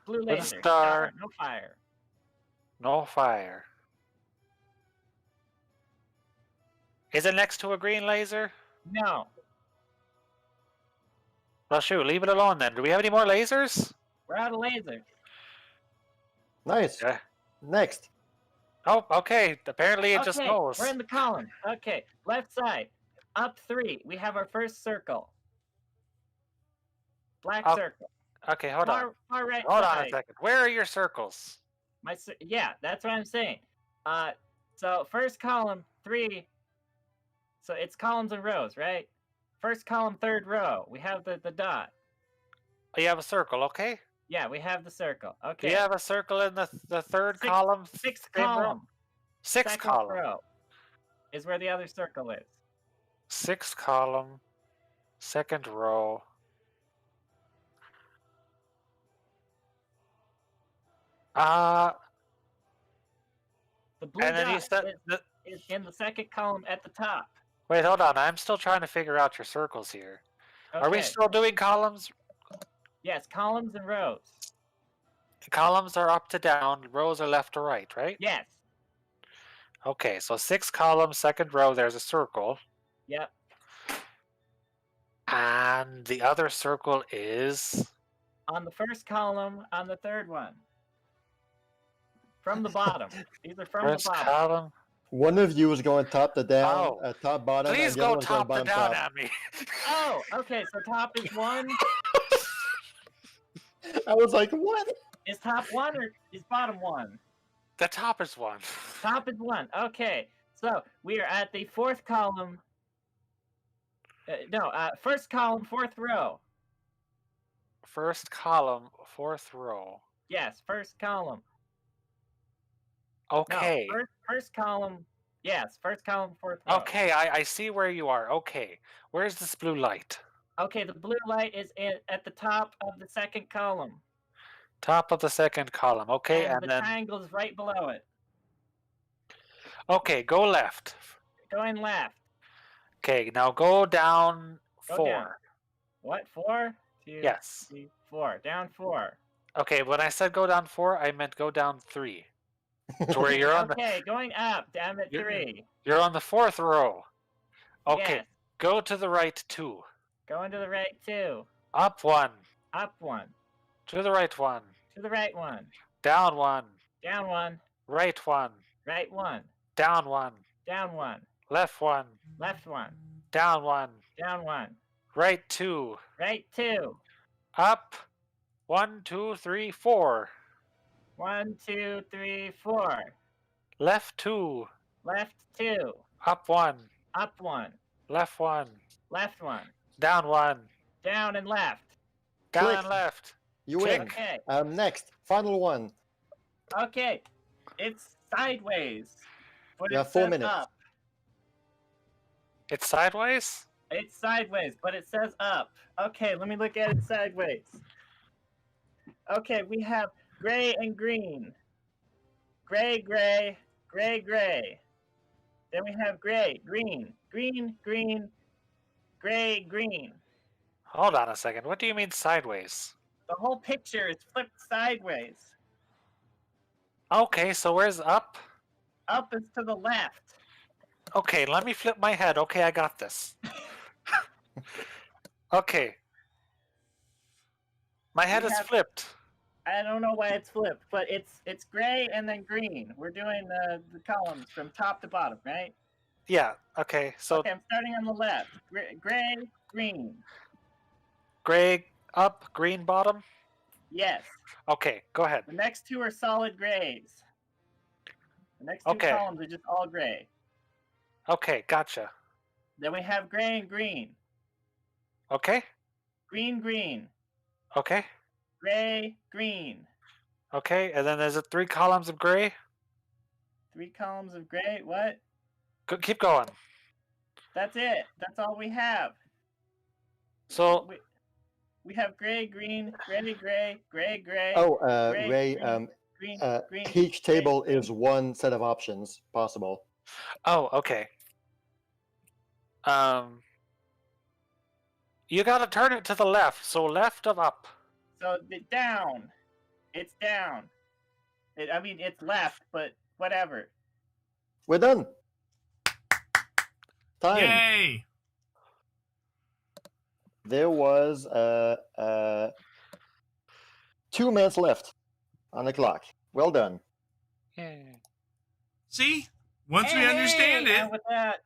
Blue With a laser, star. no fire. no fire. Is it next to a green laser? No, Well, shoot, leave it alone then. Do we have any more lasers? we're out of lasers. Nice. Yeah. Next. Oh, okay. Apparently it just Okay, goes. we're in the column. Okay, left side. Up 3. We have our first circle. Black Up. circle. Okay, hold on. Far right Hold on side. a second. Where are your circles? Yeah, that's what I'm saying. So first column 3. So it's columns and rows, right? First column, third row. We have the dot. Oh, you have a circle, okay? Yeah, we have the circle. Do Okay. you have a circle in the third Six- column? Sixth same row? column. Sixth Second column. row is where the other circle is. Sixth column, second row. The blue And then you dot said is in the second column at the top. wait, hold on. I'm still trying to figure out your circles here. Are we Okay. still doing columns? Yes, columns and rows. Columns are up to down, rows are left to right, right? Yes. Okay, so sixth column, second row, there's a circle. Yep. And the other circle is On the first column, on the third one. From the bottom. These are from first the bottom. column. One of you is going top to down, Oh. top bottom, Please and the other go one's going top to bottom down top. at me. Oh, okay. So top is 1. I was like, what? Is top 1 or is bottom 1? The top is 1. Top is 1. Okay. So we are at the fourth column. First column, fourth row. First column, fourth row. Yes, first column. Okay. No, first column. Yes, first column, fourth row. Okay, I see where you are. Okay. Where's this blue light? Okay, the blue light is at the top of the second column. Top of the second column. Okay, and and the then triangle is right below it. okay, go left. Going left. Okay, now go down Go 4. down. What, 4? 2, Yes. 3, 4. Down 4. Okay, when I said go down 4, I meant go down 3. To where you're on Okay, going up. Down at You're- 3. you're on the 4th row. Okay, Yes. go to the right 2. Going to the right 2. Up 1. Up 1. To the right 1. To the right 1. Down 1. Down 1. Right 1. Right 1. Down 1. Down 1. Left 1. Left 1. Down 1. Down 1. Right 2. Right 2. Up 1, 2, 3, 4. 1, 2, 3, 4. Left 2. Left 2. Up 1. Up 1. Left 1. Left 1. Down 1. Down and left. Down Click. and left. You win. Okay. Next, final one. Okay. It's sideways. But You it have 4 says minutes. up. It's sideways? It's sideways, but it says up. Okay, let me look at it sideways. Okay, we have gray and green. Gray, gray, gray, gray. Then we have gray, green, green, green, gray, green. Hold on a second. What do you mean sideways? The whole picture is flipped sideways. Okay, so where's up? Up is to the left. Okay, let me flip my head. Okay, I got this. Okay. My head We is have- flipped. I don't know why it's flipped, but it's gray and then green. We're doing the columns from top to bottom, right? Yeah, okay. So Okay, I'm starting on the left. Gray, green. gray up, green bottom. Yes. Okay, go ahead. The next 2 are solid grays. The next 2 Okay. columns are just all gray. Okay, gotcha. Then we have gray and green. Okay, Green, green. okay, Gray, green. okay. And then there's 3 columns of gray. 3 columns of gray. What? Keep going. That's it. That's all we have. So We have gray, green, gray, gray, gray, gray. Oh, Gray, Ray, green, green, green. each gray, table green. is one set of options possible. oh, okay. You gotta turn it to the left. So left of up. So down. It's down. It's left, but whatever. We're done. Time. Yay! There was 2 minutes left on the clock. Well done. Yeah. See? Once we understand And it. with that,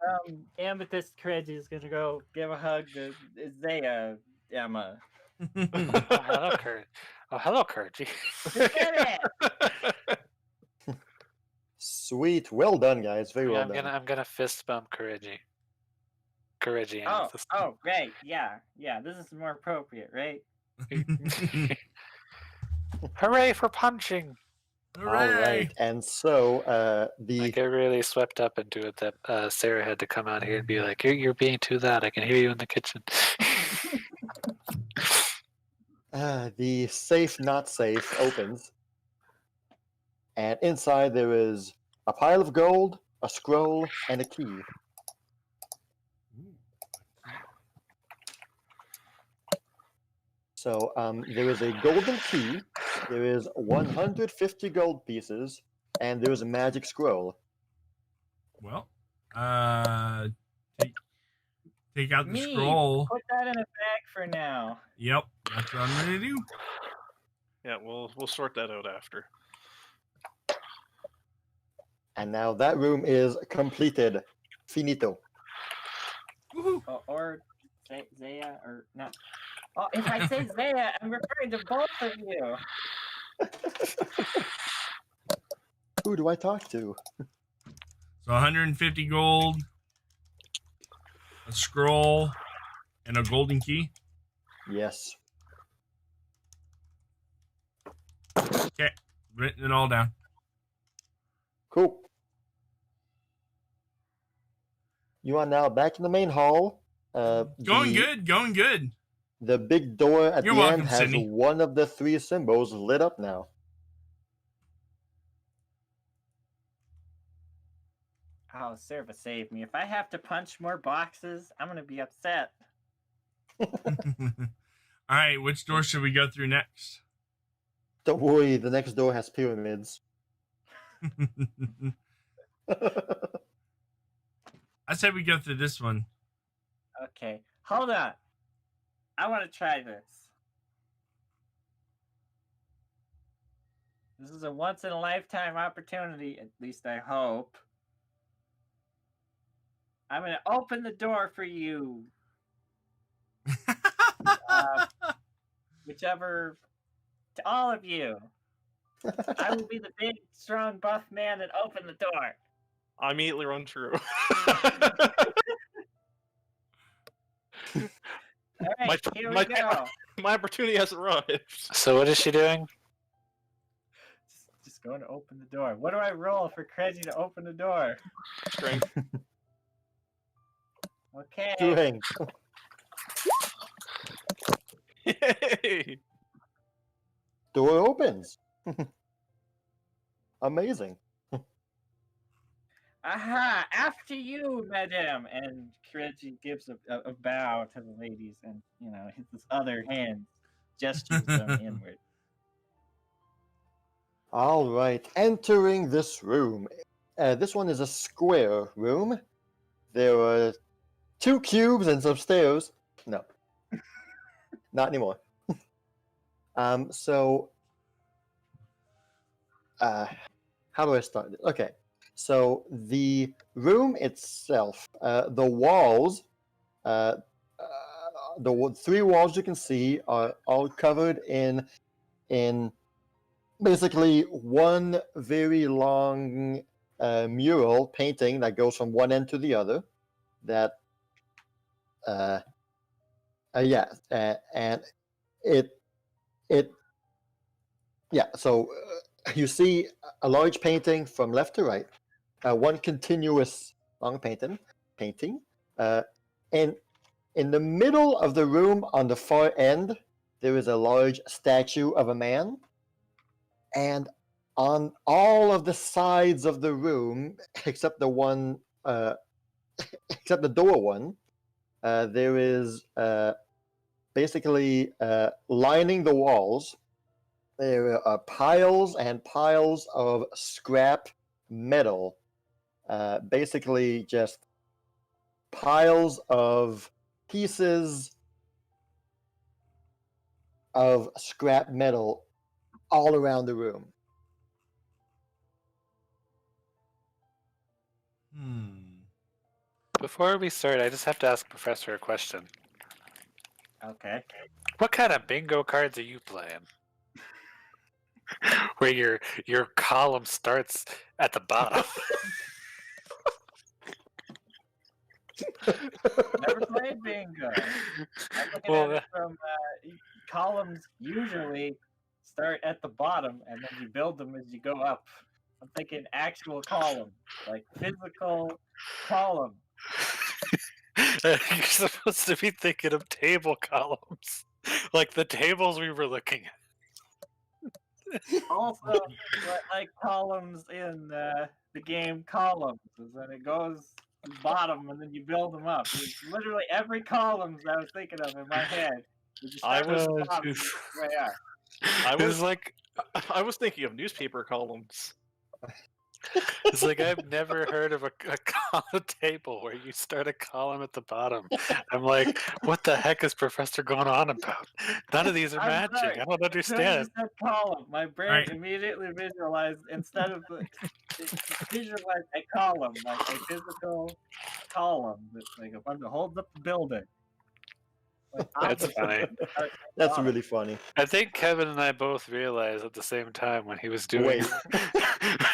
Amethyst Kireji is gonna go give a hug to Zaya, Emma. Oh, hello, Kurt. Oh, hello, Kurtji. We did it! Sweet. Well done, guys. Very well done. I'm gonna fist bump Kireji. Kireji Oh, Amethyst. great. Yeah. This is more appropriate, right? Hooray for punching! All right. And so I the get really swept up into it that Sarah had to come out here and be like, "You're being too loud. I can hear you in the kitchen." the safe not safe opens, and inside there is a pile of gold, a scroll, and a key. So there is a golden key, there is 150 gold pieces, and there is a magic scroll. Well, take out the Me, scroll. Put that in a bag for now. Yep, that's what I'm gonna do. Yeah, we'll sort that out after. And now that room is completed. Finito. Woohoo. Or Zaya, or not. Oh, if I say Zaya, I'm referring to both of you. Who do I talk to? So 150 gold, a scroll, and a golden key. Yes. Okay, written it all down. Cool. You are now back in the main hall. Going good. The big door at You're the welcome, end has Sydney. one of the 3 symbols lit up now. Oh, Serva saved me. If I have to punch more boxes, I'm gonna be upset. All right, which door should we go through next? Don't worry, the next door has pyramids. I said we go through this one. Okay, hold on. I want to try this. This is a once-in-a-lifetime opportunity, at least I hope. I'm going to open the door for you. Whichever, to all of you. I will be the big, strong, buff man that opened the door. I immediately run through. All right, here we go. My opportunity has arrived. So what is she doing? Just going to open the door. What do I roll for Kireji to open the door? Strength. Okay. Doing. Yay! Door opens. Amazing. Aha! After you, madam! And Kireji gives a bow to the ladies and, his other hand gestures them inward. All right, entering this room. This one is a square room. There are 2 cubes and some stairs. No, not anymore. How do I start this? Okay, so the room itself, the walls, the 3 walls you can see are all covered in basically one very long mural painting that goes from one end to the other. That, and so you see a large painting from left to right, one continuous long painting, and in the middle of the room on the far end, there is a large statue of a man. And on all of the sides of the room, except the one, except the door one, there is basically lining the walls. There are piles and piles of scrap metal, basically just piles of pieces of scrap metal all around the room. Before we start, I just have to ask Professor a question. Okay. What kind of bingo cards are you playing? Where your column starts at the bottom. Never played bingo. I'm looking Well, at it from columns usually start at the bottom and then you build them as you go up. I'm thinking actual column, like physical column. you're supposed to be thinking of table columns, like the tables we were looking at. Also, like columns in the game Columns, is when it goes bottom and then you build them up. It's literally every columns I was thinking of in my head. You just I start with was- the bottom, where they are. It's like I was thinking of newspaper columns. it's like I've never heard of a column table where you start a column at the bottom. I'm like, what the heck is Professor going on about? None of these are I'm matching. sorry. I don't As soon as understand. you said column, my brain Right. immediately visualized instead of visualized a column, like a physical column that's like a one that holds up the building. Like That's opposite funny. of the start at the That's bottom. really funny. I think Kevin and I both realized at the same time when he was doing Wait.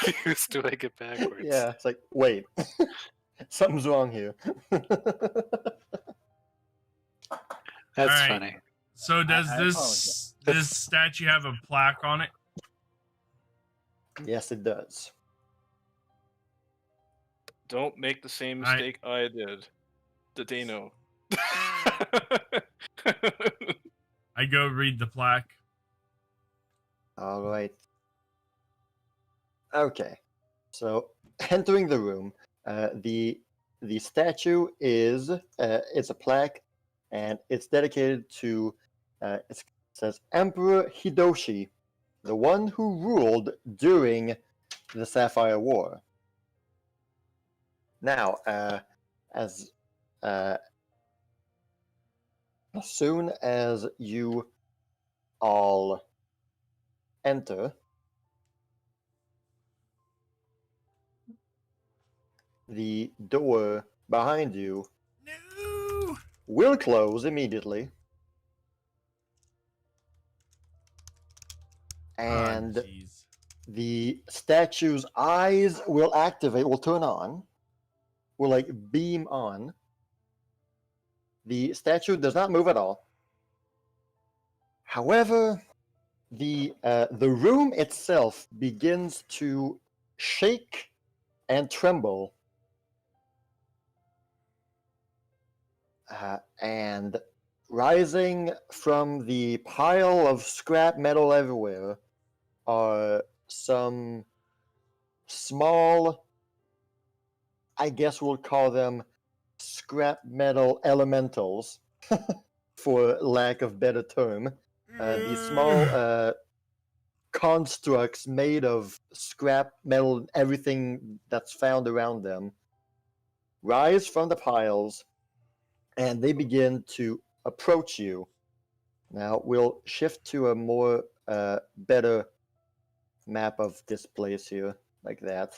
he was doing it backwards. Yeah, it's like, wait, something's wrong here. That's Alright. funny. So does I this statue have a plaque on it? Yes, it does. Don't make the same I- mistake I did. Did they know? I go read the plaque. All right. Okay. So entering the room, the statue is it's a plaque, and it's dedicated to it says Emperor Hidoshi, the one who ruled during the Sapphire War. Now, as soon as you all enter, the door behind you No. will close immediately. And jeez. the statue's eyes will activate, will turn on, will like beam on. The statue does not move at all. However, the room itself begins to shake and tremble, and rising from the pile of scrap metal everywhere are some small, I guess we'll call them scrap metal elementals, for lack of better term. These small constructs made of scrap metal and everything that's found around them rise from the piles, and they begin to approach you. Now we'll shift to a more better map of this place here, like that,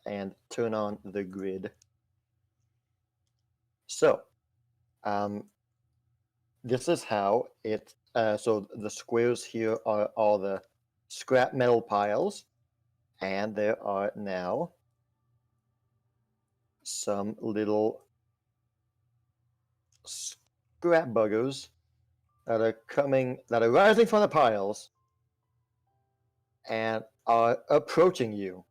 and turn on the grid. So, this is how it. So the squares here are all the scrap metal piles, and there are now some little scrap buggers that are rising from the piles and are approaching you.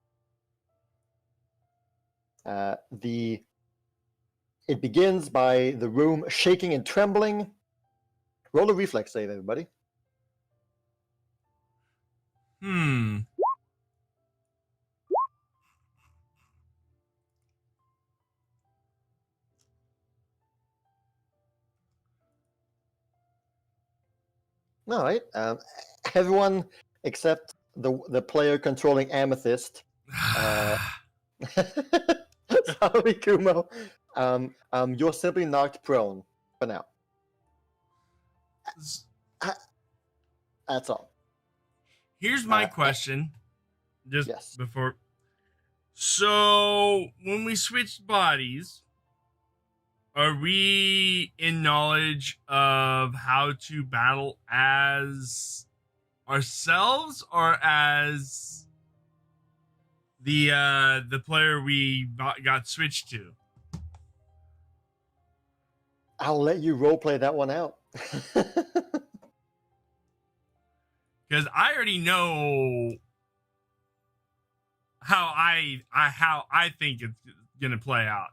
It begins by the room shaking and trembling. Roll a reflex save, everybody. All right. Everyone except the player controlling Amethyst. Sorry, Kumo. You're simply knocked prone for now. That's all. Here's my Uh, question. Just yes. before. So when we switched bodies, are we in knowledge of how to battle as ourselves or as the player we got switched to? I'll let you roleplay that one out. Because I already know how I think it's gonna play out.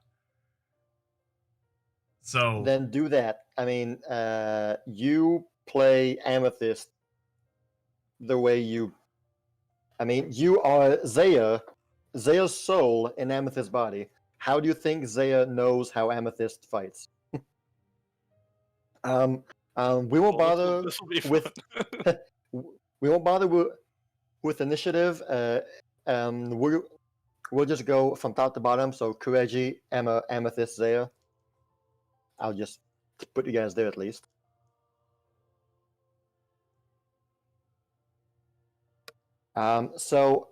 So Then do that. I mean, you play Amethyst the way you. I mean, you are Zaya's soul in Amethyst's body. How do you think Zaya knows how Amethyst fights? We won't bother This will be with. fun. We won't bother with initiative. We'll just go from top to bottom. So Kireji, Emma, Amethyst, Zaya. I'll just put you guys there at least. So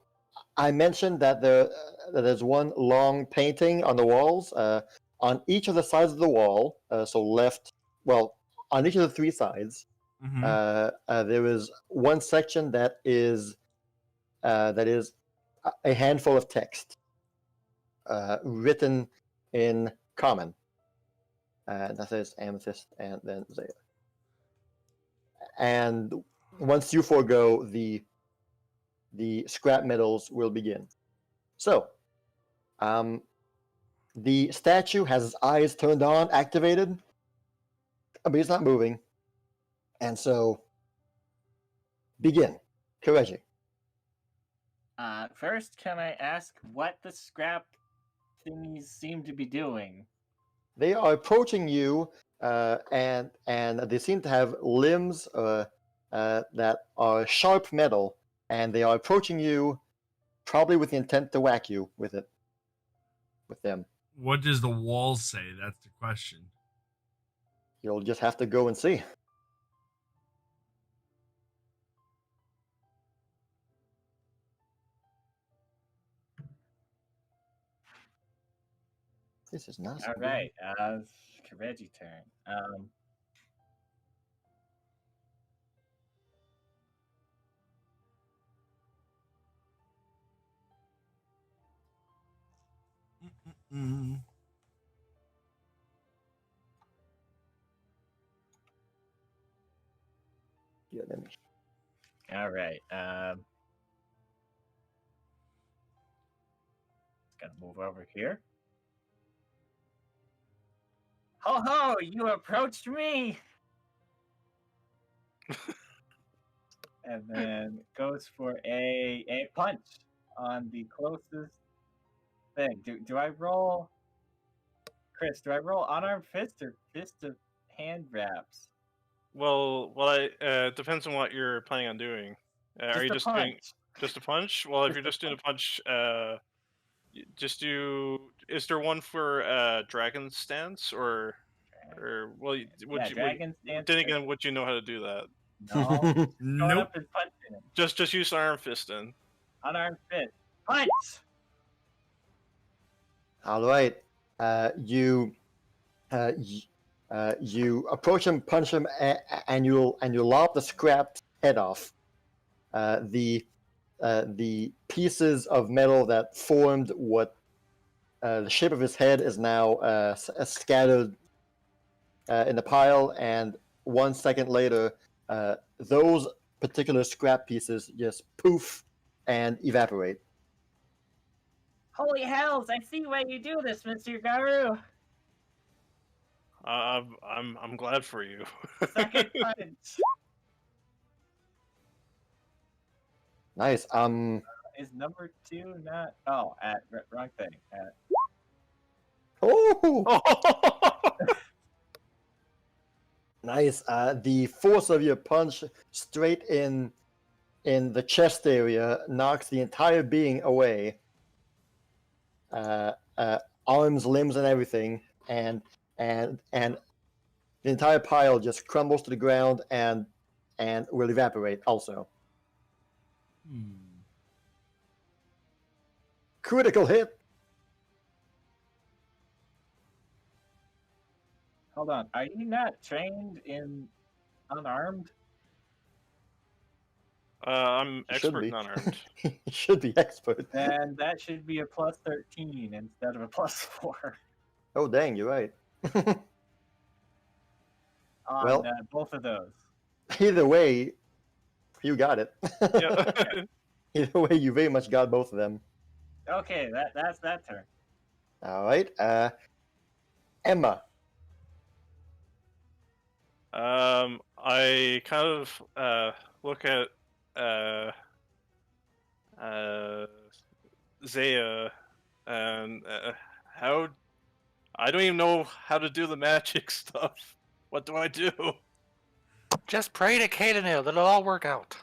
I mentioned that there's one long painting on the walls. On each of the sides of the wall, so left, well, on each of the three sides, there is one section that is a handful of text written in common. That says Amethyst and then Zaya. And once you forego, the scrap metals will begin. So, the statue has its eyes turned on, activated, but he's not moving. And so, begin. Kireji. First, can I ask what the scrap thingies seem to be doing? They are approaching you, and they seem to have limbs that are sharp metal, and they are approaching you, probably with the intent to whack you with it, with them. what does the wall say? That's the question. You'll just have to go and see. This is not. All right, Kireji turn. Mm. Yeah, let me. All right. Gotta move over here. Ho ho! You approached me. And then goes for a punch on the closest thing. Do I roll, Chris? Do I roll unarmed fist or fist of hand wraps? Well, depends on what you're planning on doing. Are you a just punch. doing just a punch? Well, if Just you're a just doing a punch, just do. Is there one for dragon stance or well? Would you? Dragon stance. Then again, would you know how to do that? No. Going Nope. up and punching him. Just use iron fist then. Unarmed fist. Punch. All right. You approach him, punch him, and you lob the scrap head off. The pieces of metal that formed what the shape of his head is now scattered in the pile, and 1 second later, those particular scrap pieces just poof and evaporate. Holy hells! I see why you do this, Mr. Garou. I'm glad for you. Second punch. Nice. Is number 2 not? Oh, wrong thing. Oh, nice. The force of your punch straight in the chest area knocks the entire being away. Arms, limbs, and everything, and the entire pile just crumbles to the ground and will evaporate also. Critical hit. Hold on. Are you not trained in unarmed? I'm You should expert be. in unarmed. You should be expert. Then that should be a plus 13 instead of a plus 4 Oh, dang, you're right. on Well- both of those. Either way, you got it. Yeah. Either way, you very much got both of them. Okay, that's that turn. All right. Emma. I kind of look at Zaya and how I don't even know how to do the magic stuff. What do I do? Just pray to Cadenale, it'll all work out.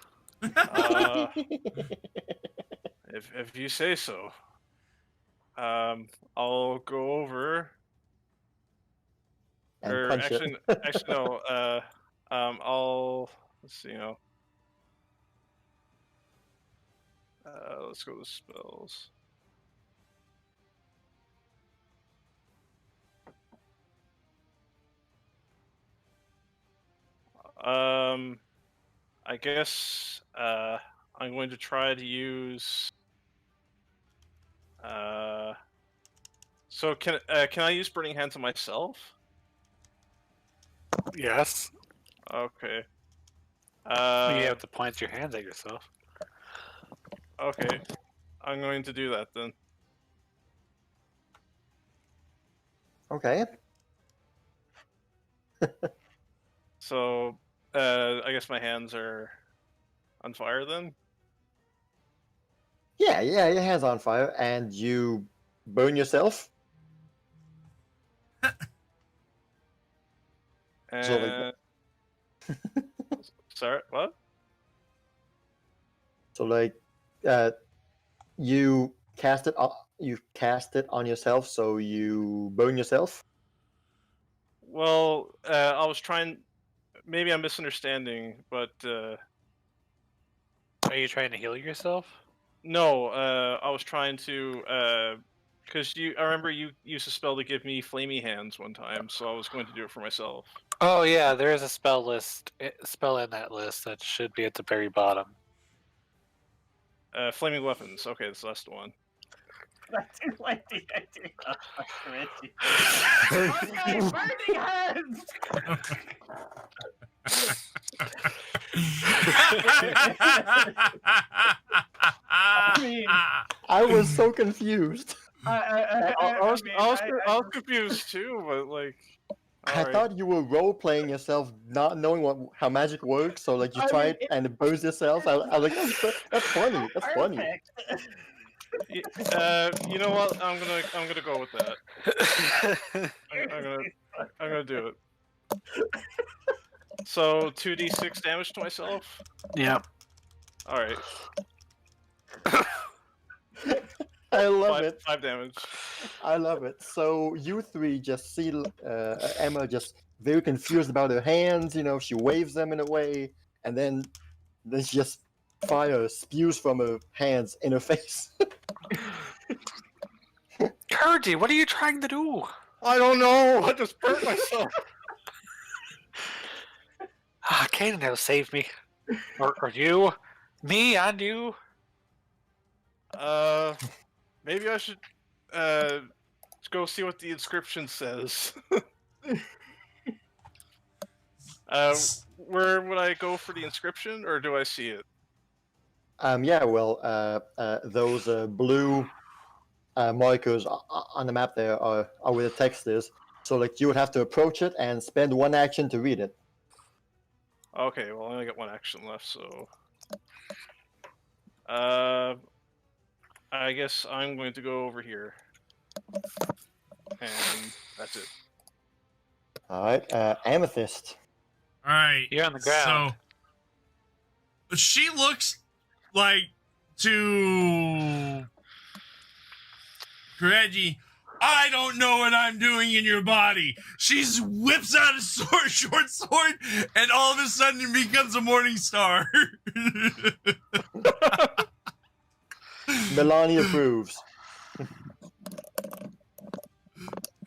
If you say so. I'll go over. And Or punch actually, it. actually no. Let's see. Let's go to spells. I guess I'm going to try to use. So can I use Burning Hands on myself? Yes. Okay. You have to point your hands at yourself. Okay. I'm going to do that then. Okay. So, I guess my hands are on fire then? Yeah, your hand's on fire, and you burn yourself. And... Sorry, what? So like, you cast it on yourself, so you burn yourself. Well, I was trying... Maybe I'm misunderstanding, but... Are you trying to heal yourself? No, I was trying to... Because I remember you used a spell to give me flamey hands one time, so I was going to do it for myself. Oh yeah, there is a spell in that list that should be at the very bottom. Flaming weapons. Okay, that's the last one. I do like the idea of Reggie. Okay, burning hands! I mean, I was so confused. I was confused too, but like... I alright. thought you were role playing yourself, not knowing how magic works. So like, you I try mean, it and it burns yourself. I was like, that's funny. That's funny. perfect. You know what? I'm gonna go with that. I'm gonna do it. So 2d6 damage to myself. Yeah. All right. I love it. 5 damage. I love it. So you three just see Emma just very confused about her hands. You know, she waves them in a way, and then there's just fire spews from her hands in her face. Kirji, what are you trying to do? I don't know. I just burnt myself. Cadenale, save me. Or you. Me and you. Maybe I should go see what the inscription says. Where would I go for the inscription, or do I see it? Yeah, well, those blue markers on the map there are where the text is. So like, you would have to approach it and spend one action to read it. Okay, well I only got one action left, so I guess I'm going to go over here, and that's it. All right, Amethyst. All right. You're on the ground. So she looks like to Kireji, I don't know what I'm doing in your body. She whips out a sword, short sword, and all of a sudden it becomes a morning star. Melania approves.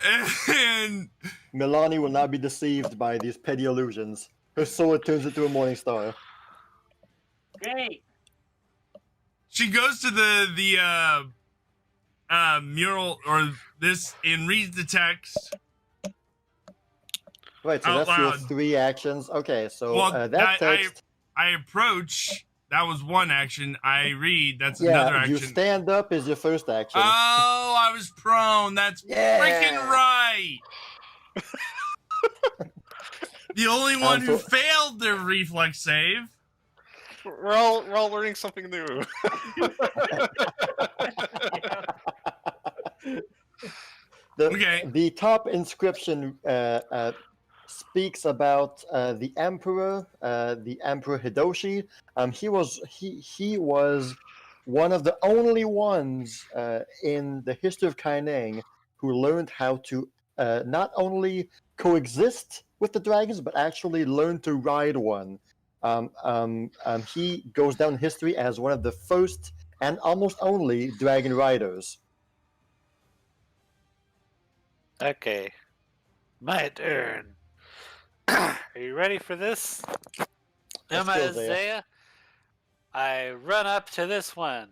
And Milani will not be deceived by these petty illusions. Her sword turns into a morning star. Great. she goes to the mural or this and reads the text. Right, so Out that's your loud. 3 actions. Okay, so Well, that text. I approach. That was one action. I read. That's Yeah, another you action. stand up is your first action. Oh, I was prone. That's freaking Yeah. right. The only one who so- failed their reflex save. We're all learning something new. Okay. The top inscription speaks about the Emperor Hidoshi. He was one of the only ones in the history of Kaineng who learned how to not only coexist with the dragons, but actually learn to ride one. He goes down in history as one of the first and almost only dragon riders. Okay. My turn. Are you ready for this? Let's Am I go, Zaya. Isaiah? I run up to this one,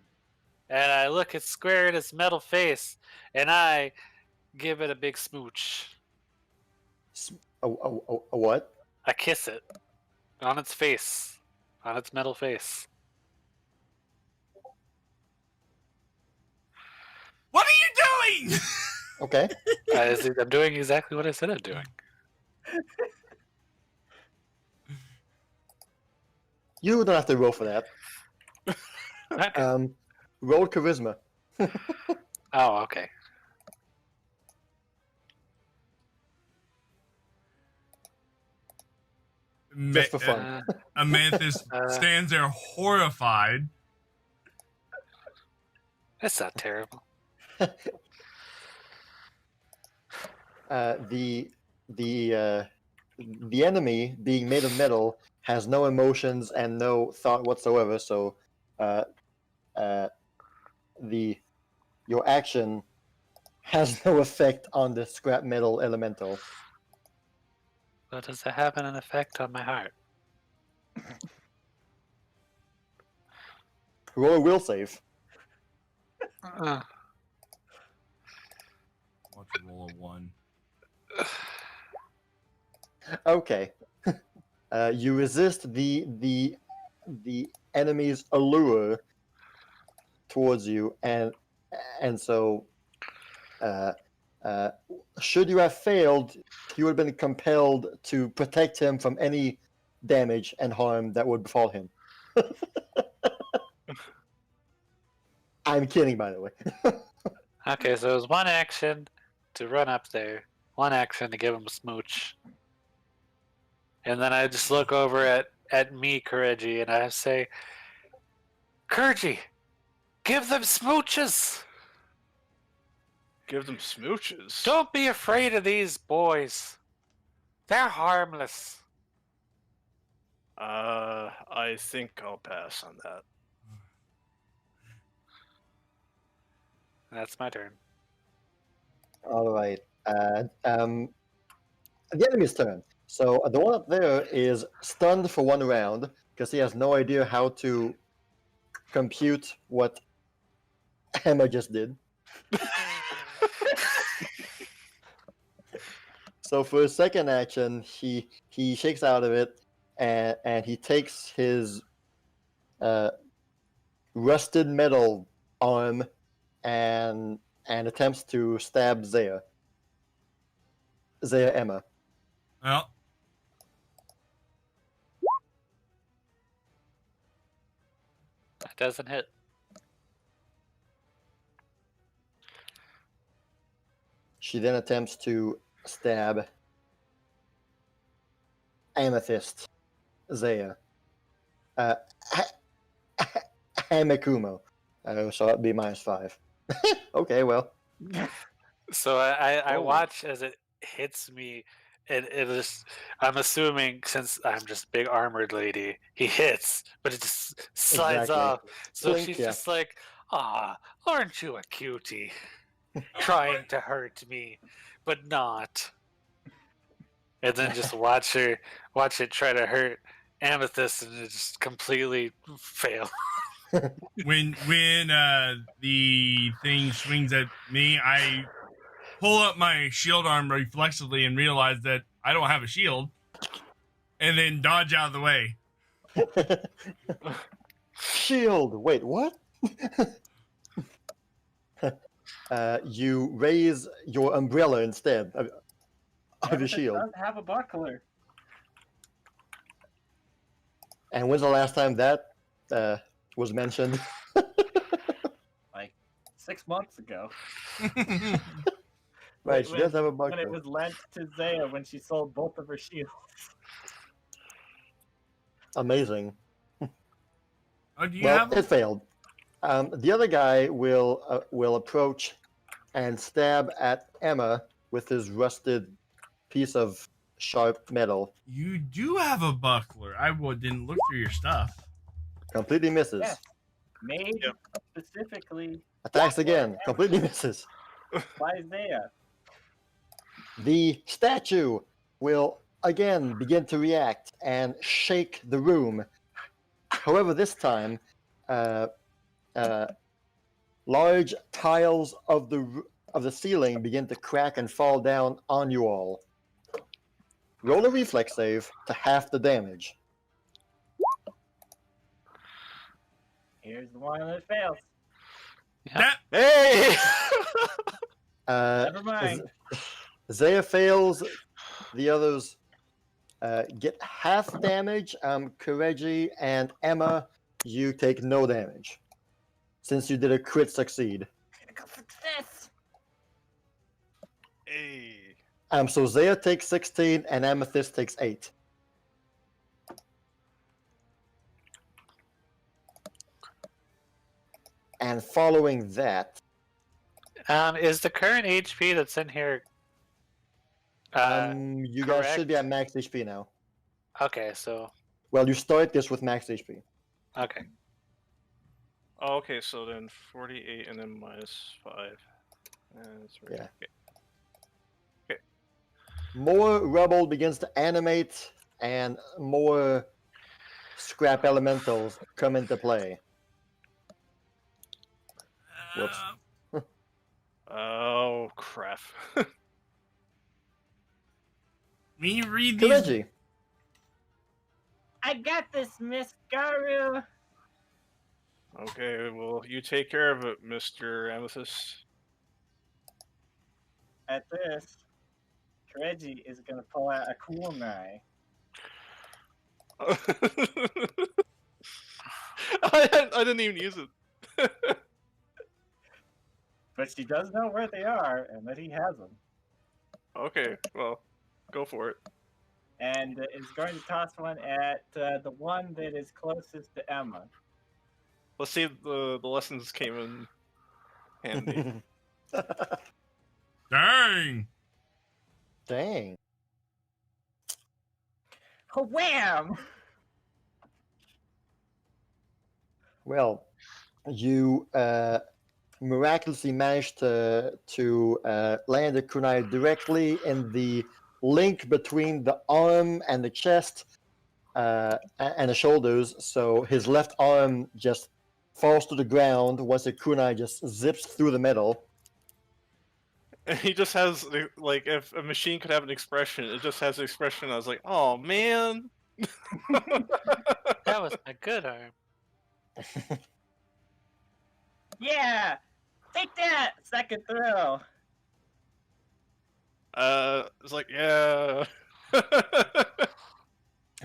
and I look at Square in its metal face, and I give it a big smooch. A what? I kiss it on its face, on its metal face. What are you doing? Okay. I'm doing exactly what I said I'm doing. You don't have to roll for that. Okay. Roll charisma. Oh, okay. Just for fun. Amethyst stands there horrified. That's not terrible. The enemy, being made of metal, has no emotions and no thought whatsoever. So, your action has no effect on the scrap metal elemental. But does it have an effect on my heart? Roll a will save. Uh, Let's roll a 1. Okay. You resist the enemy's allure towards you, and so should you have failed, you would have been compelled to protect him from any damage and harm that would befall him. I'm kidding, by the way. okay, so it was one action to run up there, one action to give him a smooch. And then I just look over at me, Kireji, and I say, Kireji, give them smooches! Give them smooches. Don't be afraid of these boys. They're harmless. I think I'll pass on that. That's my turn. All right. The enemy's turn. So the one up there is stunned for 1 round because he has no idea how to compute what Emma just did. So for his second action, he shakes out of it and he takes his rusted metal arm and attempts to stab Zaya Emma. Well, That doesn't hit. She then attempts to stab Amethyst Zaya. Hamekumo. So that'd be -5. Okay, well. So I Oh. watch as it hits me, and it just, I'm assuming since I'm just big armored lady, he hits, but it just slides Exactly. off. So Blink, she's yeah. just like, "Ah, aren't you a cutie, trying to hurt me, but not. And then just watch it try to hurt Amethyst and it just completely fail. When the thing swings at me, I pull up my shield arm reflexively and realize that I don't have a shield, and then dodge out of the way. Shield. Wait, what? You raise your umbrella instead of your Amethyst shield. does have a buckler. And when's the last time that was mentioned? Like 6 months ago. Right, she does have a When it buckler. was lent to Zaya when she sold both of her shields. Amazing. Oh, do you Well, have it failed. The other guy will approach and stab at Emma with his rusted piece of sharp metal. You do have a buckler. I didn't look through your stuff. Completely misses. Yes. Made Yep. specifically Attacks again. Completely misses. by Zaya. The statue will again begin to react and shake the room. However, this time, large tiles of the ceiling begin to crack and fall down on you all. Roll a reflex save to half the damage. Here's the one that fails. That Hey! Never mind. Zaya fails. The others get half damage. Kireji and Emma, you take no damage since you did a crit succeed. Go for this. Hey. So Zaya takes 16 and Amethyst takes 8. And following that, Is the current HP that's in here? you guys should be at correct. max HP now. Okay, so Well, you start this with max HP. okay. Oh, okay, so then 48 and then minus 5. And 3. Yeah. Okay. More rubble begins to animate, and more scrap elementals come into play. Whoops. Oh, crap. When you read these, Kireji, I got this, Miss Garu. Okay, well, you take care of it, Mr. Amethyst. At this, Kireji is gonna pull out a kunai. I didn't even use it. But she does know where they are and that he has them. Okay, well, go for it. And is going to toss one at the one that is closest to Emma. Let's see if the lessons came in handy. dang. dang. Wham! Well, you miraculously managed to land a kunai directly in the link between the arm and the chest and the shoulders. So his left arm just falls to the ground once the kunai just zips through the metal. And he just has, like, if a machine could have an expression, it just has an expression. I was like, oh, man. That was a good arm. Yeah! Take that! Second throw! It's like, yeah.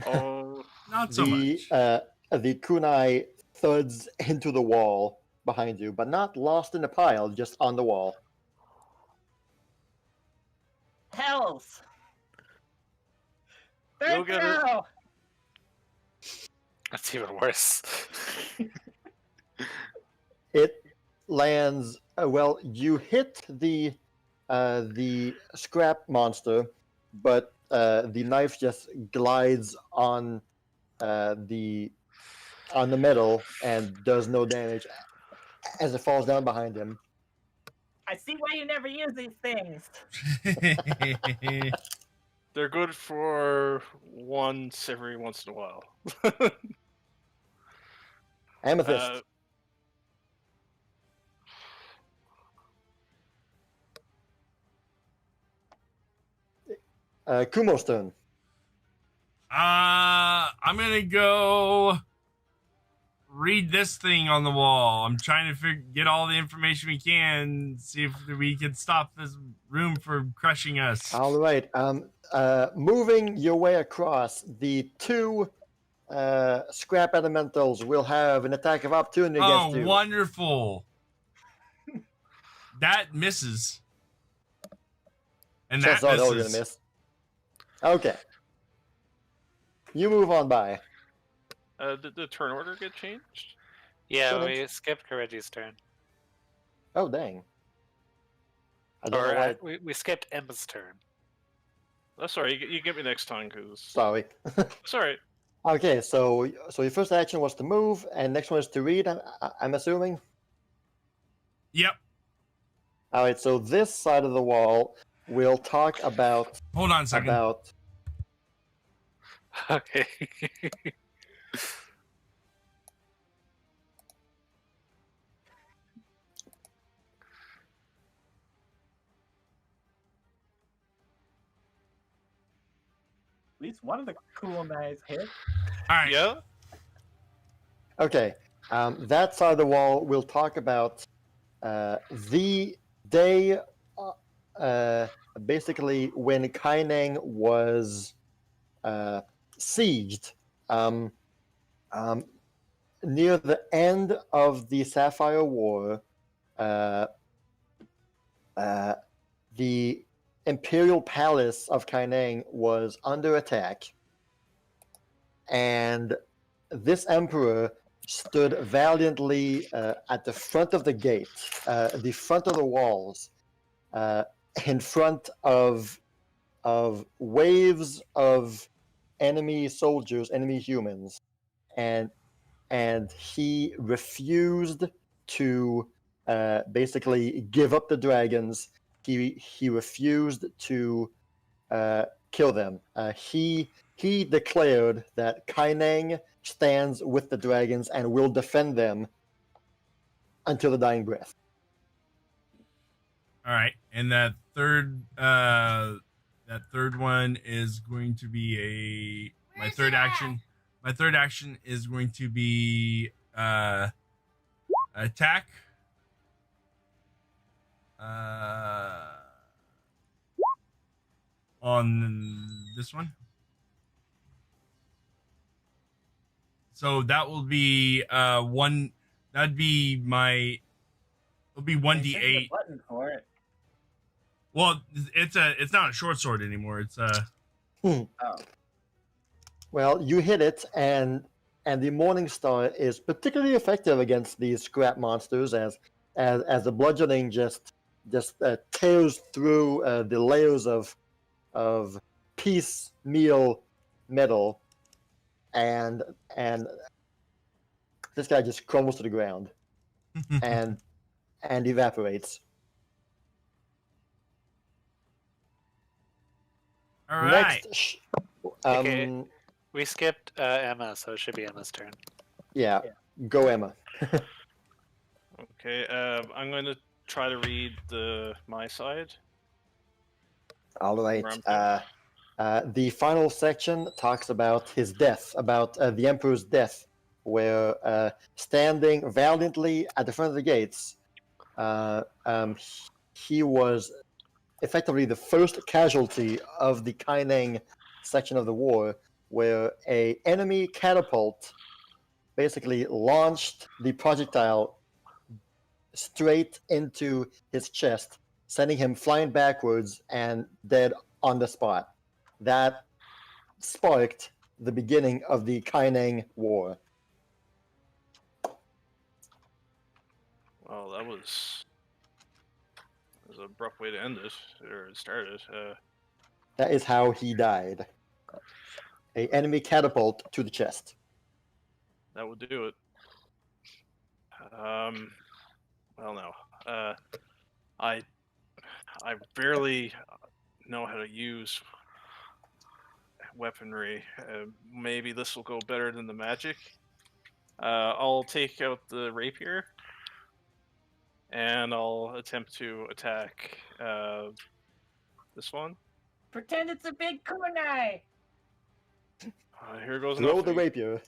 Oh, Not so much. The kunai thuds into the wall behind you, but not lost in the pile, just on the wall. Hells! You'll Third get it. throw! That's even worse. It lands well. You hit the scrap monster, but the knife just glides on the metal and does no damage as it falls down behind him. I see why you never use these things. They're good for once every once in a while. Amethyst. Kumostone. I'm gonna go read this thing on the wall. I'm trying to get all the information we can, see if we can stop this room from crushing us. All right. Moving your way across, the two scrap elementals will have an attack of opportunity against you. Wonderful. That misses. And Chances that are they're all misses. gonna miss. Okay. You move on by. Did the turn order get changed? Yeah, Shouldn't. we skipped Kireji's turn. Oh, dang. I don't Or know why. we skipped Emma's turn. That's all right. You get me next time, cause Sorry. it's all right. Okay, so your first action was to move, and next one is to read, I'm assuming? Yep. All right, so this side of the wall will talk about... Hold on a second. Okay. At least one of the cool guys hit. All right. Yeah. Okay, that side of the wall will talk about the day, basically when Kaineng was sieged. Near the end of the Sapphire War, the Imperial Palace of Kaineng was under attack, and this emperor stood valiantly at the front of the gate, the front of the walls, in front of waves of enemy soldiers, enemy humans, and he refused to basically give up the dragons. He refused to kill them. He declared that Kaineng stands with the dragons and will defend them until the dying breath. All right. And that third one is going to be my third action. My third action is going to be attack. On this one. So that will be one. That'd be my. It'll be 1d8. Button for it. Well, it's not a short sword anymore. It's Oh. Well, you hit it, and the Morning Star is particularly effective against these scrap monsters, as the bludgeoning just tears through the layers of piecemeal metal, and this guy just crumbles to the ground and evaporates. all right. Next, Okay. We skipped Emma, so it should be Emma's turn. yeah, go Emma. Okay. I'm going to try to read my side. All right. Where The final section talks about his death, about the Emperor's death, where standing valiantly at the front of the gates, he was effectively the first casualty of the Kaineng section of the war, where a enemy catapult basically launched the projectile straight into his chest, sending him flying backwards and dead on the spot. That sparked the beginning of the Kaineng War. Well, that was an abrupt way to end it, or start it. That is how he died. A enemy catapult to the chest. That would do it. Well, no. I barely know how to use weaponry. Maybe this will go better than the magic. I'll take out the rapier, and I'll attempt to attack this one. Pretend it's a big kunai. Here goes Throw the nothing. rapier.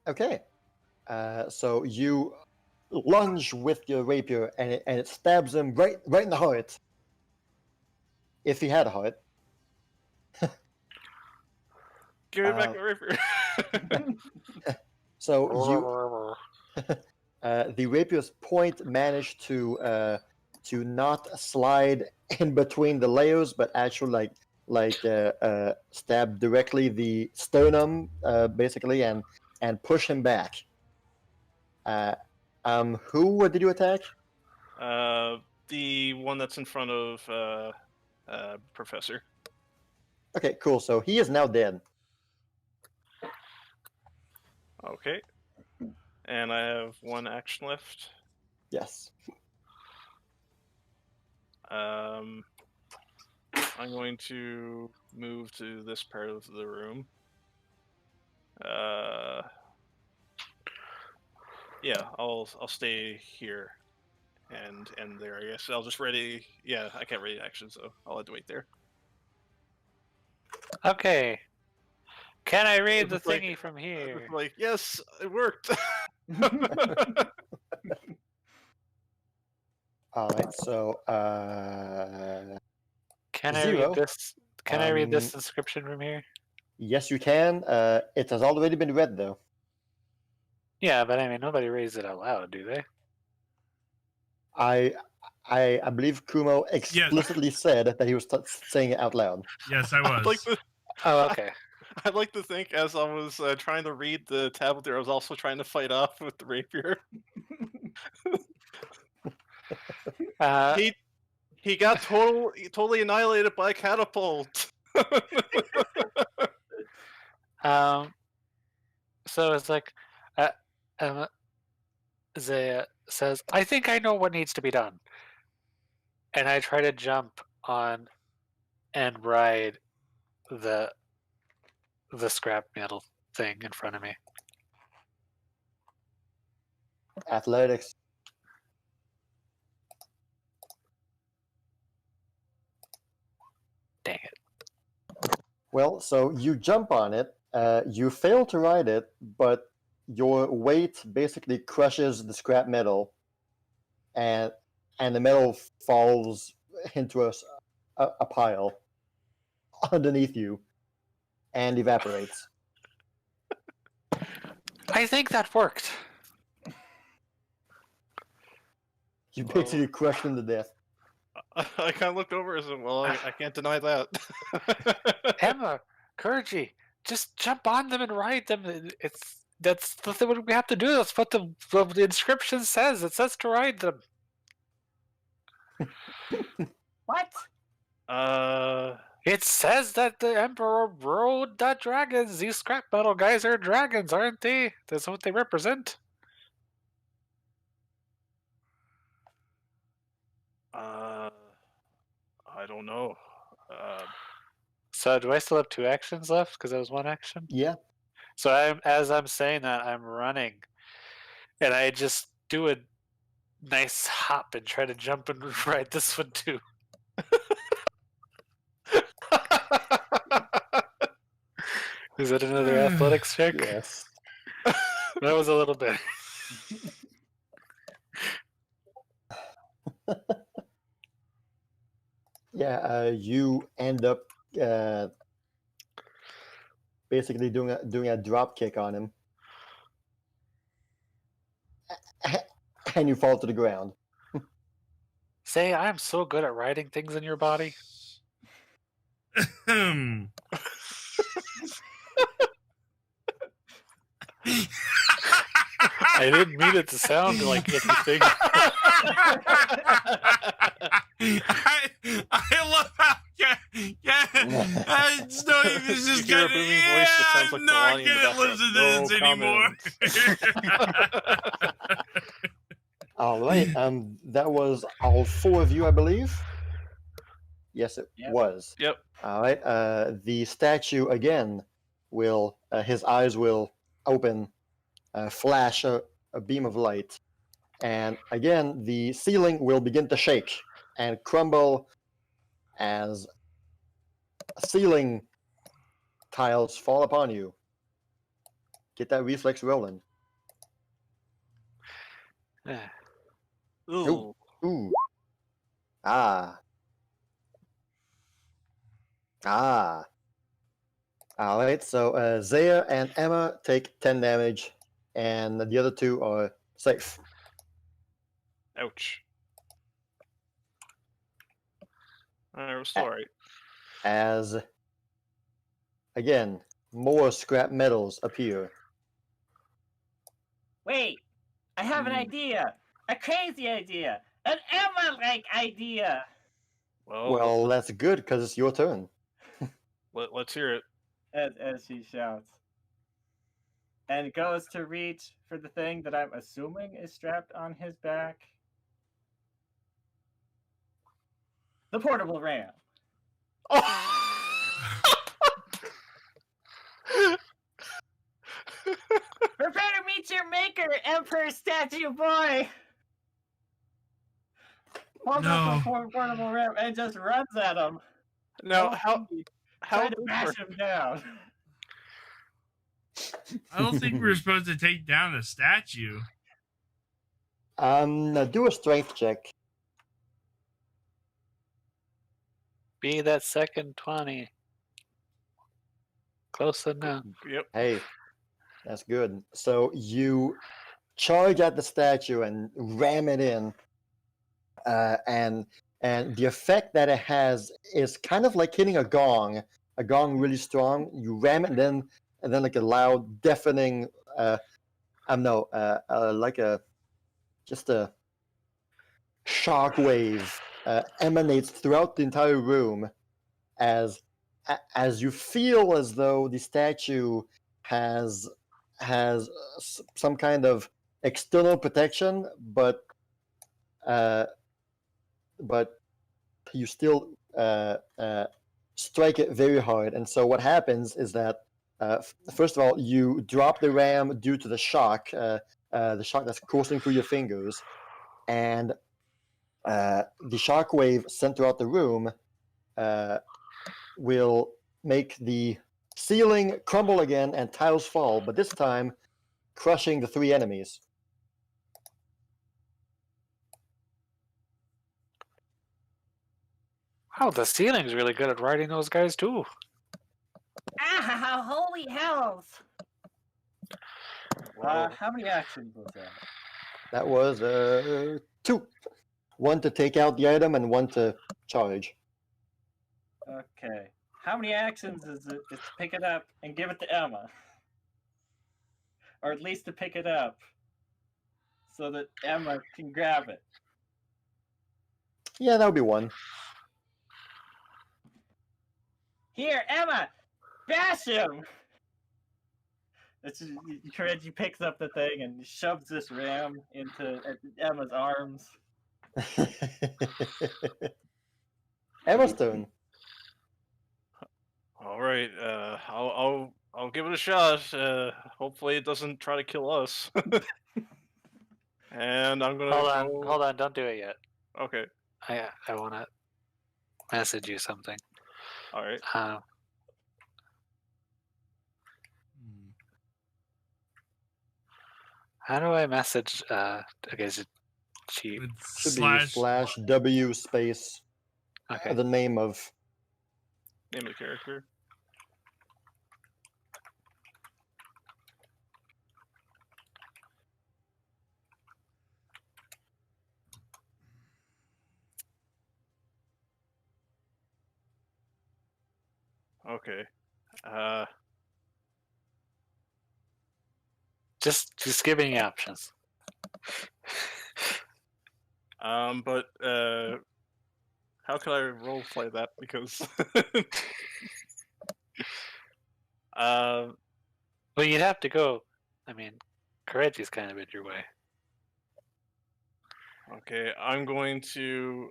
Okay. So you lunge with your rapier, and it stabs him right in the heart. If he had a heart. Give me back my rapier. So the rapier's point managed to not slide in between the layers, but actually stab directly the sternum, basically, and push him back. Who did you attack? The one that's in front of Professor. Okay, cool. So he is now dead. Okay. And I have one action left. Yes. I'm going to move to this part of the room. Yeah, I'll stay here and there. I guess I'll just ready. Yeah, I can't ready action, so I'll have to wait there. Okay. Can I read the It's like- thingy from here? Like, yes, it worked. All right. So Can I Zero. read this? Can I read this Um, inscription from here? yes, you can. It has already been read, though. Yeah, but I mean, nobody reads it out loud, do they? I believe Kumo explicitly said that he was saying it out loud. Yes, I was. Oh, okay. I'd like to think as I was trying to read the tablet there, I was also trying to fight off with the rapier. He got totally annihilated by a catapult. So it's like, Zaya says, "I think I know what needs to be done," and I try to jump on and ride the scrap metal thing in front of me. Athletics. Dang it! Well, so you jump on it. You fail to ride it, but your weight basically crushes the scrap metal, and the metal falls into a pile underneath you and evaporates. I think that worked. You basically crushed him to death. I kind of looked over and said, well, I can't deny that. Emma, Kireji, just jump on them and ride them. That's the thing we have to do. That's what the inscription says. It says to ride them. What? It says that the Emperor rode the dragons. These scrap metal guys are dragons, aren't they? That's what they represent. I don't know. So do I still have 2 actions left? Because that was 1 action? Yeah. So as I'm saying that, I'm running. And I just do a nice hop and try to jump and ride this one too. Is that another athletics check? Yes. That was a little bit. Yeah. You end up basically doing a drop kick on him, and you fall to the ground. Say, I'm so good at riding things in your body. I didn't mean it to sound like anything. I love how it's not even You just hear a getting, booming voice that sounds like I'm not Kalani in the gonna background. listen to this No anymore. All right. That was all 4 of you, I believe. Yes, it Yep. was. Yep. All right. The statue again will his eyes will open, flash a beam of light, and again the ceiling will begin to shake and crumble as ceiling tiles fall upon you. Get that reflex rolling. Ooh. Ooh. Ah. Ah. All right. So Zaya and Emma take 10 damage, and the other 2 are safe. Ouch. We're still alright. As again more scrap metals appear. Wait, I have an Hmm. idea. A crazy idea. An Emma-like idea. Well, that's good because it's your turn. Let's hear it. As she shouts. And goes to reach for the thing that I'm assuming is strapped on his back. The portable ram. Prepare to meet your maker, Emperor Statue Boy! Pulls up a portable ram and just runs at him. Now, Try to bash him down. I don't think we were supposed to take down the statue. Do a strength check. Be that second 20. Close enough. Yep. Hey, that's good. So you charge at the statue and ram it in, and the effect that it has is kind of like hitting a gong really strong. You ram it, and then like a loud, deafening, like a shock wave emanates throughout the entire room as you feel as though the statue has some kind of external protection, but you still strike it very hard. And so what happens is that first of all, you drop the ram due to the shock that's coursing through your fingers, and the shock wave sent throughout the room will make the ceiling crumble again and tiles fall, but this time crushing the 3 enemies. Wow, the ceiling's really good at riding those guys too. Ah, holy hells! How many actions was that? That was 2. 1 to take out the item and 1 to charge. Okay. How many actions is it to pick it up and give it to Emma? Or at least to pick it up so that Emma can grab it. Yeah, that would be 1. Here, Emma! Bash him! Kireji picks up the thing and shoves this ram into Emma's arms. Emma's turn. All right. I'll give it a shot. Hopefully, it doesn't try to kill us. And I'm gonna Hold on, don't do it yet. Okay. I want to message you something. All right. How do I message? Okay, is it cheap? Should be /W space Okay. the name of Name of the character. Okay. Just give me options. But how can I role play that? Because well, you'd have to go. I mean, Kireji's kind of in your way. Okay, I'm going to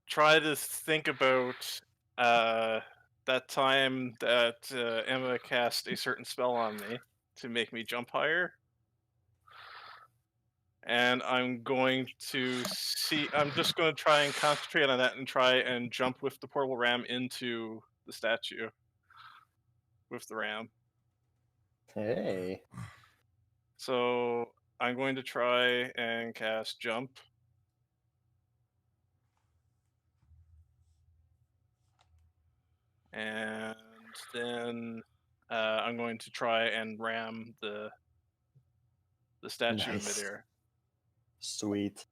try to think about that time that Emma cast a certain spell on me to make me jump higher. And I'm going to see. I'm just going to try and concentrate on that and try and jump with the portable ram into the statue with the ram. Hey. So I'm going to try and cast jump. And then I'm going to try and ram the statue in Nice. midair. Sweet.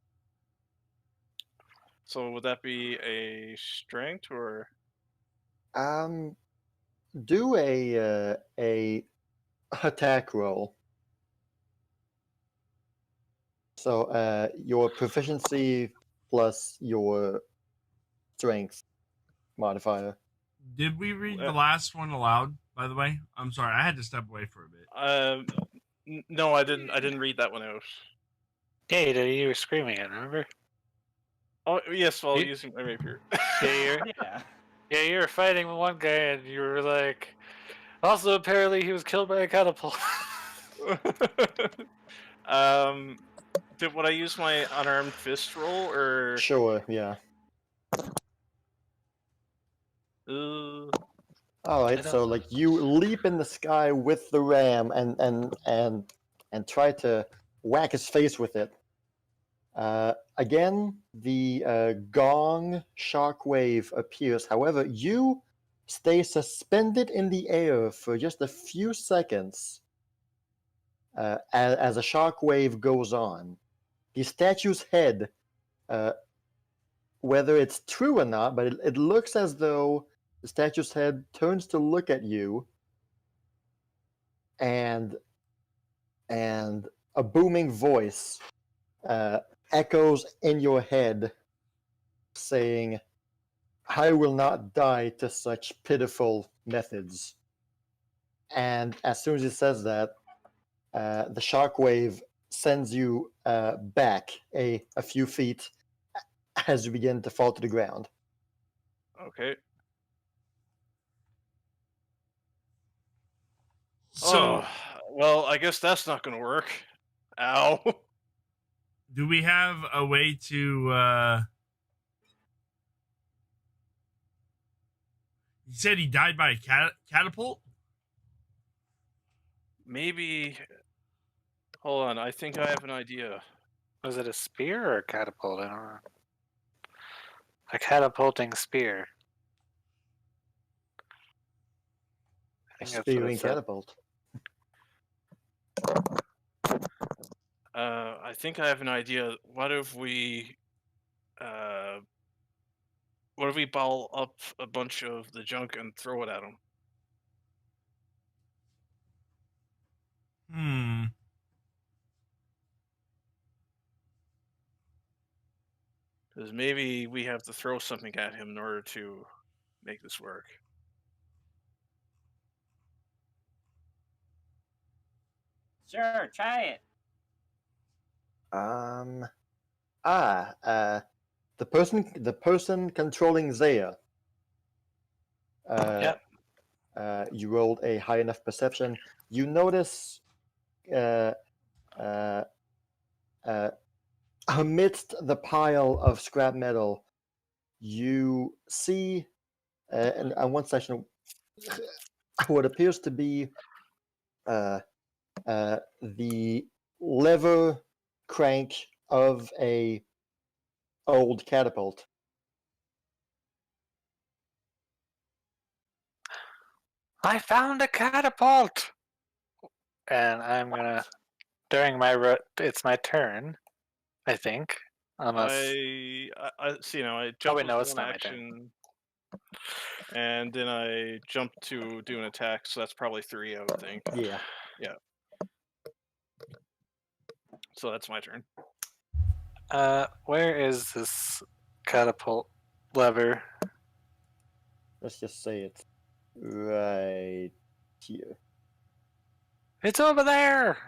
So would that be a strength or? Do a attack roll. So your proficiency plus your strength modifier. Did we read the last one aloud? By the way, I'm sorry, I had to step away for a bit. No, I didn't. I didn't read that one out. Yeah, you were screaming it, remember? Oh yes, while You- using my rapier. Yeah, you were fighting with one guy and you were like, also apparently he was killed by a catapult. Would I use my unarmed fist roll or? Sure, yeah. All right, so like you leap in the sky with the ram and try to whack his face with it. Again, the gong shockwave appears. However, you stay suspended in the air for just a few seconds as a shockwave goes on. The statue's head, whether it's true or not, but it looks as though the statue's head turns to look at you, and a booming voice echoes in your head, saying, "I will not die to such pitiful methods." And as soon as he says that, the shockwave sends you back a few feet as you begin to fall to the ground. Okay. So, well, I guess that's not going to work. Ow. do we have a way to? You said he died by a catapult. Maybe. Hold on, I think I have an idea. Was it a spear or a catapult? I don't know. A catapulting spear. I A think that's what spearing it said. catapult. I think I have an idea. What if we ball up a bunch of the junk and throw it at him? Because maybe we have to throw something at him in order to make this work. Sure, try it. The person controlling Zaya. Yep. You rolled a high enough perception. You notice amidst the pile of scrap metal, you see in one section what appears to be the lever crank of a old catapult. I found a catapult! And I'm gonna, during my, it's my turn, I think. Unless, I see now. I jump wait, no, with it's one not my turn. action, and then I jump to do an attack. So that's probably 3, I would think. Yeah. So that's my turn. where is this catapult lever? Let's just say it's right here. It's over there!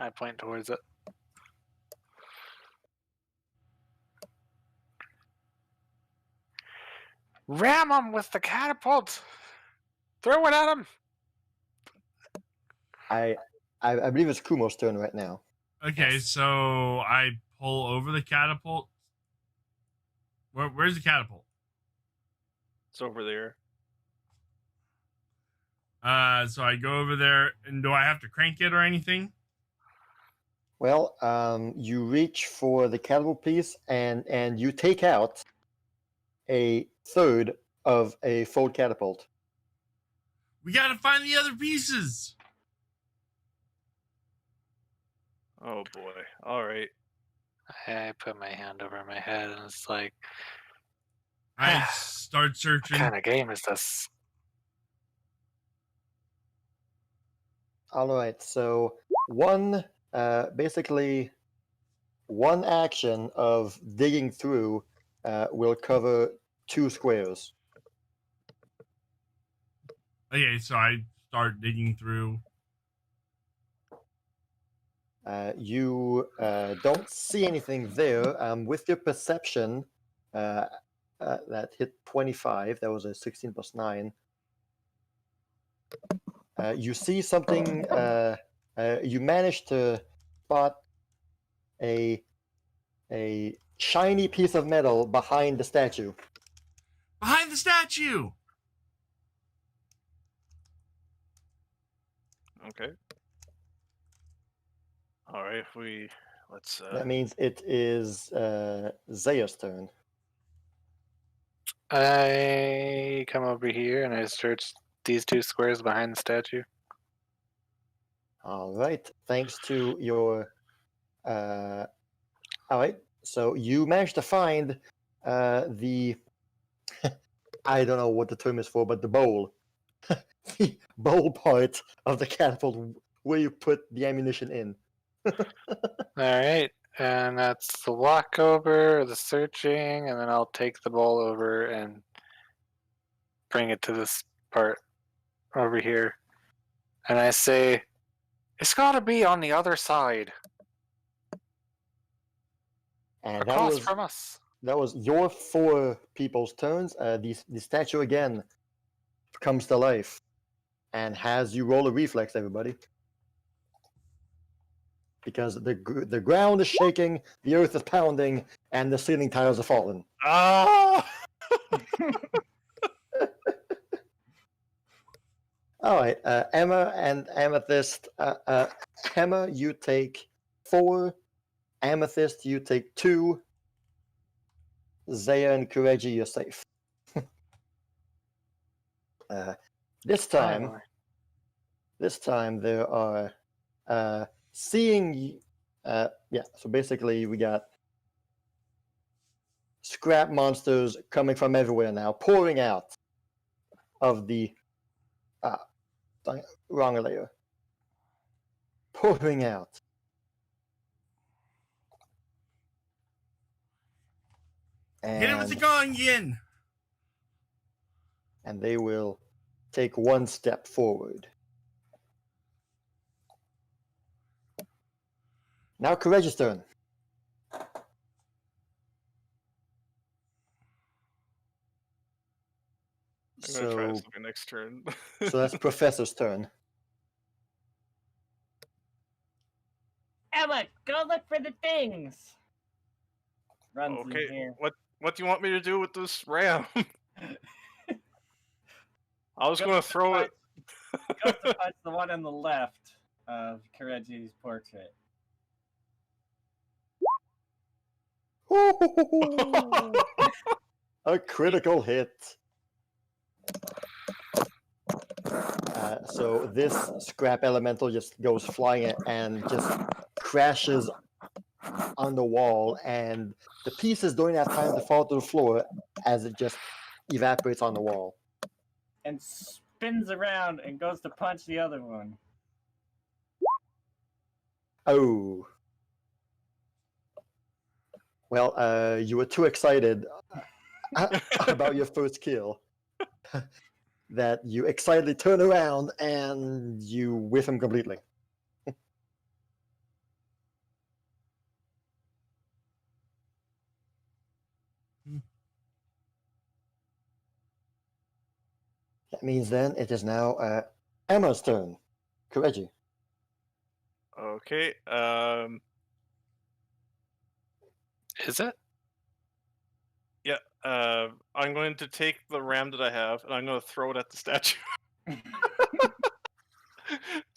I point towards it. Ram him with the catapult! Throw it at him! I believe it's Kumo's turn right now. Okay, Yes. so I pull over the catapult. Where's the catapult? It's over there. So I go over there, and do I have to crank it or anything? Well, you reach for the catapult piece and you take out a third of a full catapult. We gotta find the other pieces. Oh boy. All right. I put my hand over my head and it's like, I start what searching. kind of game is this? All right, so basically one action of digging through will cover 2 squares. Okay, so I start digging through. You don't see anything there. With your perception, that hit 25. That was a 16 plus 9. You see something. You managed to spot a shiny piece of metal behind the statue. Behind the statue! Okay. All right. Let's. That means it is Zaya's turn. I come over here and I search these 2 squares behind the statue. All right. Thanks to your. All right. So you managed to find the. I don't know what the term is for, but the bowl. The bowl part of the catapult where you put the ammunition in. Alright, and that's the walkover, the searching, and then I'll take the ball over and bring it to this part over here. And I say, it's gotta be on the other side, And across from us. that was your 4 people's turns. The statue again comes to life and has you roll a reflex, everybody. Because the ground is shaking, the earth is pounding, and the ceiling tiles are falling. Ah! All right, Emma and Amethyst. Emma, you take 4. Amethyst, you take 2. Zaya and Kireji, you're safe. This time there are seeing. Yeah, so basically we got scrap monsters coming from everywhere now, pouring out of the wrong layer. Pouring out. Hit it with the gong again! And they will take 1 step forward. Now Kireji's turn. I'm gonna try this my next turn. So that's Professor's turn. Emma, go look for the things. Runs in Okay. here. What do you want me to do with this ram? I was Go gonna to throw it. Goes to punch the one on the left of Kireji's portrait. A critical hit. So this scrap elemental just goes flying and just crashes on the wall, and the pieces don't have time to fall to the floor as it just evaporates on the wall. And spins around and goes to punch the other one. Oh. Well, you were too excited about your first kill that you excitedly turn around and you whiff him completely. That means then it is now Emma's turn. Kireji. Okay. Is it? Yeah. I'm going to take the ram that I have, and I'm going to throw it at the statue.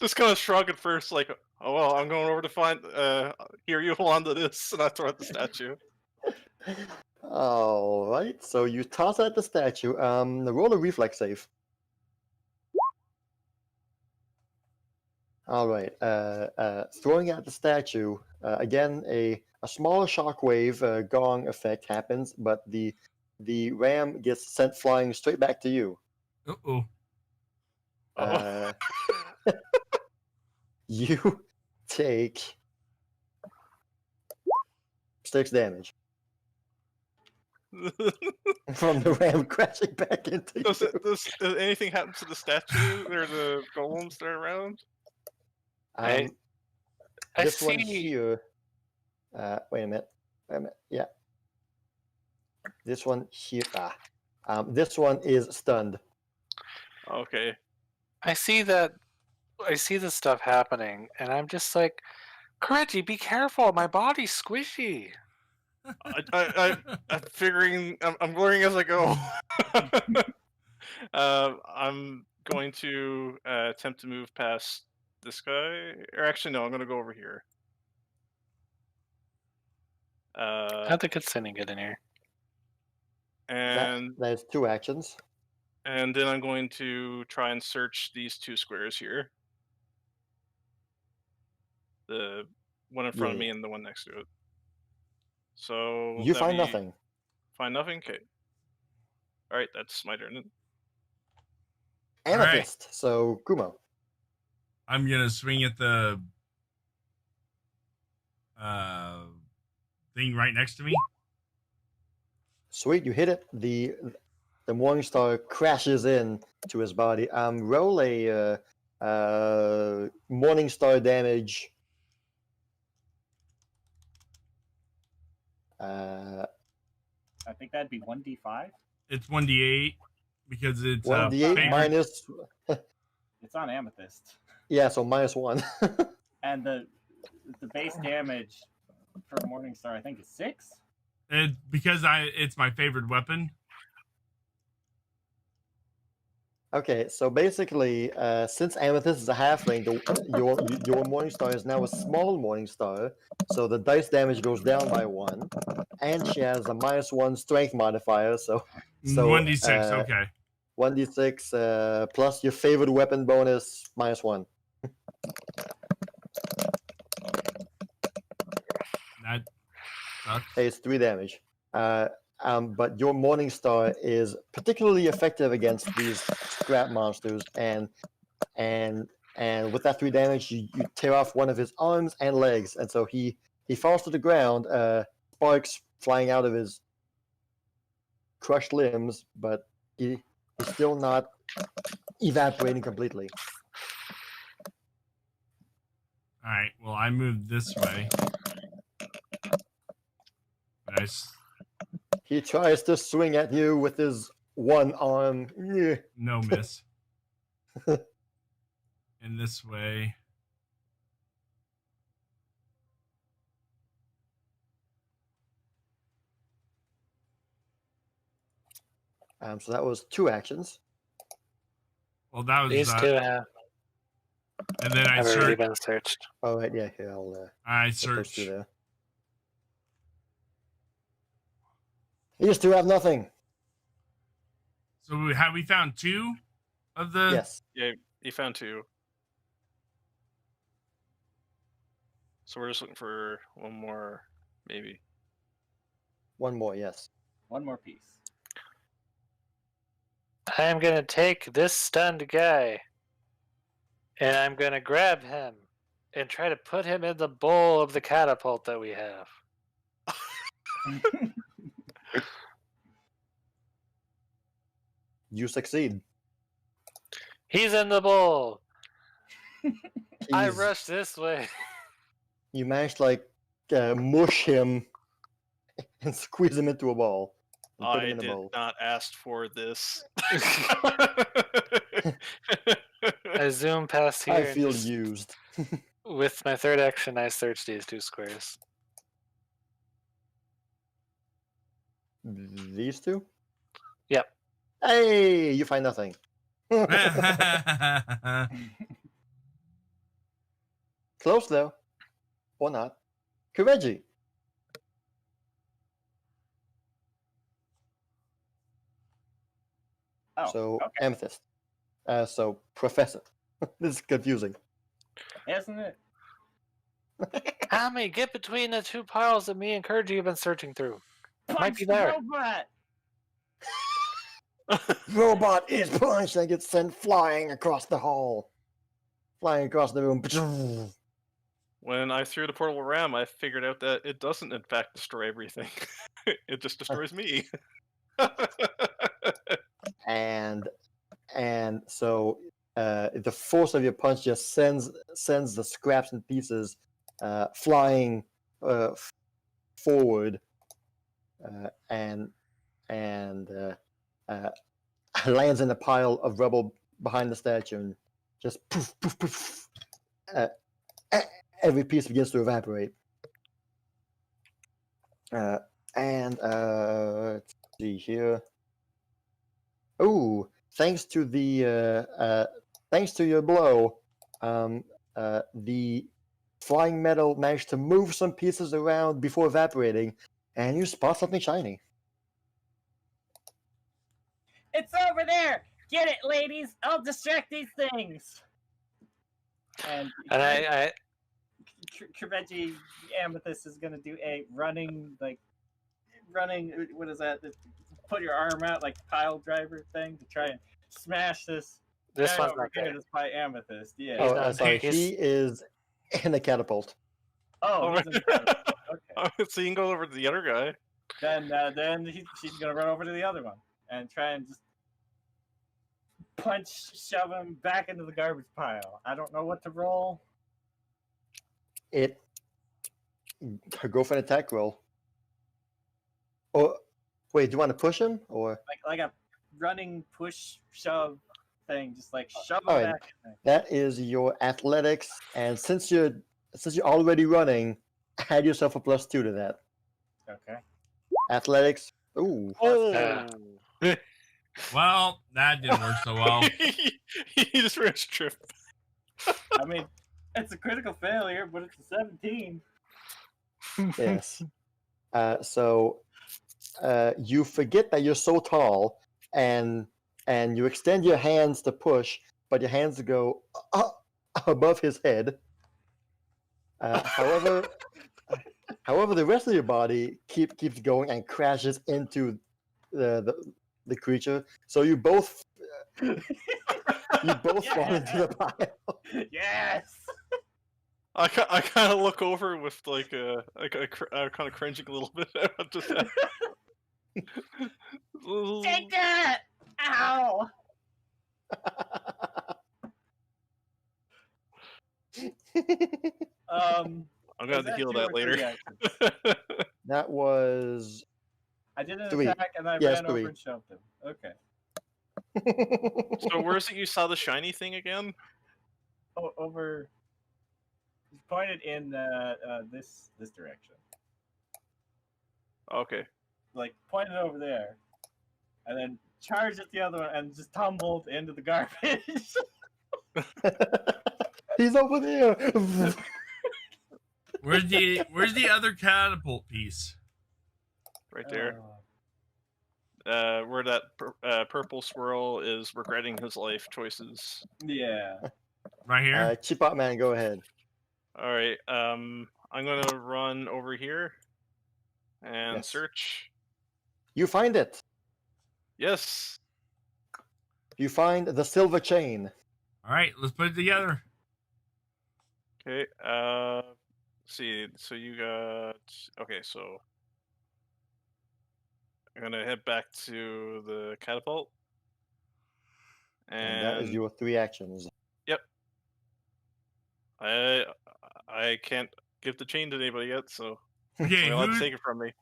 Just kind of shrug at first, like, oh well, I'm going over to find. Here, you hold on to this, and I throw at the statue. All right, so you toss at the statue. Roll a reflex save. All right, throwing at the statue. Again, a small shockwave gong effect happens, but the ram gets sent flying straight back to you. Uh-oh. Oh. You take 6 damage from the ram crashing back into you. Does anything happen to the statue or the golems that are around? I This one see. here. Wait a minute. Yeah. This one here. This one is stunned. Okay. I see that. I see this stuff happening, and I'm just like, Kireji, be careful. My body's squishy. I'm figuring. I'm learning as I go. I'm going to attempt to move past this guy. Or actually, no. I'm going to go over here. How'd the good sending get in here? And There's 2 actions. and then I'm going to try and search these 2 squares here. The one in front of me and the one next to it. So You that'd find be- nothing. Find nothing. Okay. All right, that's my turn. Amethyst. So Kumo. I'm gonna swing at the thing right next to me. Sweet, you hit it. The Morning Star crashes in to his body. Roll a Morning Star damage. I think that'd be 1d5. It's 1d8 because it's 1d8 favorite. minus. It's on Amethyst. Yeah, so -1. And the base damage for Morningstar, I think, is 6. Because it's my favorite weapon. Okay, so basically, since Amethyst is a halfling, your Morningstar is now a small Morningstar, so the dice damage goes down by 1, and she has a -1 strength modifier, so 1d6, okay. 1d6 plus your favorite weapon bonus -1. That sucks. Hey, it's 3 damage. But your Morningstar is particularly effective against these scrap monsters, and with that 3 damage, you tear off one of his arms and legs, and so he falls to the ground, sparks flying out of his crushed limbs, but he's still not evaporating completely. All right. Well, I moved this way. Nice. He tries to swing at you with his one arm. No miss. In this way. So that was 2 actions. Well, that was These two have and then I already search. been searched. All right, yeah, here I'll I put those search. 2 there. These 2 have nothing. So have we found 2 of the? Yes. Yeah, he found 2. So we're just looking for one more, maybe. 1 more, yes. 1 more piece. I'm gonna take this stunned guy, and I'm gonna grab him and try to put him in the bowl of the catapult that we have. You succeed. He's in the bowl. I He's- rush this way. You managed to mush him and squeeze him into a ball. and put them I in a did bowl. not ask for this. I zoom past here I and feel just, used. with my third action, I search these 2 squares. These two? Yep. Hey, you find nothing. Close though, or not. Kireji. Oh, So okay. Amethyst. So Professor. This is confusing. Isn't it? Tommy, get between the 2 piles that me and Kireji have been searching through. Might Punch be the there. robot! Robot is punched and gets sent flying across the hall. Flying across the room. When I threw the portable ram, I figured out that it doesn't in fact destroy everything. It just destroys me. And so the force of your punch just sends the scraps and pieces flying forward and lands in a pile of rubble behind the statue and just poof poof poof. Every piece begins to evaporate. Let's see here. Oh, thanks to your blow, the flying metal managed to move some pieces around before evaporating, and you spot something shiny. It's over there! Get it, ladies! I'll distract these things! And And Kireji Amethyst is gonna do a running, what is that? Put your arm out like pile driver thing to try and smash this this guy one's over not here there. that's by Amethyst. Yeah. He's Oh, not sorry, there. he is in a catapult. Oh, he's in the okay. So you can go over to the other guy. Then she's gonna run over to the other one and try and just shove him back into the garbage pile. I don't know what to roll. Go for an attack roll. Or wait, do you want to push him or? Like a running push shove thing, just like shove him All right. back in there. That is your athletics, and since you're already running, add yourself a +2 to that. Okay. Athletics. Ooh. Oh! Well, that didn't work so well. He just ran a trip. I mean, it's a critical failure, but it's a 17. Yes. So you forget that you're so tall, and you extend your hands to push, but your hands go above his head. However, the rest of your body keeps going and crashes into the creature. So you both fall into the pile. Yes. I kind of look over with like a kind of cringing a little bit. Just Take that! Ow! I'm gonna have to heal that later. That was I did an 3. attack and I Yes, ran over 3. and shoved him. Okay. So where's it you saw the shiny thing again? Over. He's pointed in this direction. Okay. Like pointed over there, and then charged at the other one and just tumbled into the garbage. He's over there. Where's the other catapult piece? Right there. Where that purple swirl is regretting his life choices. Yeah. Right here? CheapPopMan, go ahead. All right. I'm gonna run over here and Yes. search. You find it. Yes. You find the silver chain. All right, let's put it together. Okay. See. So you got. Okay. So I'm gonna head back to the catapult. And that is And your 3 actions. I can't give the chain to anybody yet, so Okay, you'll have to who's, take it from me.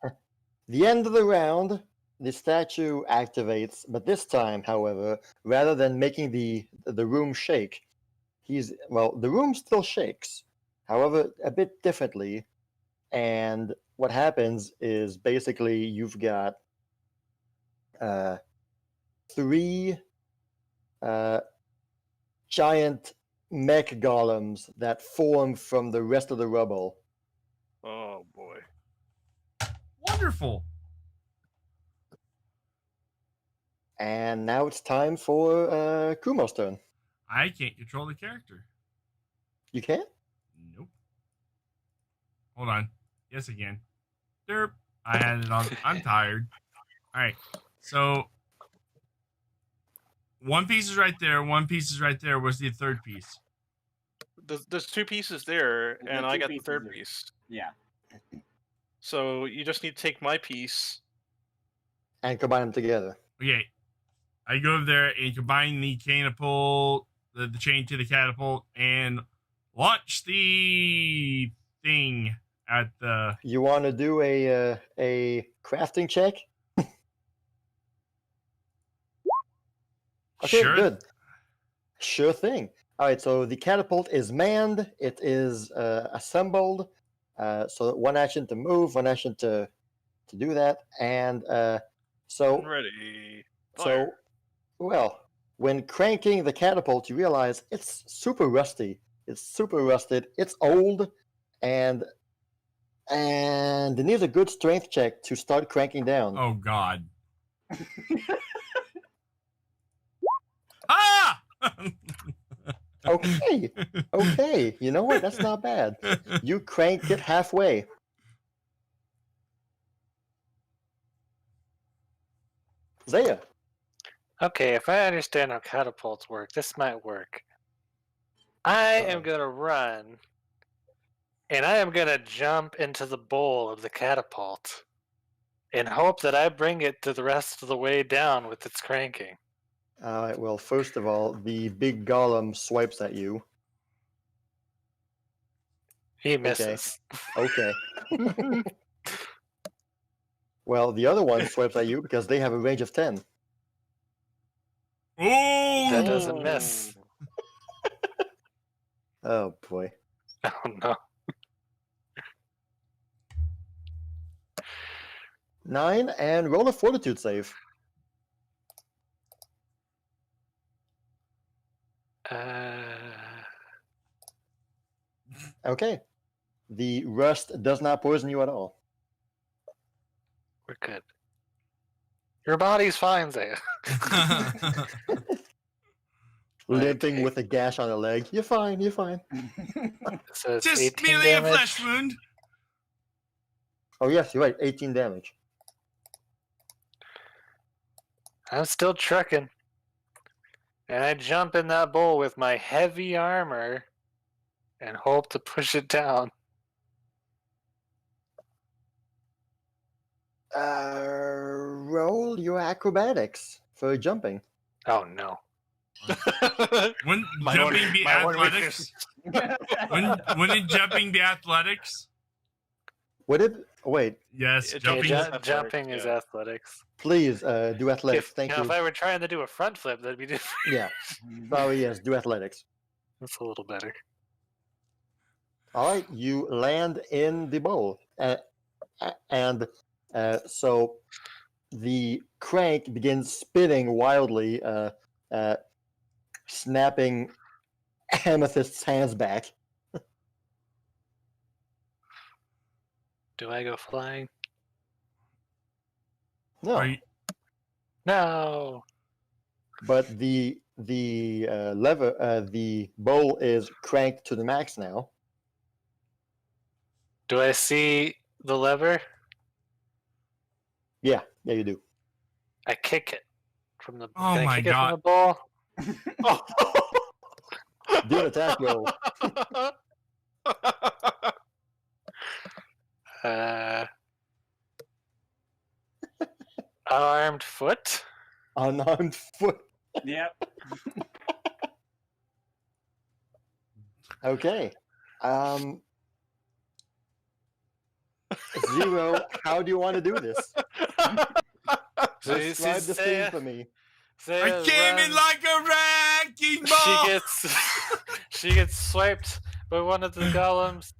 The end of the round, the statue activates, but this time, however, rather than making the room shake, the room still shakes, however, a bit differently. And what happens is basically you've got three giant mech golems that form from the rest of the rubble. Oh boy. Wonderful. And now it's time for Kumo's turn. I can't control the character. You can't? Nope. Hold on. Yes, again. Derp. I had it on. I'm tired. All right. So one piece is right there. One piece is right there. What's the third piece? There's two pieces there, The and I two got the pieces third are- piece. Yeah. So you just need to take my piece. And combine them together. Okay. I go over there and combine the catapult, the chain to the catapult, and launch the thing at the. You want to do a crafting check? Okay, Sure. good. Sure thing. All right, so the catapult is manned. It is assembled. So one action to move, one action to do that, and so Ready. so Fire. well, when cranking the catapult, you realize it's super rusty. It's super rusted. It's old, and it needs a good strength check to start cranking down. Oh God. Ah! Okay, okay. You know what? That's not bad. You crank it halfway. Zaya. Okay, if I understand how catapults work, this might work. I am gonna run, and I am gonna jump into the bowl of the catapult, and hope that I bring it to the rest of the way down with its cranking. All right. Well, first of all, the big golem swipes at you. He misses. Okay. Well, the other one swipes at you because they have a range of 10. Oh! That doesn't miss. Oh boy. Oh no. 9 and roll a fortitude save. Okay. The rust does not poison you at all. We're good. Your body's fine, Zaya. Limping Okay. with a gash on a leg. You're fine, you're fine. So it's Just 18 merely a damage. flesh wound. Oh yes, you're right. 18 damage. I'm still trucking. And I jump in that bowl with my heavy armor and hope to push it down. Roll your acrobatics for jumping. Oh no. Wouldn't My jumping one- be my one athletics? Wouldn't jumping be athletics? Would it? Wait, Yes, It- jumping. Yeah, is athletics, jumping is yeah. athletics. please do athletics. Thank you. If I were trying to do a front flip, that'd be different. Yeah. Sorry, yes, do athletics. That's a little better. All right, you land in the bowl, and so the crank begins spinning wildly, snapping Amethyst's hands back. Do I go flying? No, Are you- No. but the lever, the bowl is cranked to the max now. Do I see the lever? Yeah, you do. I kick it from the. Oh can I my kick it God. from the ball? Do an attack roll. Armed foot. Unarmed foot. Yep. Okay. Zero, how do you want to do this? So you see Describe the scene Zaya, for me. Zaya I came in runs- like a wrecking ball. she gets swiped by one of the golems,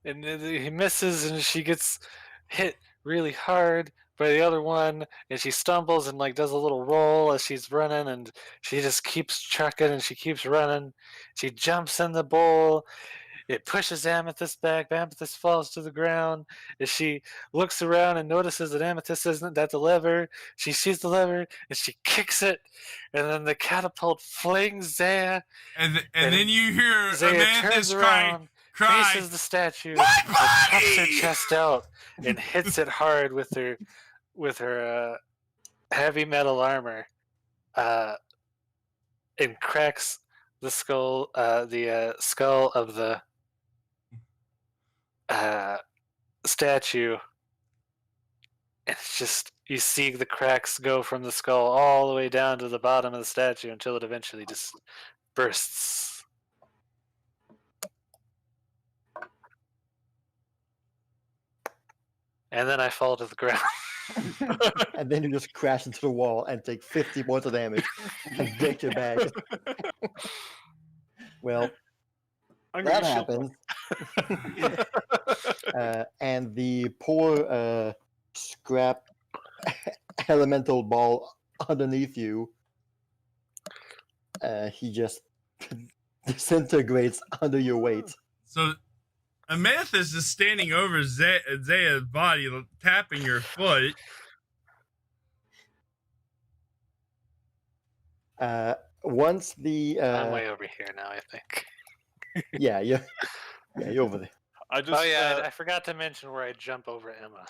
and then he misses, and she gets hit really hard by the other one, and she stumbles and like does a little roll as she's running, and she just keeps trucking and she keeps running. She jumps in the bowl. It pushes Amethyst back. Amethyst falls to the ground. As she looks around and notices that Amethyst isn't at the lever, she sees the lever and she kicks it. And then the catapult flings Zaya. And And then you hear Zaya Amethyst turns cry. around, faces the statue, My and puffs her body! chest out and hits it hard with her heavy metal armor, and cracks the skull of the statue, and it's just you see the cracks go from the skull all the way down to the bottom of the statue until it eventually just bursts. And then I fall to the ground. And then you just crash into the wall and take 50 points of damage and break your back. Well, I'm that gonna shield happens. And the poor scrap elemental ball underneath you, he just disintegrates under your weight. So Amethyst is standing over Zaya's body, tapping her foot. Once the I'm way over here now, I think. yeah, you're over there. I just Oh yeah, I forgot to mention where I jump over Emma.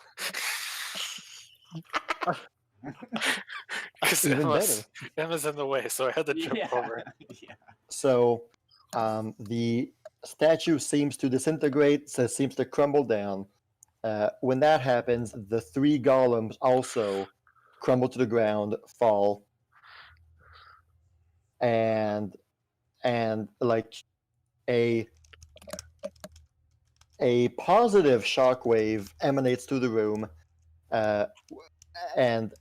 Because Even Emma's in the way, so I had to jump over. Yeah. So the statue seems to disintegrate, so seems to crumble down. When that happens, the 3 golems also crumble to the ground, fall, and like a positive shockwave emanates through the room, and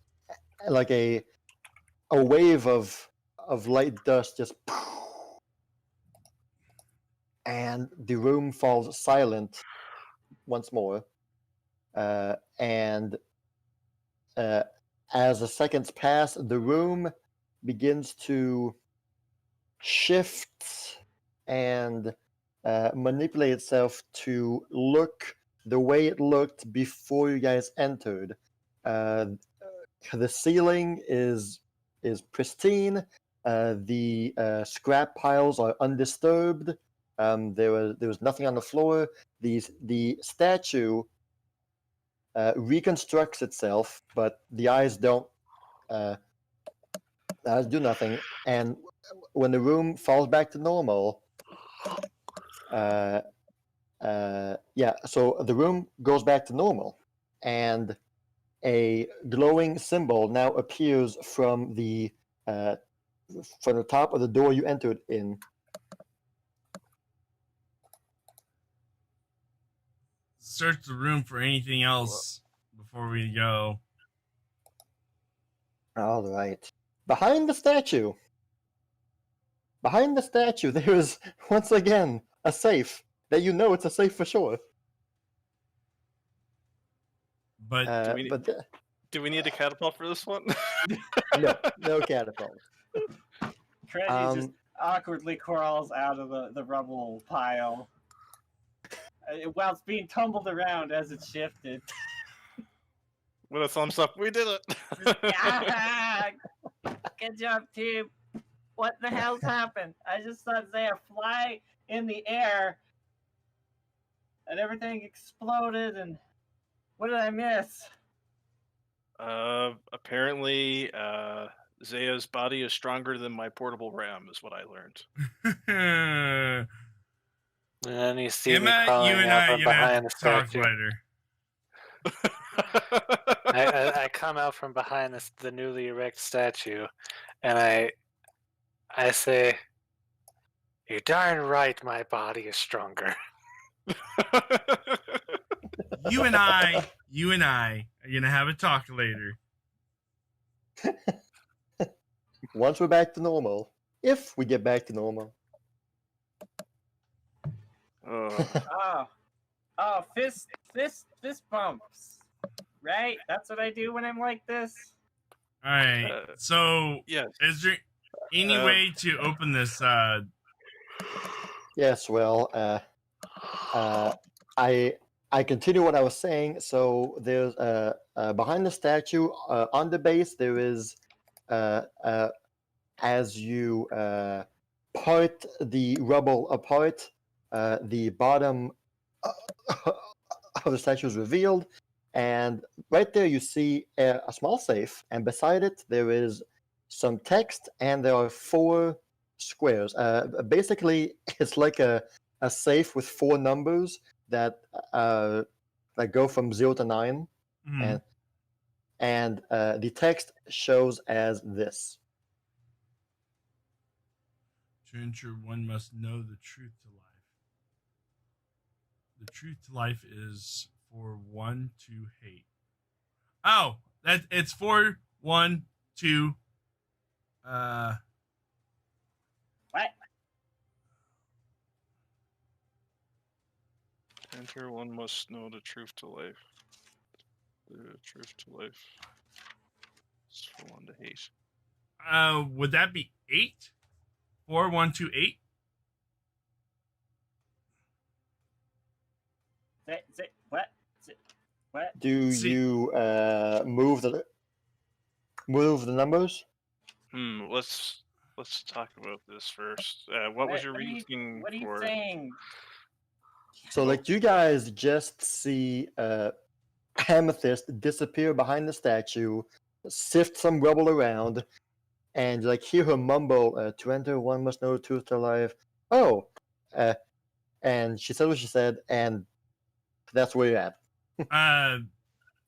like a wave of light dust just, and the room falls silent once more. And as the seconds pass, the room begins to shift and manipulate itself to look the way it looked before you guys entered. The ceiling is pristine. The scrap piles are undisturbed. There was nothing on the floor. The statue reconstructs itself, but the eyes don't. Eyes do nothing. And when the room falls back to normal, so the room goes back to normal, and a glowing symbol now appears from the top of the door you entered in. Search the room for anything else before we go. All right. Behind the statue, there is once again a safe that you know it's a safe for sure. But do we need a catapult for this one? no catapult. Creddy just awkwardly crawls out of the rubble pile while it's being tumbled around as it shifted. With a thumbs up, we did it. Good job, team. What the hell's happened? I just saw Zaya fly in the air and everything exploded, and what did I miss? Apparently, Zaya's body is stronger than my portable ram, is what I learned. And then you see Emma, me you crawling and out I, from you have behind the to talk statue. later. I come out from behind the newly erect statue, and I say, "You're darn right, my body is stronger." You and I are gonna have a talk later. Once we're back to normal, if we get back to normal. Oh, fist bumps. Right? That's what I do when I'm like this. All right. So, Yes. is there any way to open this? Yes, well, I continue what I was saying. So there's behind the statue on the base there is as you part the rubble apart, the bottom of the statue is revealed, and right there you see a small safe, and beside it there is some text, and there are 4 squares. Basically, it's like a safe with 4 numbers that go from 0 to 9, Mhm. and the text shows as this. To enter, one must know the truth to life. The truth to life is for one to hate. Oh, it's for one to. What? Enter, one must know the truth to life. The truth to life is for one to hate. Would that be 8? 4, 1, 2, 8? What? Do See- you move the numbers? Let's talk about this first. What was your reasoning What are you for? saying? So, like, you guys just see Amethyst disappear behind the statue, sift some rubble around, and like hear her mumble, "To enter, one must know the truth to life." Oh, and she said what she said, and that's where you're at.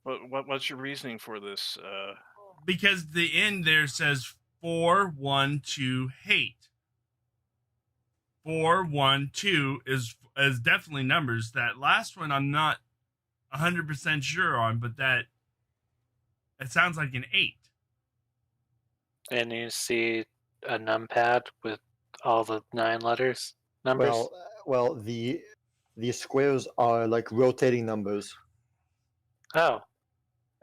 What's your reasoning for this? Because the end there says 4, 1, 2, hate. 4, 1, 2 is definitely numbers. That last one I'm not 100% sure on, but that it sounds like an 8. And you see a numpad with all the 9 letters numbers. Well, the squares are like rotating numbers. Oh,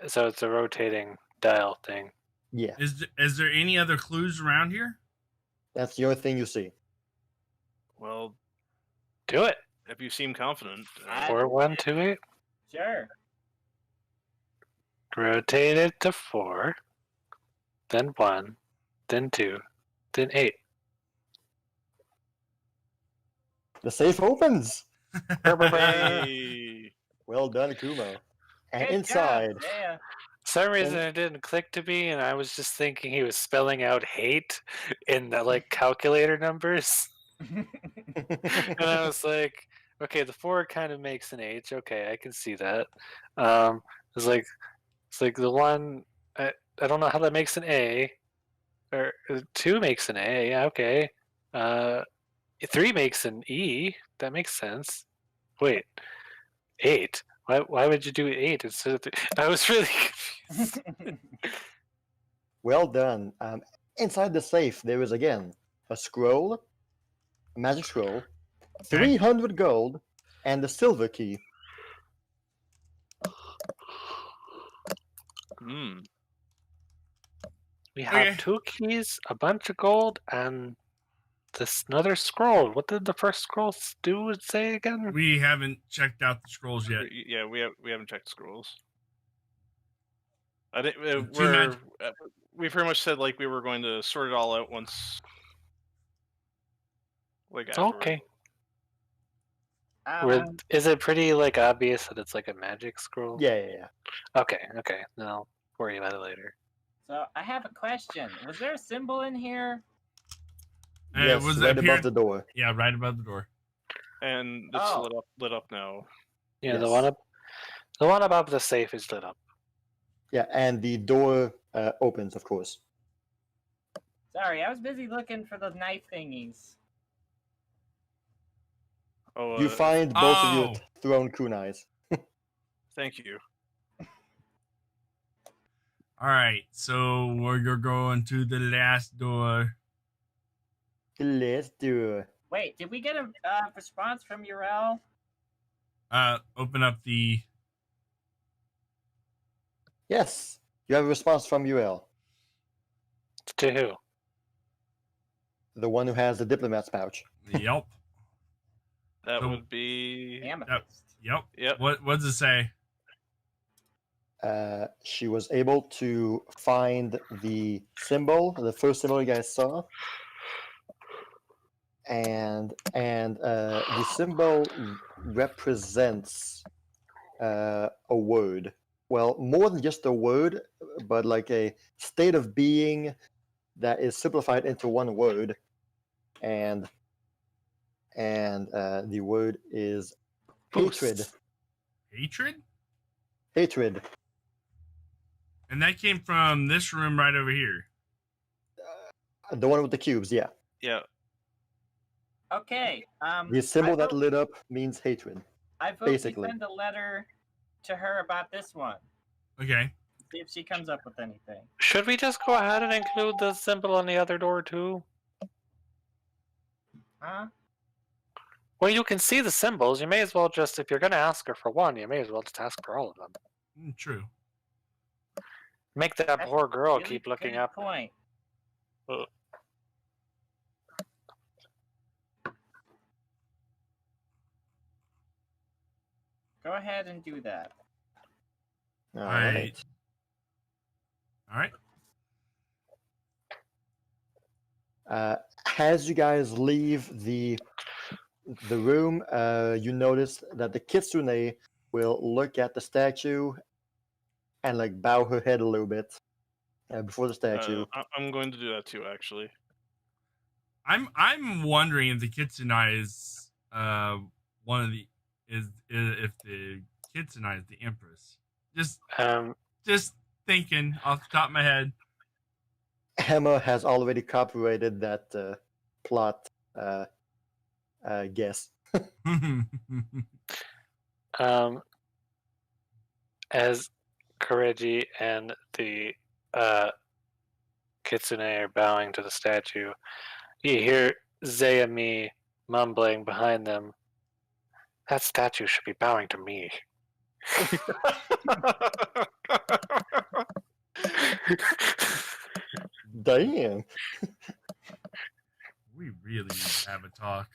so it's a rotating dial thing. Yeah, Is there any other clues around here? that's the only thing you see. Well, Do it. if you seem confident, 4, 1, 2, 8. Sure. Rotate it to 4, then 1, then 2, then 8. The safe opens. hey, Well done, Kumo. And Good inside, job, yeah. For some reason it didn't click to me, and I was just thinking he was spelling out hate in the like calculator numbers. And I was like, okay, the 4 kind of makes an H. Okay, I can see that. It's like the 1. I don't know how that makes an A. Or 2 makes an A. Yeah, okay. 3 makes an E. That makes sense. Wait, 8. Why would you do 8 instead of 3? I was really confused. well done. Inside the safe, there is again a scroll, a magic scroll, 300 gold, and a silver key. We have Okay. 2 keys, a bunch of gold, and this another scroll. What did the first scroll do and say again? We haven't checked out the scrolls yet. Yeah, we haven't checked scrolls. I think Too we pretty much said like we were going to sort it all out once, like afterward. Okay. Is it pretty like obvious that it's like a magic scroll? Yeah. Okay. Then I'll worry about it later. So I have a question. Was there a symbol in here? Yes, was right appeared- above the door. Yeah, right above the door. And it's Oh. lit up now. Yeah, Yes. the one above the safe is lit up. Yeah, and the door opens, of course. Sorry, I was busy looking for the knife thingies. Oh, You find both of your Oh. thrown kunais. thank you. All right, so we're going to the last door. Let's do it. Wait, did we get a response from Urel? Open up the. Yes, you have a response from UL, To who? the one who has the diplomat's pouch. Yep. That So- would be. Amethyst. Yep. Yep. What does it say? She was able to find the symbol, the first symbol you guys saw, and the symbol represents a word. Well, more than just a word, but like a state of being that is simplified into one word, and the word is hatred. Boost. Hatred? Hatred. And that came from this room right over here. The one with the cubes, yeah. Yeah. Okay. The symbol I that vote- lit up means hatred. I vote basically. we send a letter to her about this one. Okay. See if she comes up with anything. Should we just go ahead and include the symbol on the other door too? Huh? Well, you can see the symbols. You may as well just, if you're going to ask her for one, you may as well just ask for all of them. True. Make that That's poor girl Really keep looking good up. Point. Go ahead and do that. All right. right. All right. As you guys leave the room, you notice that the kitsune will look at the statue and like bow her head a little bit before the statue. I'm going to do that too, actually. I'm wondering if the kitsune is one of the is if the kitsune is the empress. Just thinking off the top of my head. Emma has already copyrighted that plot guess. As Kireji and the kitsune are bowing to the statue, you hear Zayami mumbling behind them, "That statue should be bowing to me." Damn. We really need to have a talk.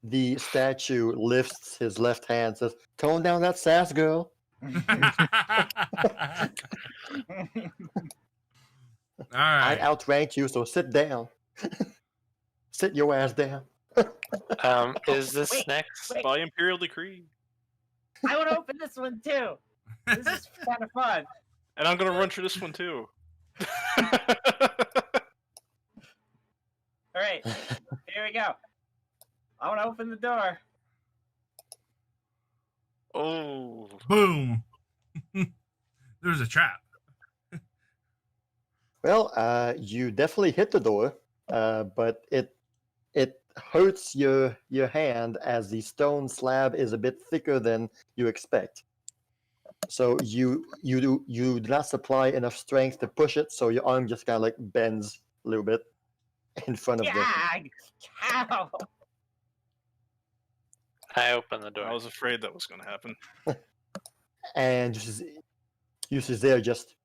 The statue lifts his left hand and says, "Tone down that sass, girl." All I right. outrank you, so sit down. Sit your ass down. Is this Wait, next? wait. By Imperial Decree. I want to open this one too. This is kind of fun. And I'm going to run through this one too. All right, here we go. I want to open the door. Oh. Boom. There's a trap. Well, you definitely hit the door, but it hurts your hand as the stone slab is a bit thicker than you expect. So you do not supply enough strength to push it, so your arm just kind of like bends a little bit in front of Yeah, cow. I open the I door. was afraid that was going to happen. and you see there just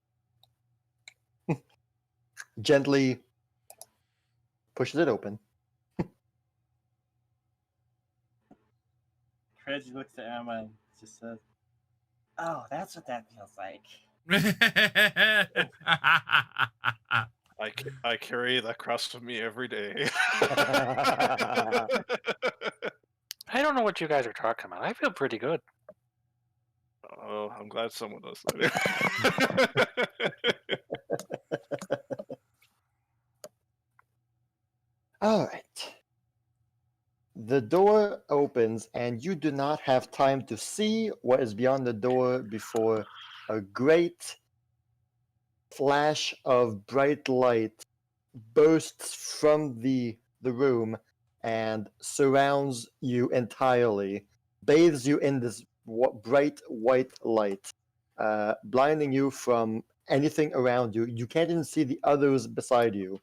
gently pushes it open. Reggie looks at Emma and just says, "Oh, that's what that feels like." I carry that cross with me every day. I don't know what you guys are talking about. I feel pretty good. Oh, I'm glad someone does that. All right. The door opens, and you do not have time to see what is beyond the door before a great flash of bright light bursts from the room and surrounds you entirely, bathes you in this bright white light. blinding you from anything around you. You can't even see the others beside you.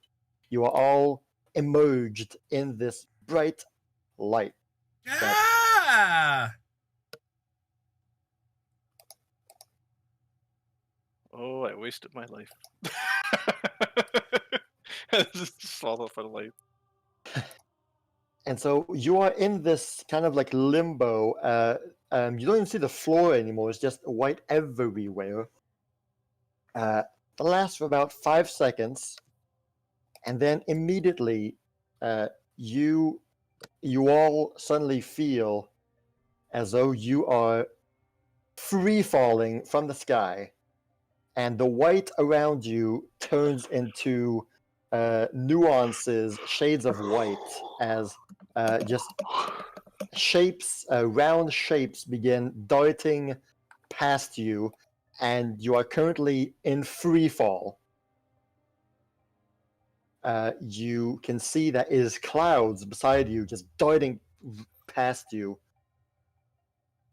You are all immersed in this bright light. Yeah. Oh, I wasted my life. Just swallowed by the light. And so you are in this kind of like limbo. You don't even see the floor anymore. It's just white everywhere. It lasts for about 5 seconds, and then immediately, you all suddenly feel as though you are free falling from the sky, and the white around you turns into nuances, shades of white, as just shapes, round shapes begin darting past you, and you are currently in free fall. You can see that it is clouds beside you just darting past you.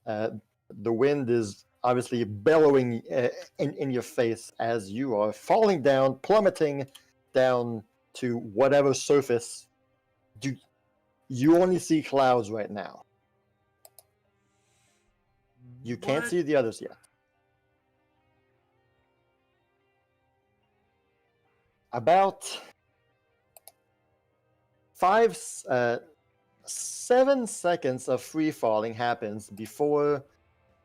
The wind is obviously bellowing in your face as you are falling down, plummeting down to whatever surface. You only see clouds right now. You can't What? see the others yet. About 7 seconds of free falling happens before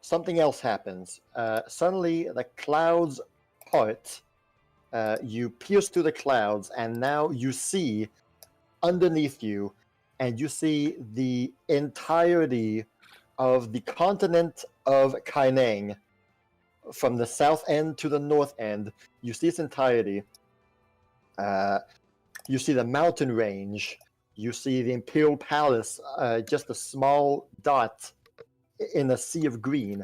something else happens. Suddenly, the clouds part. You pierce through the clouds, and now you see underneath you, and you see the entirety of the continent of Kaineng, from the south end to the north end. You see its entirety. You see the mountain range. You see the Imperial Palace, just a small dot in a sea of green.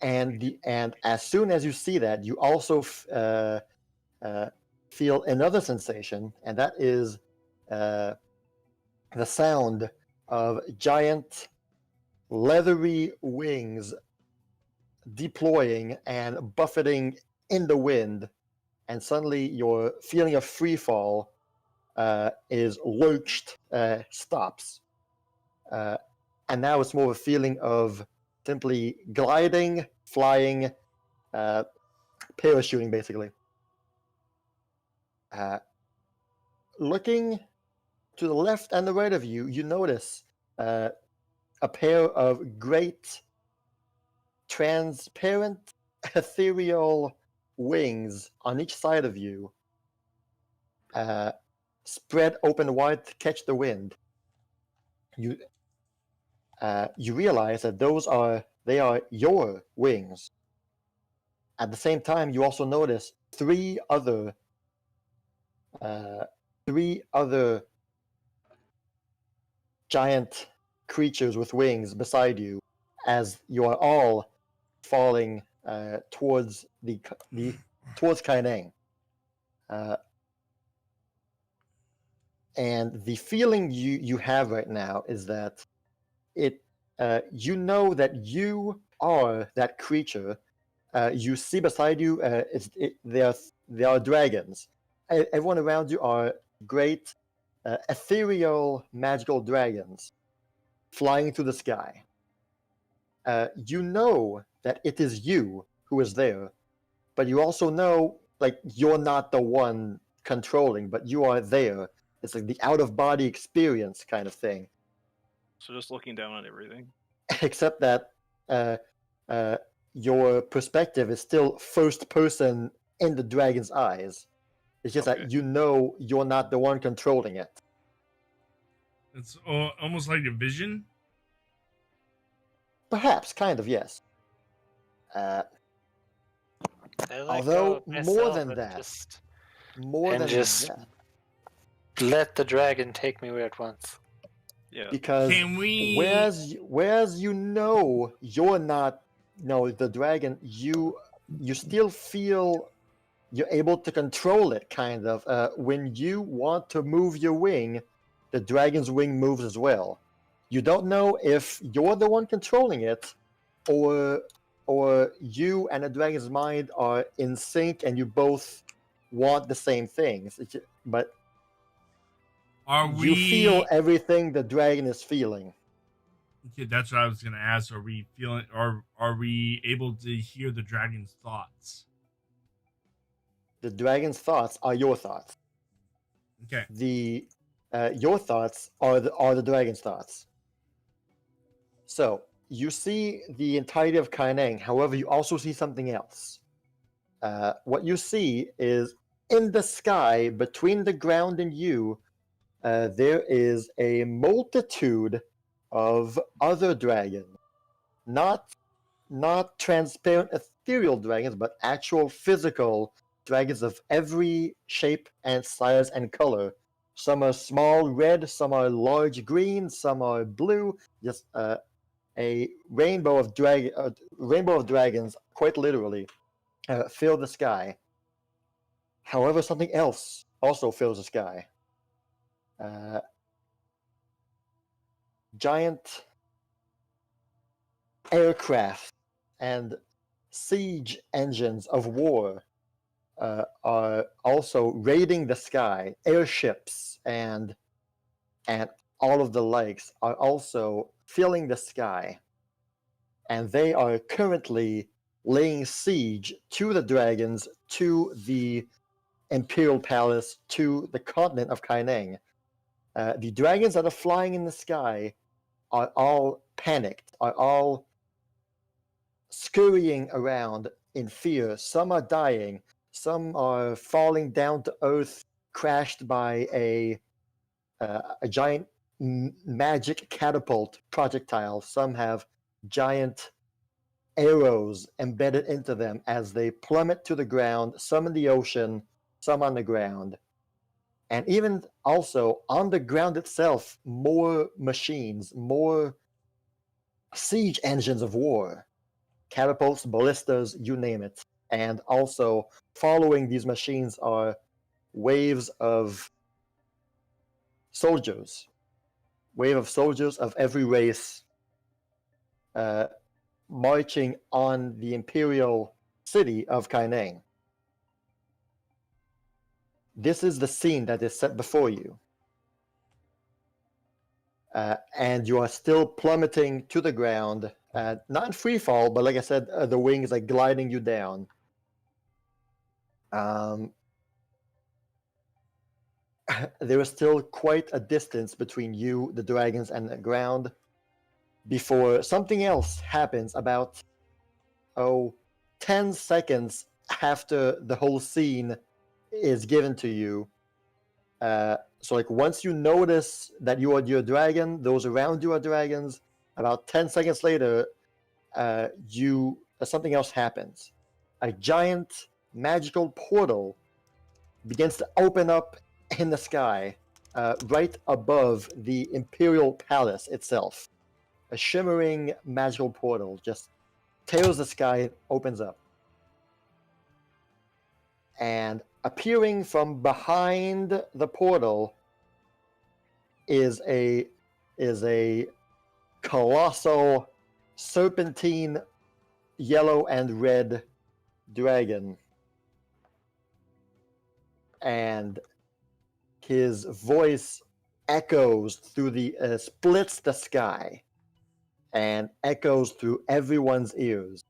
And as soon as you see that, you also feel another sensation, and that is the sound of giant leathery wings deploying and buffeting in the wind, and suddenly your feeling of free fall is lurched, stops. And now it's more of a feeling of simply gliding, flying, parachuting, basically. Looking to the left and the right of you, you notice a pair of great, transparent, ethereal wings on each side of you, spread open wide to catch the wind. You realize that they are your wings. At the same time, you also notice three other giant creatures with wings beside you, as you are all falling towards towards Kaineng. And the feeling you have right now is that you know that you are that creature. You see beside you, there are dragons. Everyone around you are great, ethereal, magical dragons flying through the sky. You know that it is you who is there, but you also know, like, you're not the one controlling, but you are there. It's like the out-of-body experience kind of thing. So just looking down on everything. Except that your perspective is still first person in the dragon's eyes. It's just that you know you're not the one controlling it. It's almost like a vision. Perhaps, kind of, yes. Although more than that, let the dragon take me where it wants. Yeah. Because Can we? whereas you know you're not the dragon, you still feel you're able to control it, kind of. When you want to move your wing, the dragon's wing moves as well. You don't know if you're the one controlling it, or you and the dragon's mind are in sync and you both want the same things, but you feel everything the dragon is feeling. Okay, that's what I was gonna ask. Are we feeling? Are we able to hear the dragon's thoughts? The dragon's thoughts are your thoughts. Okay. Your thoughts are the dragon's thoughts. So you see the entirety of Kaineng. However, you also see something else. What you see is in the sky between the ground and you, there is a multitude of other dragons, not transparent ethereal dragons, but actual physical dragons of every shape and size and color. Some are small red, some are large green, some are blue. Just a rainbow of dragons, quite literally, fill the sky. However, something else also fills the sky. Giant aircraft and siege engines of war are also raiding the sky. Airships and all of the likes are also filling the sky, and they are currently laying siege to the dragons, to the Imperial Palace, to the continent of Kaineng. The dragons that are flying in the sky are all panicked, are all scurrying around in fear. Some are dying, some are falling down to earth, crashed by a giant magic catapult projectile. Some have giant arrows embedded into them as they plummet to the ground, some in the ocean, some on the ground. And even also on the ground itself, more machines, more siege engines of war, catapults, ballistas, you name it. And also following these machines are waves of soldiers, of every race, marching on the imperial city of Kaineng. This is the scene that is set before you. And you are still plummeting to the ground, not in free fall, but like I said, the wings are gliding you down. There is still quite a distance between you, the dragons, and the ground before something else happens about 10 seconds after the whole scene is given to you. So like once you notice that you are your dragon, those around you are dragons, about 10 seconds later, something else happens. A giant magical portal begins to open up in the sky, right above the Imperial Palace itself. A shimmering magical portal just tears the sky, opens up. And appearing from behind the portal is a colossal serpentine yellow and red dragon. And his voice echoes through splits the sky and echoes through everyone's ears.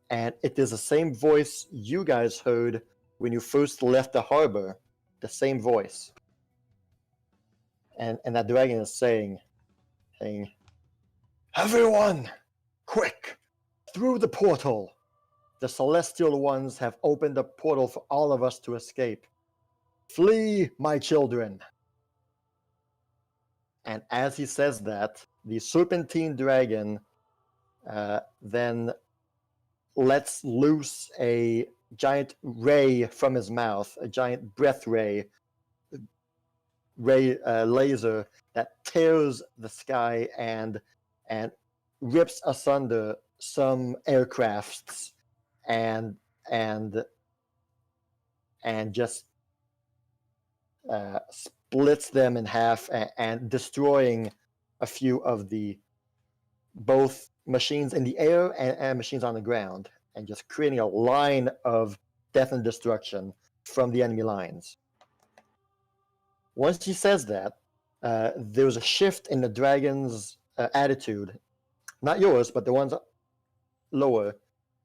And it is the same voice you guys heard when you first left the harbor. The same voice. And that dragon is saying, "Everyone, quick, through the portal. The celestial ones have opened a portal for all of us to escape. Flee, my children." And as he says that, the serpentine dragon then lets loose a giant ray from his mouth, a giant breath ray laser that tears the sky and rips asunder some aircrafts and just splits them in half and destroying a few of the both machines in the air and machines on the ground, and just creating a line of death and destruction from the enemy lines. Once he says that, there's a shift in the dragon's attitude, not yours, but the ones lower,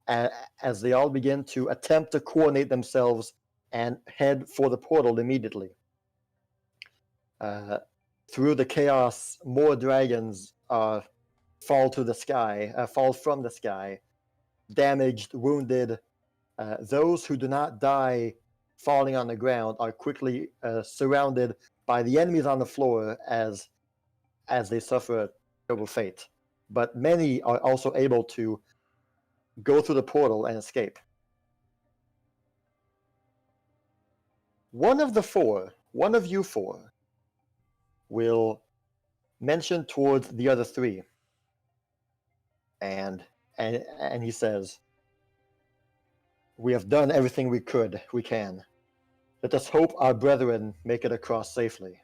as they all begin to attempt to coordinate themselves and head for the portal immediately. Through the chaos, more dragons fall from the sky, damaged, wounded. Those who do not die falling on the ground are quickly surrounded by the enemies on the floor as they suffer a terrible fate. But many are also able to go through the portal and escape. One of you four, will mention towards the other three, and he says, "We have done everything we can. Let us hope our brethren make it across safely.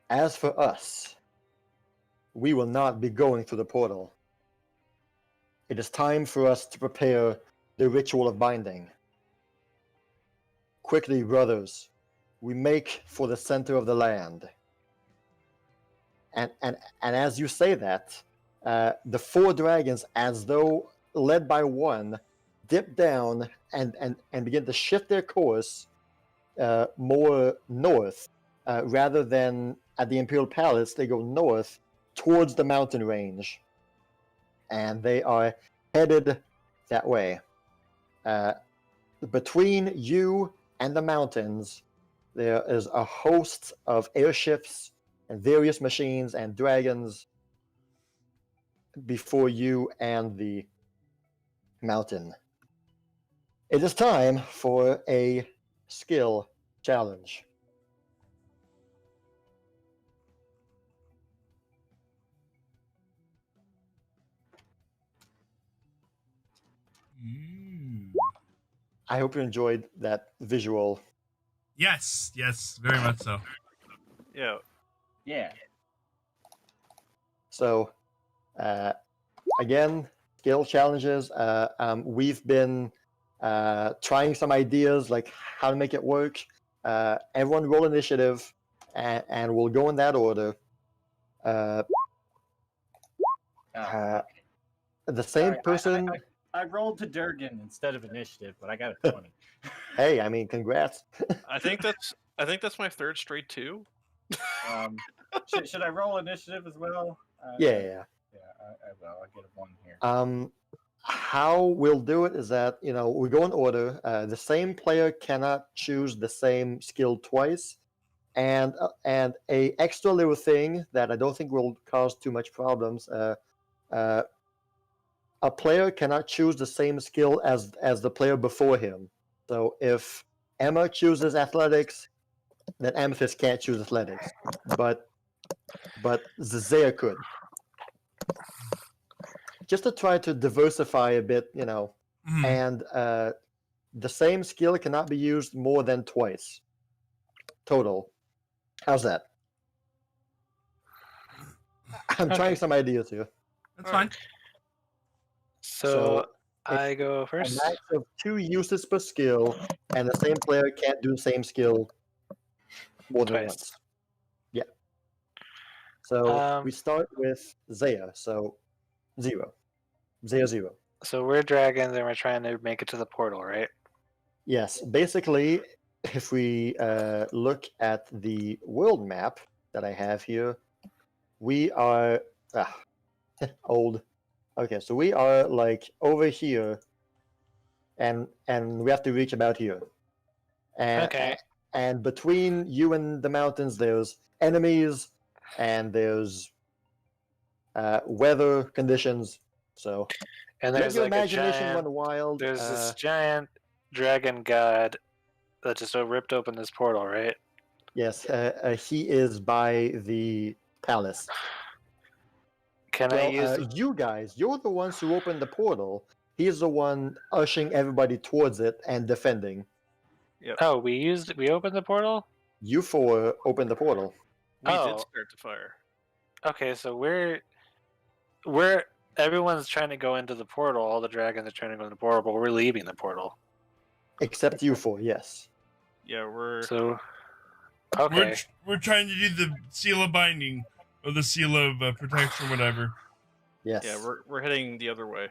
As for us, we will not be going through the portal. It is time for us to prepare the ritual of binding. Quickly, brothers, we make for the center of the land." And as you say that, the four dragons, as though led by one, dip down and begin to shift their course more north. Rather than at the Imperial Palace, they go north towards the mountain range. And they are headed that way. Between you and the mountains, there is a host of airships and various machines and dragons before you and the mountain. It is time for a skill challenge. I hope you enjoyed that visual. Yes, very much so. Yeah. Yeah. So, again, skill challenges. We've been trying some ideas, like how to make it work. Everyone roll initiative, and we'll go in that order. The same Sorry, person. I rolled to Durgan instead of initiative, but I got a 20. Hey, I mean, congrats. I think that's my third straight 2. Should I roll initiative as well? Yeah. Yeah, I will. I'll get a 1 here. How we'll do it is that, we go in order. The same player cannot choose the same skill twice, and a extra little thing that I don't think will cause too much problems. A player cannot choose the same skill as the player before him. So if Emma chooses athletics, then Amethyst can't choose athletics, but Zazea could. Just to try to diversify a bit, and the same skill cannot be used more than twice total. How's that? I'm trying some ideas here. That's fine. So I go A first. max of 2 uses per skill, and the same player can't do the same skill more than Twice. once. Yeah. So we Um, start with Zaya. So 0. Zaya 0. So we're dragons and we're trying to make it to the portal, right? Yes. Basically, if we look at the world map that I have here, we are old. Okay, so we are like over here, and we have to reach about here. And, Okay. And between you and the mountains, there's enemies, and there's weather conditions. So And let there's your like a imagination giant. run wild. There's this giant dragon god that just ripped open this portal, right? Yes, he is by the palace. Can I use? You guys, you're the ones who opened the portal. He's the one ushering everybody towards it and defending. Oh, we opened the portal. You four opened the portal. We Oh. did start the fire. Okay, so we're everyone's trying to go into the portal. All the dragons are trying to go into the portal, but we're leaving the portal. Except you four, yes. Yeah, we're So, okay. We're trying to do the seal of binding or the seal of protection, whatever. Yes. yeah we're heading the other way.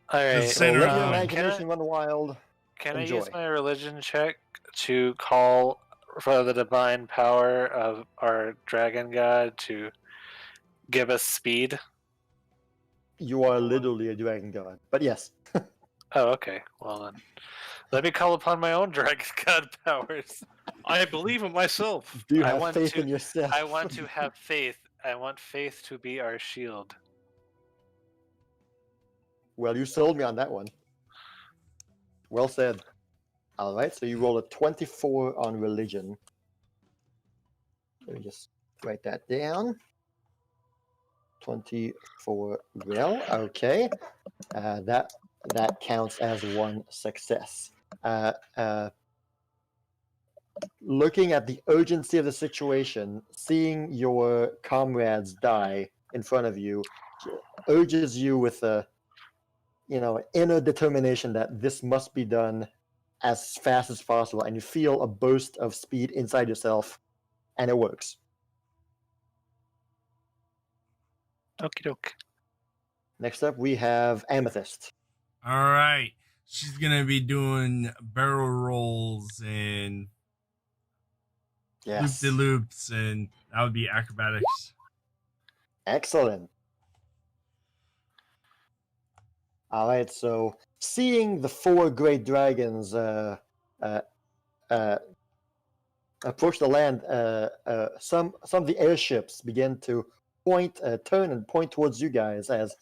All right. Just So center let of your the line. imagination run wild. Can I Enjoy. use my religion check to call for the divine power of our dragon god to give us speed? You are literally a dragon god. But yes. Oh, okay. Well then, let me call upon my own dragon god powers. I believe in myself. Do you I have want faith to- in yourself? I want to have faith. I want faith to be our shield. Well, you sold me on that one. Well said. All right, so you roll a 24 on religion. Let me just write that down. 24. Well, okay. That counts as one success. Looking at the urgency of the situation, seeing your comrades die in front of you urges you with a inner determination that this must be done as fast as possible, and you feel a burst of speed inside yourself, and it works. Okie doke. Next up, we have Amethyst. All right. She's going to be doing barrel rolls and Yes. loop-de-loops, and that would be acrobatics. Excellent. All right, so seeing the four great dragons approach the land, some of the airships begin to turn and point towards you guys as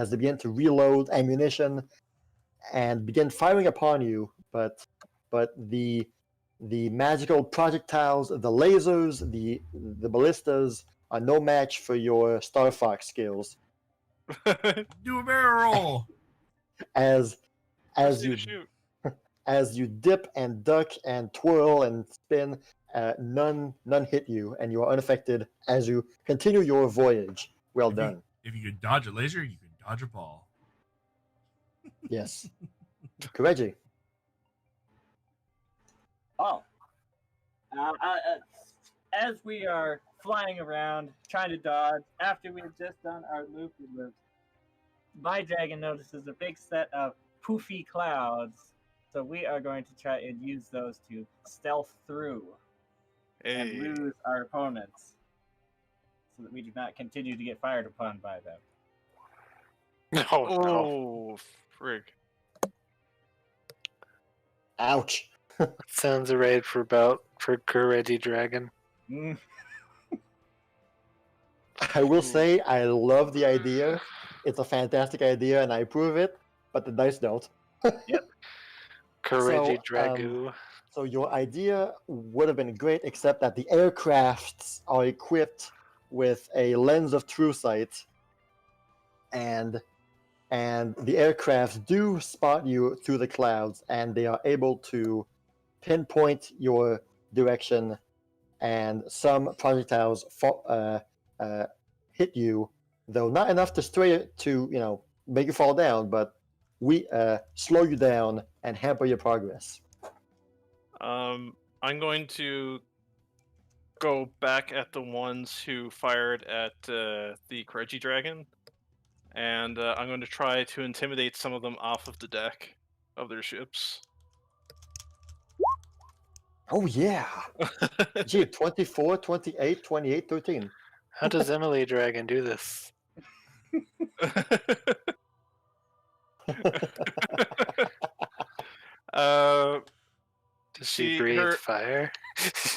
they begin to reload ammunition and begin firing upon you. But the magical projectiles, the lasers, the ballistas are no match for your Star Fox skills. Do a barrel roll. As Proceed you to shoot. as you dip and duck and twirl and spin, none hit you, and you are unaffected as you continue your voyage. Well done. If you could dodge a laser, you could dodge a ball. Yes. Kireji. Oh. As we are flying around, trying to dodge, after we've just done our loop-de-loops, my dragon notices a big set of poofy clouds. So we are going to try and use those to stealth through and Hey. lose our opponents so that we do not continue to get fired upon by them. No, no. Oh, frig. Ouch. Sounds a raid for Kireji'Dragon. Mm. I will say I love the idea. It's a fantastic idea, and I approve it, but the dice don't. Kireji'Dragu. So your idea would have been great, except that the aircrafts are equipped with a lens of true sight, and the aircrafts do spot you through the clouds, and they are able to pinpoint your direction, and some projectiles hit you, though not enough to make you fall down, but we slow you down and hamper your progress. I'm going to go back at the ones who fired at the Kireji'Dragon, and I'm going to try to intimidate some of them off of the deck of their ships. Oh yeah. Gee, 24, 28, 28, 13. How does Emily Dragon do this? Does she breathe fire?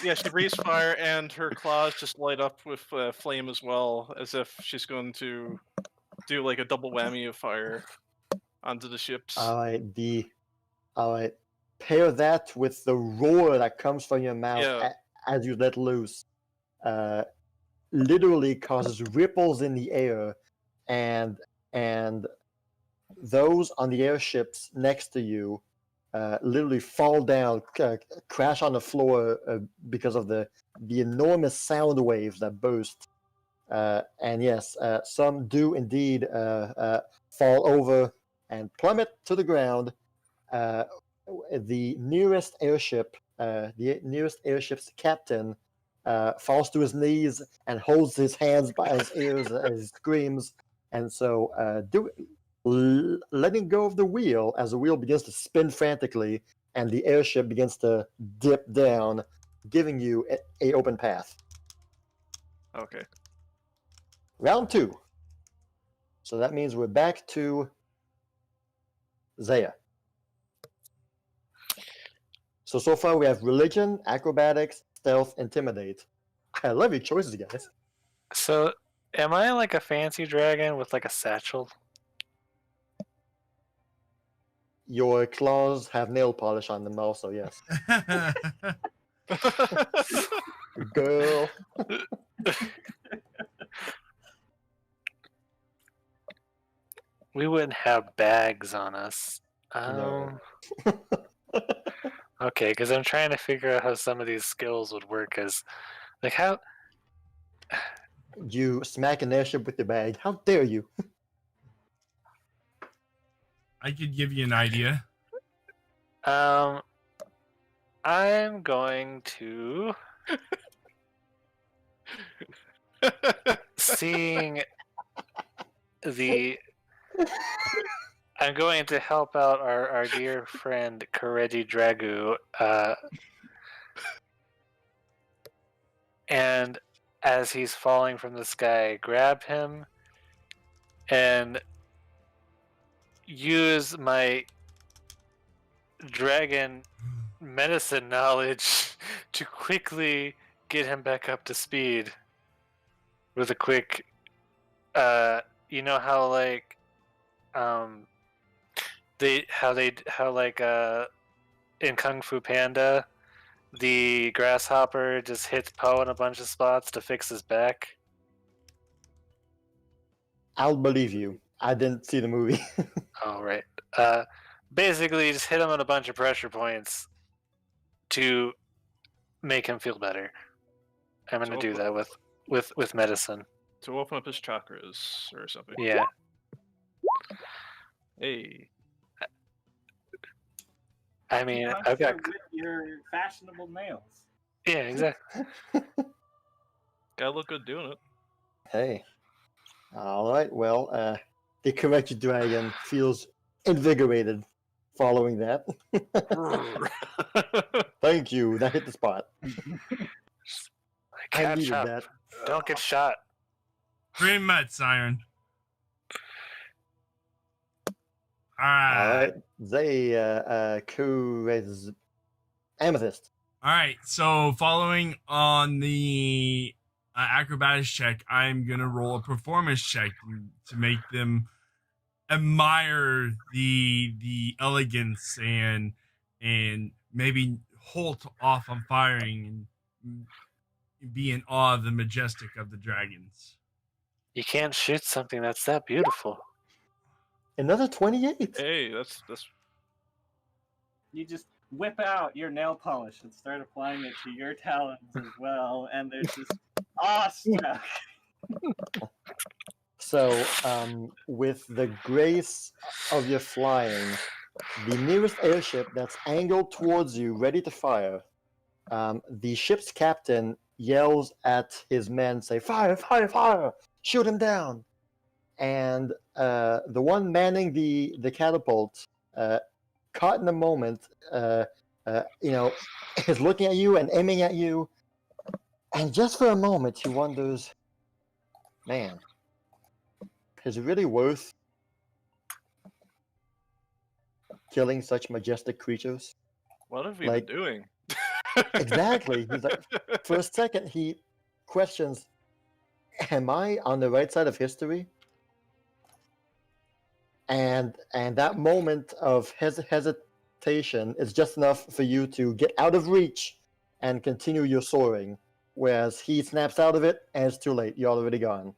Yeah, she breathes fire, and her claws just light up with flame as well, as if she's going to do like a double whammy of fire onto the ships. All right. Pair that with the roar that comes from your mouth Yeah. as you let loose. Literally causes ripples in the air, and those on the airships next to you literally fall down, crash on the floor because of the enormous sound waves that burst And yes, some do indeed fall over and plummet to the ground. The nearest airship's captain falls to his knees and holds his hands by his ears as he screams. And so, letting go of the wheel as the wheel begins to spin frantically, and the airship begins to dip down, giving you a open path. Okay. Round 2. So that means we're back to Zaya. So far we have religion, acrobatics, stealth, intimidate. I love your choices, guys. So, am I like a fancy dragon with like a satchel? Your claws have nail polish on them also, yes. Girl. We wouldn't have bags on us. No. Okay, because I'm trying to figure out how some of these skills would work. As like how You smack an airship with your bag. How dare you? I could give you an idea. I'm going to seeing the. I'm going to help out our dear friend Kireji'Garou, and as he's falling from the sky, grab him and use my dragon medicine knowledge to quickly get him back up to speed with a quick you know how like in Kung Fu Panda the grasshopper just hits Poe in a bunch of spots to fix his back. I'll believe you. I didn't see the movie. Oh, right. Basically, just hit him on a bunch of pressure points to make him feel better. I'm going to do that with medicine. To open up his chakras or something. Yeah. Hey. I mean, I've got with your fashionable nails. yeah, exactly. Gotta look good doing it. Hey. All right. Well, the corrected dragon feels invigorated following that. Thank you. That hit the spot. I Catch needed up. that. Don't get shot. Pretty much, Siren. All All right. right. They Amethyst. All right. So following on the acrobatics check, I'm gonna roll a performance check to make them admire the elegance and maybe halt off on firing and be in awe of the majestic of the dragons. You can't shoot something that's that beautiful. Another 28. Hey, that's You just whip out your nail polish and start applying it to your talons as well, and they're just awestruck. So, with the grace of your flying, the nearest airship that's angled towards you, ready to fire, the ship's captain yells at his men, say, "Fire, fire, fire! Shoot him down!" And the one manning the catapult, caught in the moment, is looking at you and aiming at you, and just for a moment he wonders, man, is it really worth killing such majestic creatures? what have we Like- been doing? Exactly. He's like, for a second he questions, am I on the right side of history? And that moment of hesitation is just enough for you to get out of reach and continue your soaring, whereas he snaps out of it and it's too late. You're already gone.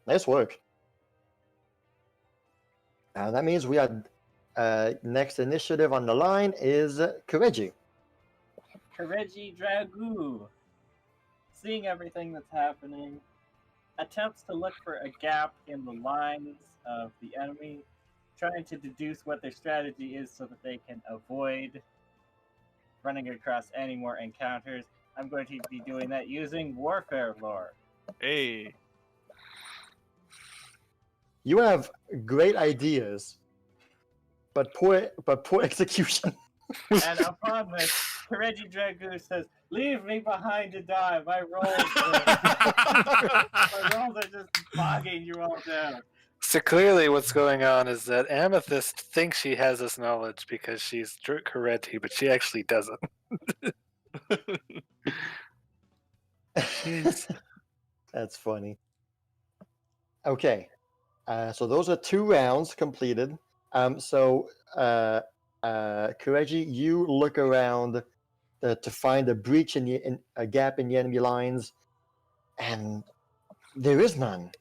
Nice work. That means we are next initiative on the line is Kireji. Kireji'Garou seeing everything that's happening, attempts to look for a gap in the lines of the enemy, trying to deduce what their strategy is so that they can avoid running across any more encounters. I'm going to be doing that using warfare lore. Hey. You have great ideas, but poor execution. And upon this, Kireji'Garou says, "Leave me behind to die. My rolls are just bogging you all down." So clearly, what's going on is that Amethyst thinks she has this knowledge because she's Kireji, but she actually doesn't. That's funny. Okay, so those are 2 rounds completed. Kireji, you look around to find a breach in a gap in the enemy lines, and there is none.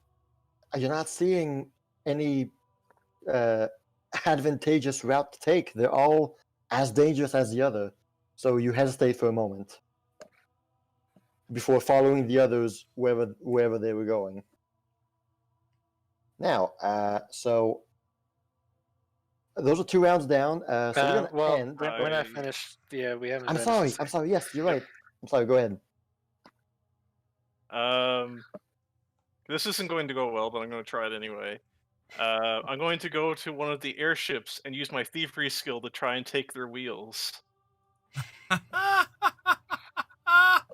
You're not seeing any advantageous route to take. They're all as dangerous as the other. So you hesitate for a moment before following the others wherever they were going. Now, so those are 2 rounds down. So we're gonna end. We're not finished. Yeah, we haven't. I'm finished sorry. I'm sorry. Yes, you're right. I'm sorry. Go ahead. This isn't going to go well, but I'm going to try it anyway. I'm going to go to one of the airships and use my thievery skill to try and take their wheels.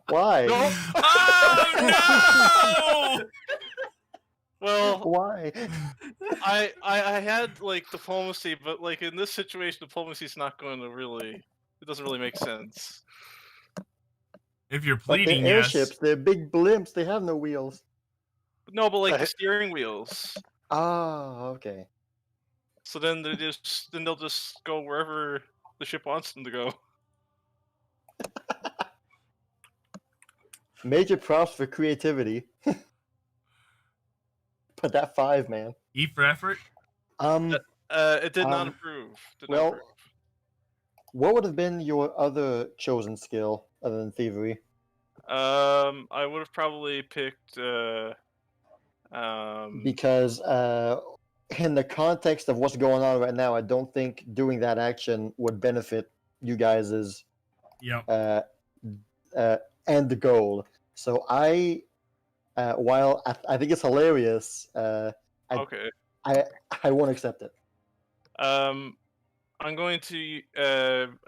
Why? No. Oh no! Well, Why? I had like diplomacy, but like in this situation, diplomacy's not going to really. It doesn't really make sense. If you're But pleading, they're yes. airships. They're big blimps. They have no wheels. No, but like the steering wheels. Ah, okay. So then they'll just go wherever the ship wants them to go. Major props for creativity. But that 5, man. E for effort. It did not improve. Well, what would have been your other chosen skill other than thievery? I would have probably picked. Because in the context of what's going on right now, I don't think doing that action would benefit you guys' Yep. end goal. So while I think it's hilarious, okay. I won't accept it. I'm going to.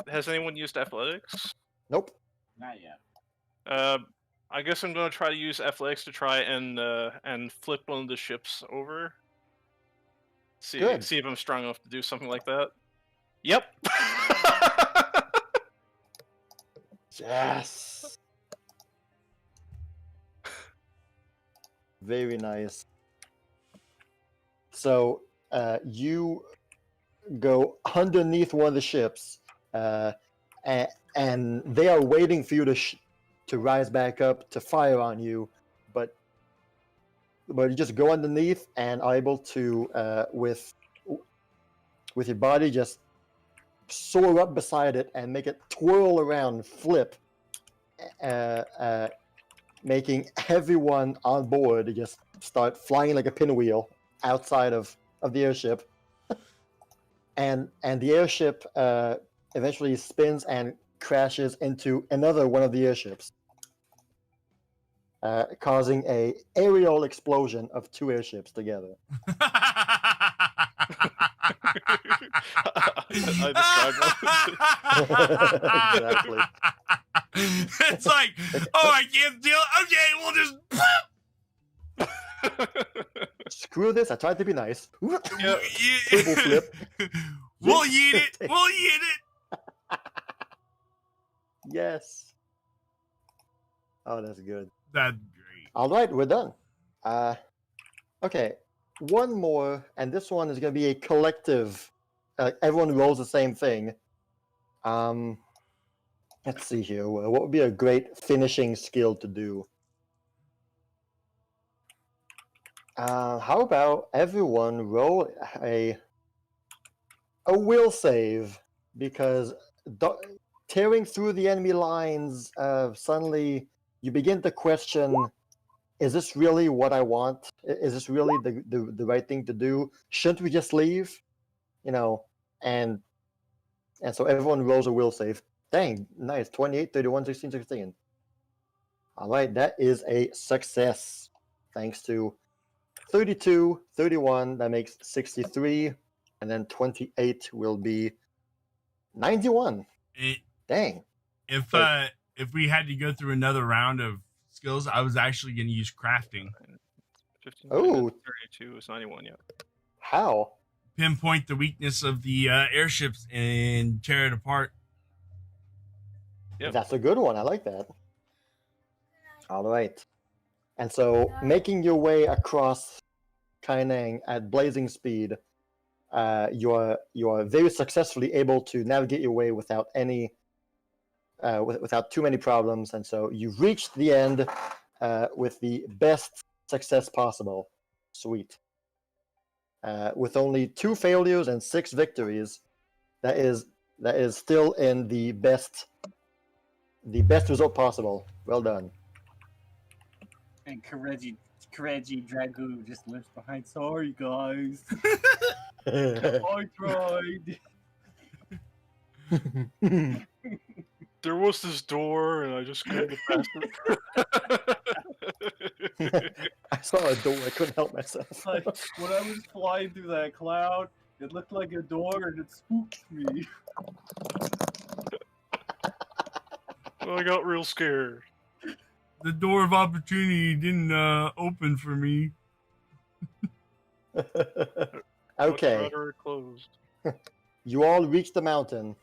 Has anyone used athletics? Nope. Not yet. I guess I'm going to try to use athletics to try and flip one of the ships over. See if I'm strong enough to do something like that. Yep. Yes. Very nice. So you go underneath one of the ships, and they are waiting for you to rise back up to fire on you, but you just go underneath and are able to with your body just soar up beside it and make it twirl around, flip, making everyone on board just start flying like a pinwheel outside of the airship. and the airship eventually spins and crashes into another one of the airships, causing a aerial explosion of 2 airships together. Exactly. It's like, oh, I can't deal. Okay, we'll just. Screw this! I tried to be nice. Yeah. Table flip. We'll eat it. We'll eat it. Yes. Oh, that's good. That's great. All right, we're done. Okay, one more, and this one is going to be a collective. Everyone rolls the same thing. Let's see here. What would be a great finishing skill to do? How about everyone roll a will save, because tearing through the enemy lines, suddenly you begin to question, is this really what I want? Is this really the right thing to do? Shouldn't we just leave? You know, and so everyone rolls a will save. Dang, nice. 28, 31, 16, 16. All right, that is a success. Thanks to 32, 31, that makes 63, and then 28 will be 91. Dang. If we had to go through another round of skills, I was actually going to use crafting. 59 Oh. and 32 is 91, yeah. How? Pinpoint the weakness of the airships and tear it apart. Yep. That's a good one. I like that. All right. And so, making your way across Kaineng at blazing speed, you are very successfully able to navigate your way without any without too many problems, and so you've reached the end with the best success possible. Sweet. With only 2 failures and 6 victories, that is still in the best result possible. Well done. And Kireji'Garou just lives behind. Sorry, guys. I tried. There was this door, and I just couldn't get past it. I saw a door. I couldn't help myself. Like, when I was flying through that cloud, it looked like a door and it spooked me. I got real scared. The door of opportunity didn't open for me. Okay. Much rather it closed. You all reach the mountain,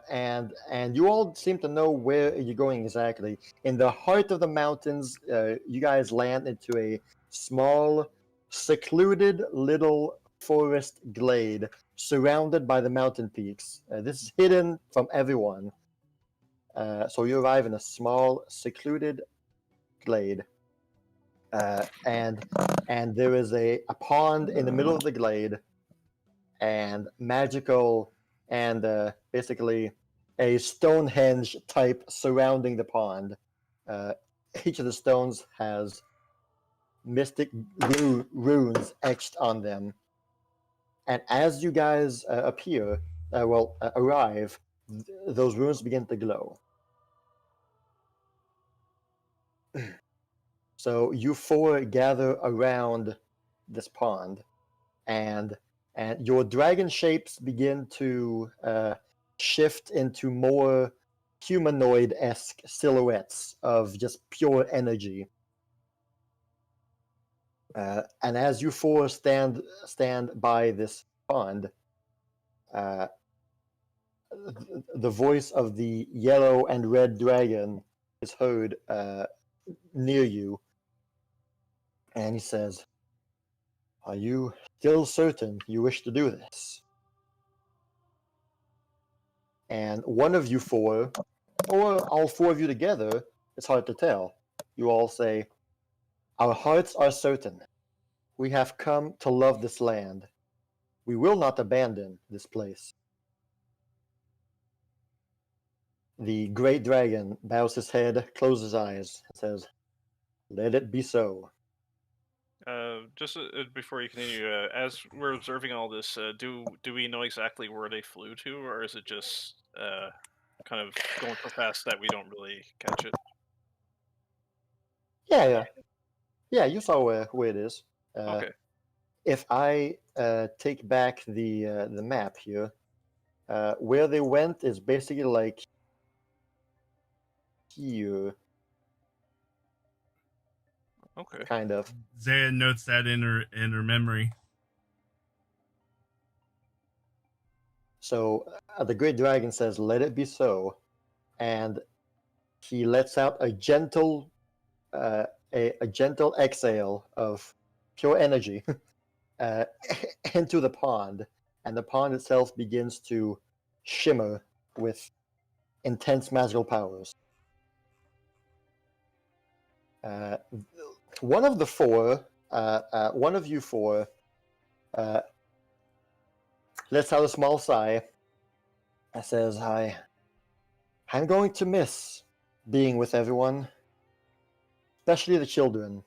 and you all seem to know where you're going exactly. In the heart of the mountains, you guys land into a small, secluded little forest glade surrounded by the mountain peaks. This is hidden from everyone. So you arrive in a small, secluded glade, and there is a pond in the middle of the glade, and magical and basically a Stonehenge type surrounding the pond. Each of the stones has mystic runes etched on them, and as you guys arrive, those runes begin to glow. So you 4 gather around this pond, and your dragon shapes begin to shift into more humanoid-esque silhouettes of just pure energy. And as you 4 stand by this pond, the voice of the yellow and red dragon is heard near you, and he says, "Are you still certain you wish to do this?" And one of you 4, or all 4 of you together, it's hard to tell, you all say, "Our hearts are certain. We have come to love this land. We will not abandon this place." The great dragon bows his head, closes his eyes, and says, "Let it be so." Just before you continue, as we're observing all this, do we know exactly where they flew to, or is it just kind of going so fast that we don't really catch it? Yeah. You saw where it is. Okay. If I take back the map here, where they went is basically like here, Okay. kind of. Zaya notes that in her memory. So the great dragon says, "Let it be so," and he lets out a gentle exhale of pure energy into the pond, and the pond itself begins to shimmer with intense magical powers. One of you 4, lets out a small sigh and says, I'm going to miss being with everyone. especially the children.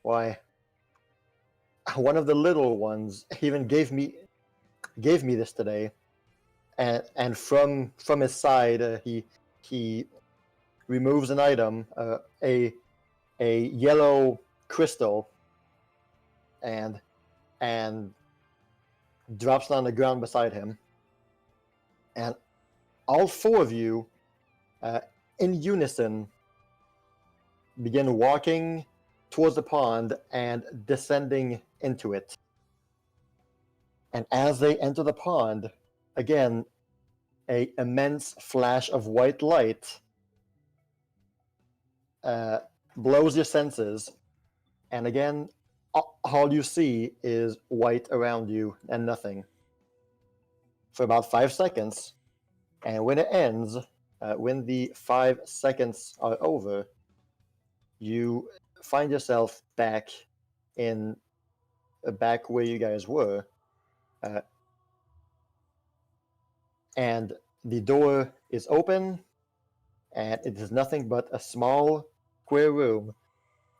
Why, one of the little ones even gave me this today, and from his side he removes an item, a yellow crystal, and drops it on the ground beside him, and all four of you, in unison, begin walking towards the pond and descending into it. And as they enter the pond, again, an immense flash of white light blows your senses, and again, all you see is white around you and nothing for about 5 seconds. And when it ends, when the 5 seconds are over, you find yourself back where you guys were, and the door is open, and it is nothing but a small square room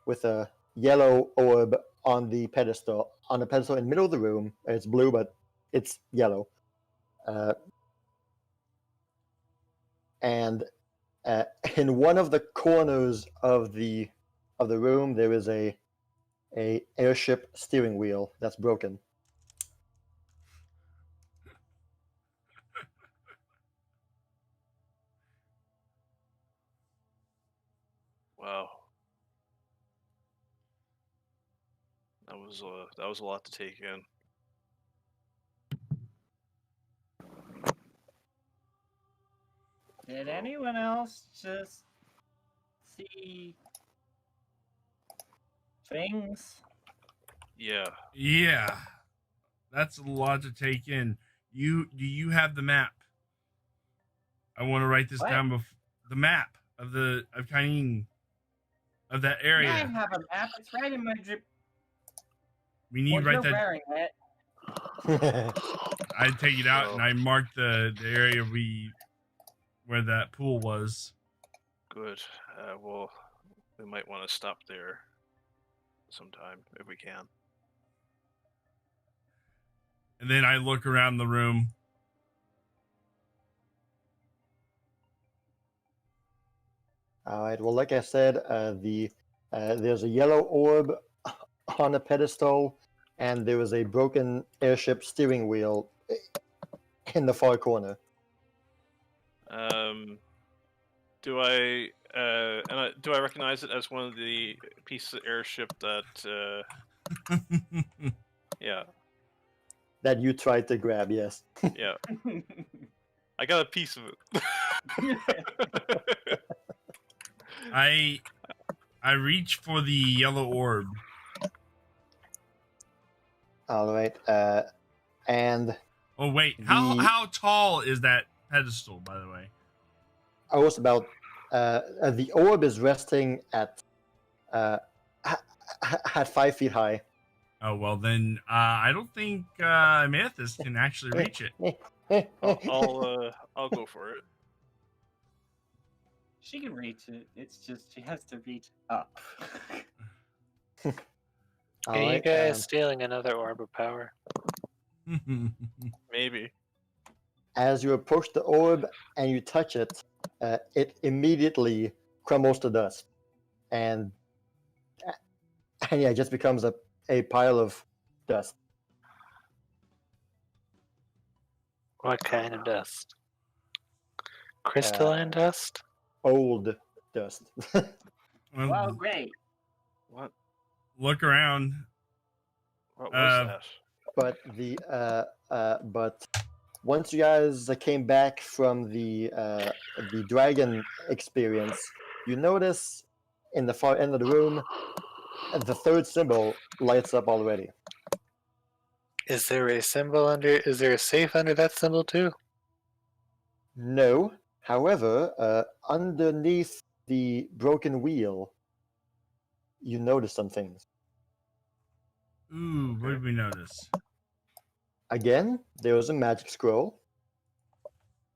with a yellow orb on the pedestal in the middle of the room. It's blue, but it's yellow. And in one of the corners of the room, there is a airship steering wheel that's broken. Wow. That was a lot to take in. Did anyone else just see things? Yeah. Yeah, that's a lot to take in. Do you have the map? I want to write this What? down. The map of Kain, of that area. Yeah, I have a map. It's right in my drip. We need Well, to write you're that. wearing it. I take it out Oh. and I mark the area where that pool was. Good. Well, we might want to stop there sometime if we can. And then I look around the room. All right. Well, like I said, there's a yellow orb on a pedestal, and there is a broken airship steering wheel in the far corner. Do I recognize it as one of the pieces of airship that? Yeah, That you tried to grab, yes. yeah. I got a piece of it. I reach for the yellow orb. All right. And Oh wait, how tall is that pedestal, by the way? I was about the orb is resting at 5 feet high. Oh well, then I don't think Amethyst can actually reach it. I'll go for it. She can reach it. It's just she has to reach up. All Are you right, guys stealing another orb of power? Maybe. as you approach the orb and you touch it, it immediately crumbles to dust, and yeah, it just becomes a pile of dust. What kind of dust? Crystalline dust? Old dust. Well, Wow, great. What? look around. What was that? But once you guys came back from the dragon experience, you notice in the far end of the room, the third symbol lights up already. Is there a symbol is there a safe under that symbol too? No, however, underneath the broken wheel, you notice some things. Ooh, what did we notice? Again, there was a magic scroll.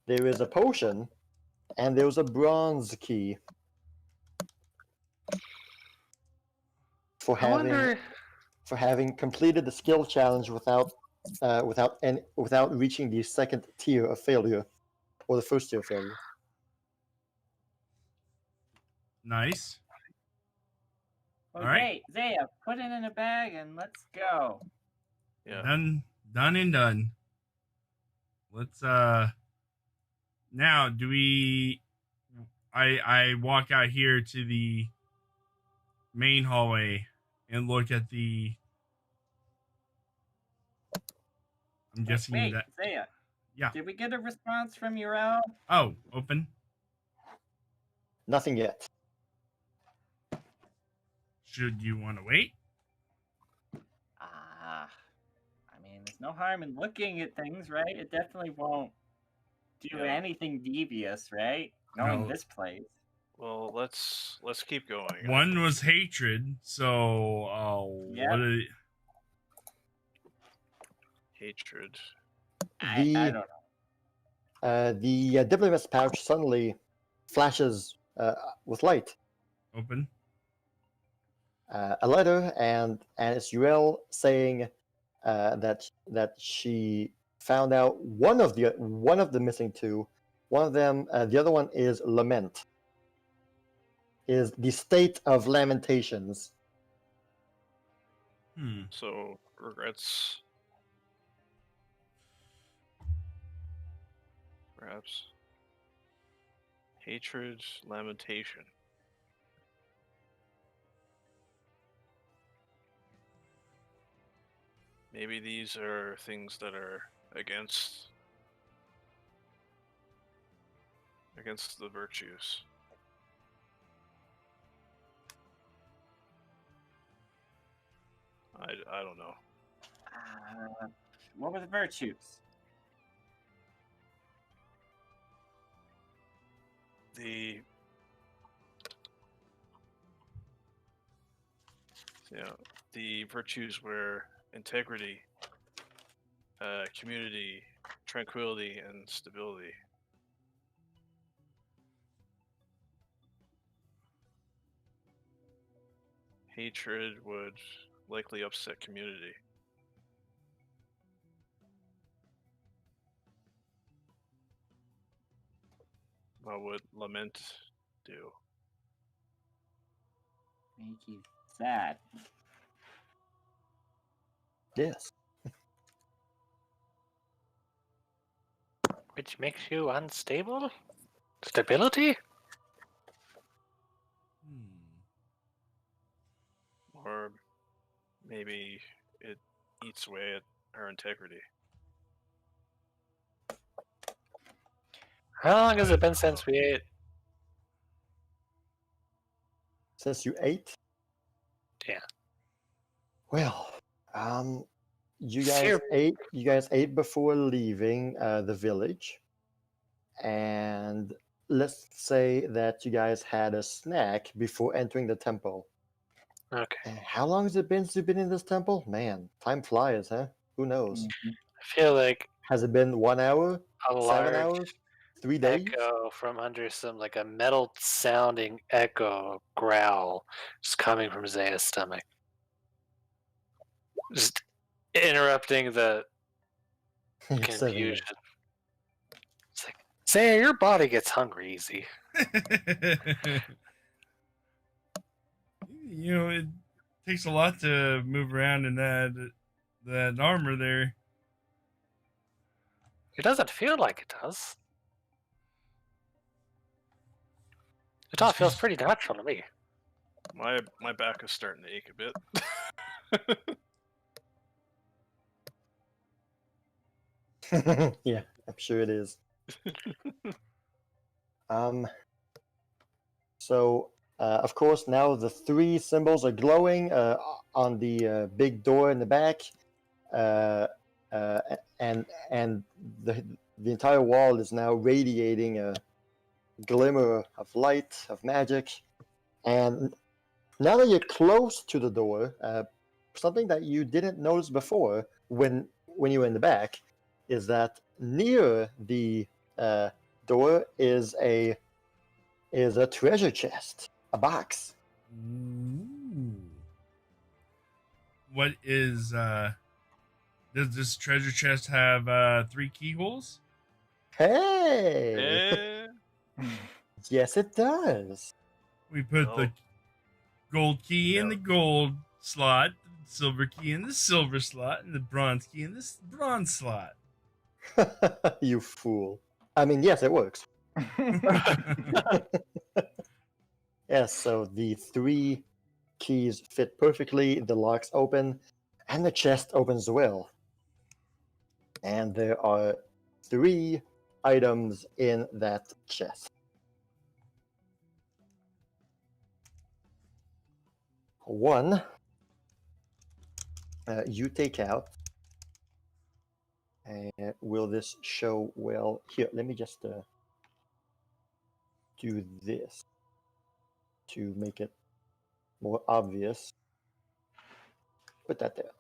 There is a potion, and there was a bronze key. for I wonder. having completed the skill challenge without reaching the second tier of failure or the first tier of failure. Nice. Okay, All right. Zaya, put it in a bag and let's go. Yeah. Done and done. Let's now do we I walk out here to the main hallway and look at the I'm guessing Wait, that Zaya. yeah. Did we get a response from Uro? Oh, open. Nothing yet. Should you want to wait? I mean, there's no harm in looking at things, right? It definitely won't do Yeah. anything devious, right? Knowing No. this place. Well, let's keep going. I One think. was hatred, so Yeah. what is Hatred. I don't know. The diplomat's pouch suddenly flashes with light. open? A letter, and it's Uriel saying that she found out one of the missing two. One of them, the other one is lament. Is the state of lamentations. So regrets. Perhaps. Hatred, lamentation. Maybe these are things that are against the virtues. I don't know. What were the virtues? The virtues were integrity, community, tranquility, and stability. Hatred would likely upset community. What would lament do? Make you sad. Yes. Which makes you unstable? Stability? Or maybe it eats away at her integrity. How long has it been since we ate? Since you ate. Yeah. Well, you guys Sure. ate. You guys ate before leaving the village, and let's say that you guys had a snack before entering the temple. Okay. And how long has it been since you've been in this temple? Man, time flies, huh? Who knows? I feel like Has it been 1 hour? a 7 large hours? 3 days? echo from under some like a metal sounding echo growl just coming from Zaya's stomach. Just interrupting the You're sitting there. confusion. It's like, Zaya, your body gets hungry easy. You know, it takes a lot to move around in that armor there. It doesn't feel like it does. It all feels pretty natural to me. My back is starting to ache a bit. Yeah, I'm sure it is. So, of course, now the 3 symbols are glowing on the big door in the back, and the entire wall is now radiating a glimmer of light, of magic. And now that you're close to the door, something that you didn't notice before when you were in the back is that near the door is a treasure chest, a box. Ooh. what is does this treasure chest have 3 keyholes? Hey! Eh, Yes, it does. We put No. the gold key in No. the gold slot, the silver key in the silver slot, and the bronze key in the bronze slot. You fool. I mean, yes, it works. Yes, so the 3 keys fit perfectly, the locks open, and the chest opens well. And there are 3 items in that chest. One, you take out. Will this show well? Here, let me just do this to make it more obvious. Put that there.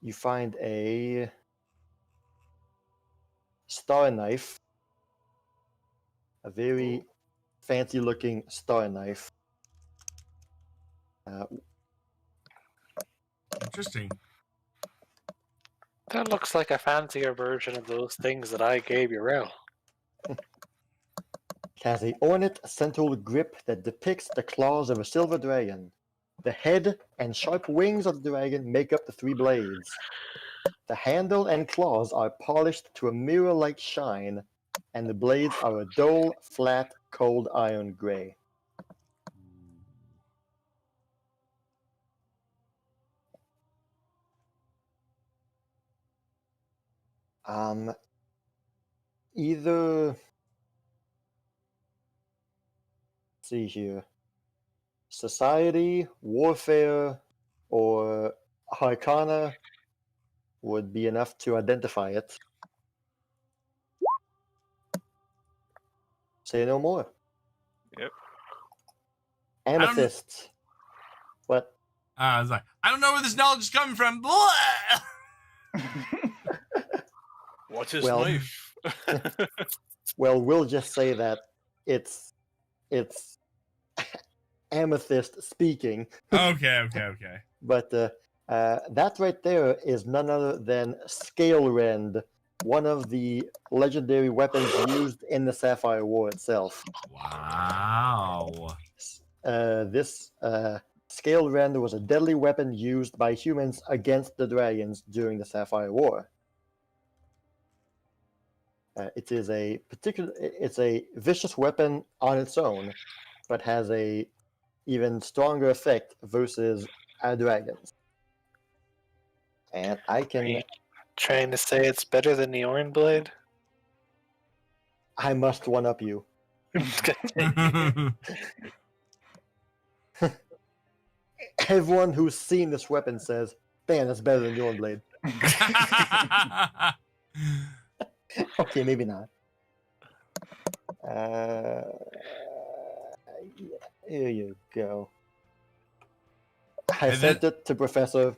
You find a star knife, a very fancy looking star knife. Interesting. That looks like a fancier version of those things that I gave Urel. It has a ornate central grip that depicts the claws of a silver dragon. The head and sharp wings of the dragon make up the 3 blades. The handle and claws are polished to a mirror-like shine, and the blades are a dull, flat, cold iron gray. Either, let's see here, society, warfare, or arcana would be enough to identify it. Say no more. Yep. Amethyst. What? I was like, I don't know where this knowledge is coming from. Blah! What's his Well- knife? Well, we'll just say that it's Amethyst speaking. Okay. But that right there is none other than Scale Rend, one of the legendary weapons used in the Sapphire War itself. Wow. This Scale Rend was a deadly weapon used by humans against the dragons during the Sapphire War. It's a vicious weapon on its own, but has a even stronger effect versus our dragons. And I Are can, you trying to say it's better than the Orin Blade? I must one up you. Everyone who's seen this weapon says, "Man, that's better than your blade." Okay, maybe not. Here you go. I And sent it to Professor.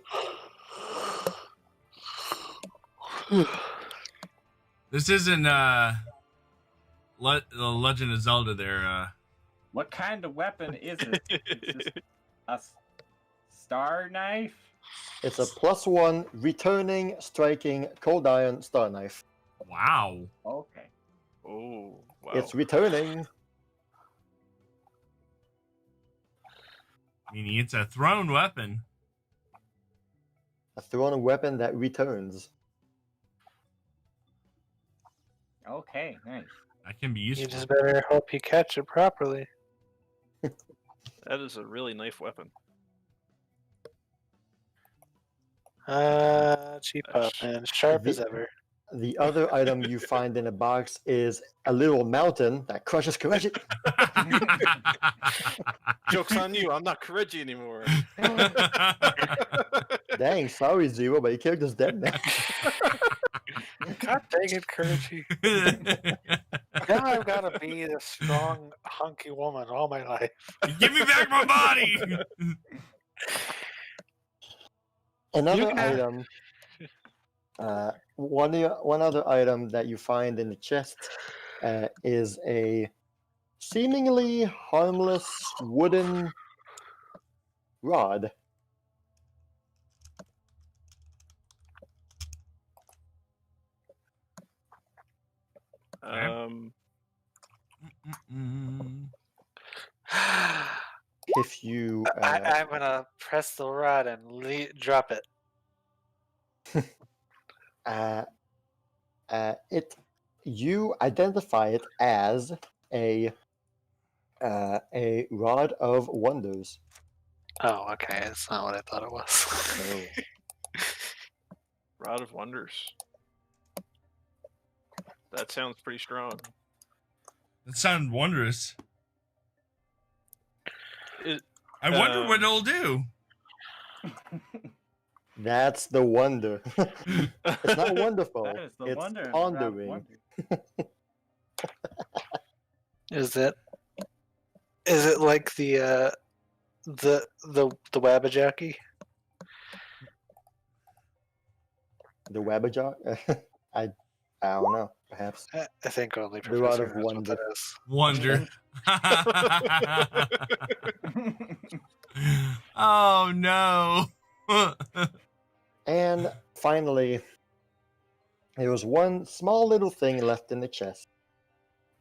This isn't the Legend of Zelda there. What kind of weapon is it? It's just a star knife? It's a +1 returning, striking, cold iron star knife. Wow. Okay. Oh, wow. It's returning. Meaning it's a thrown weapon. A thrown weapon that returns. Okay, nice. That can be You useful. just better hope you catch it properly. That is a really nice weapon. CheapPopMan, sharp as ever. The other item you find in a box is a little mountain that crushes Kireji. Joke's on you, I'm not Kireji anymore. Dang, sorry, Zero, but your character's dead now. God dang it, Kireji. Now I've got to be the strong, hunky woman all my life. Give me back my body. Another can- item, one other item that you find in the chest is a seemingly harmless wooden rod Mm-mm. If you I'm gonna press the rod and drop it. you identify it as a rod of wonders. Oh, okay. It's not what I thought it was. No. Rod of Wonders. That sounds pretty strong. That sounds wondrous. It, I wonder what it'll do. That's the wonder. It's not wonderful. That is the it's wonder. pondering. Is it like the Wabbajocky? The Wabbajaw? I don't know. Perhaps. I think only The Rod Professor of knows what Wonder. that is. Wonder. Oh no. And finally, there was one small little thing left in the chest.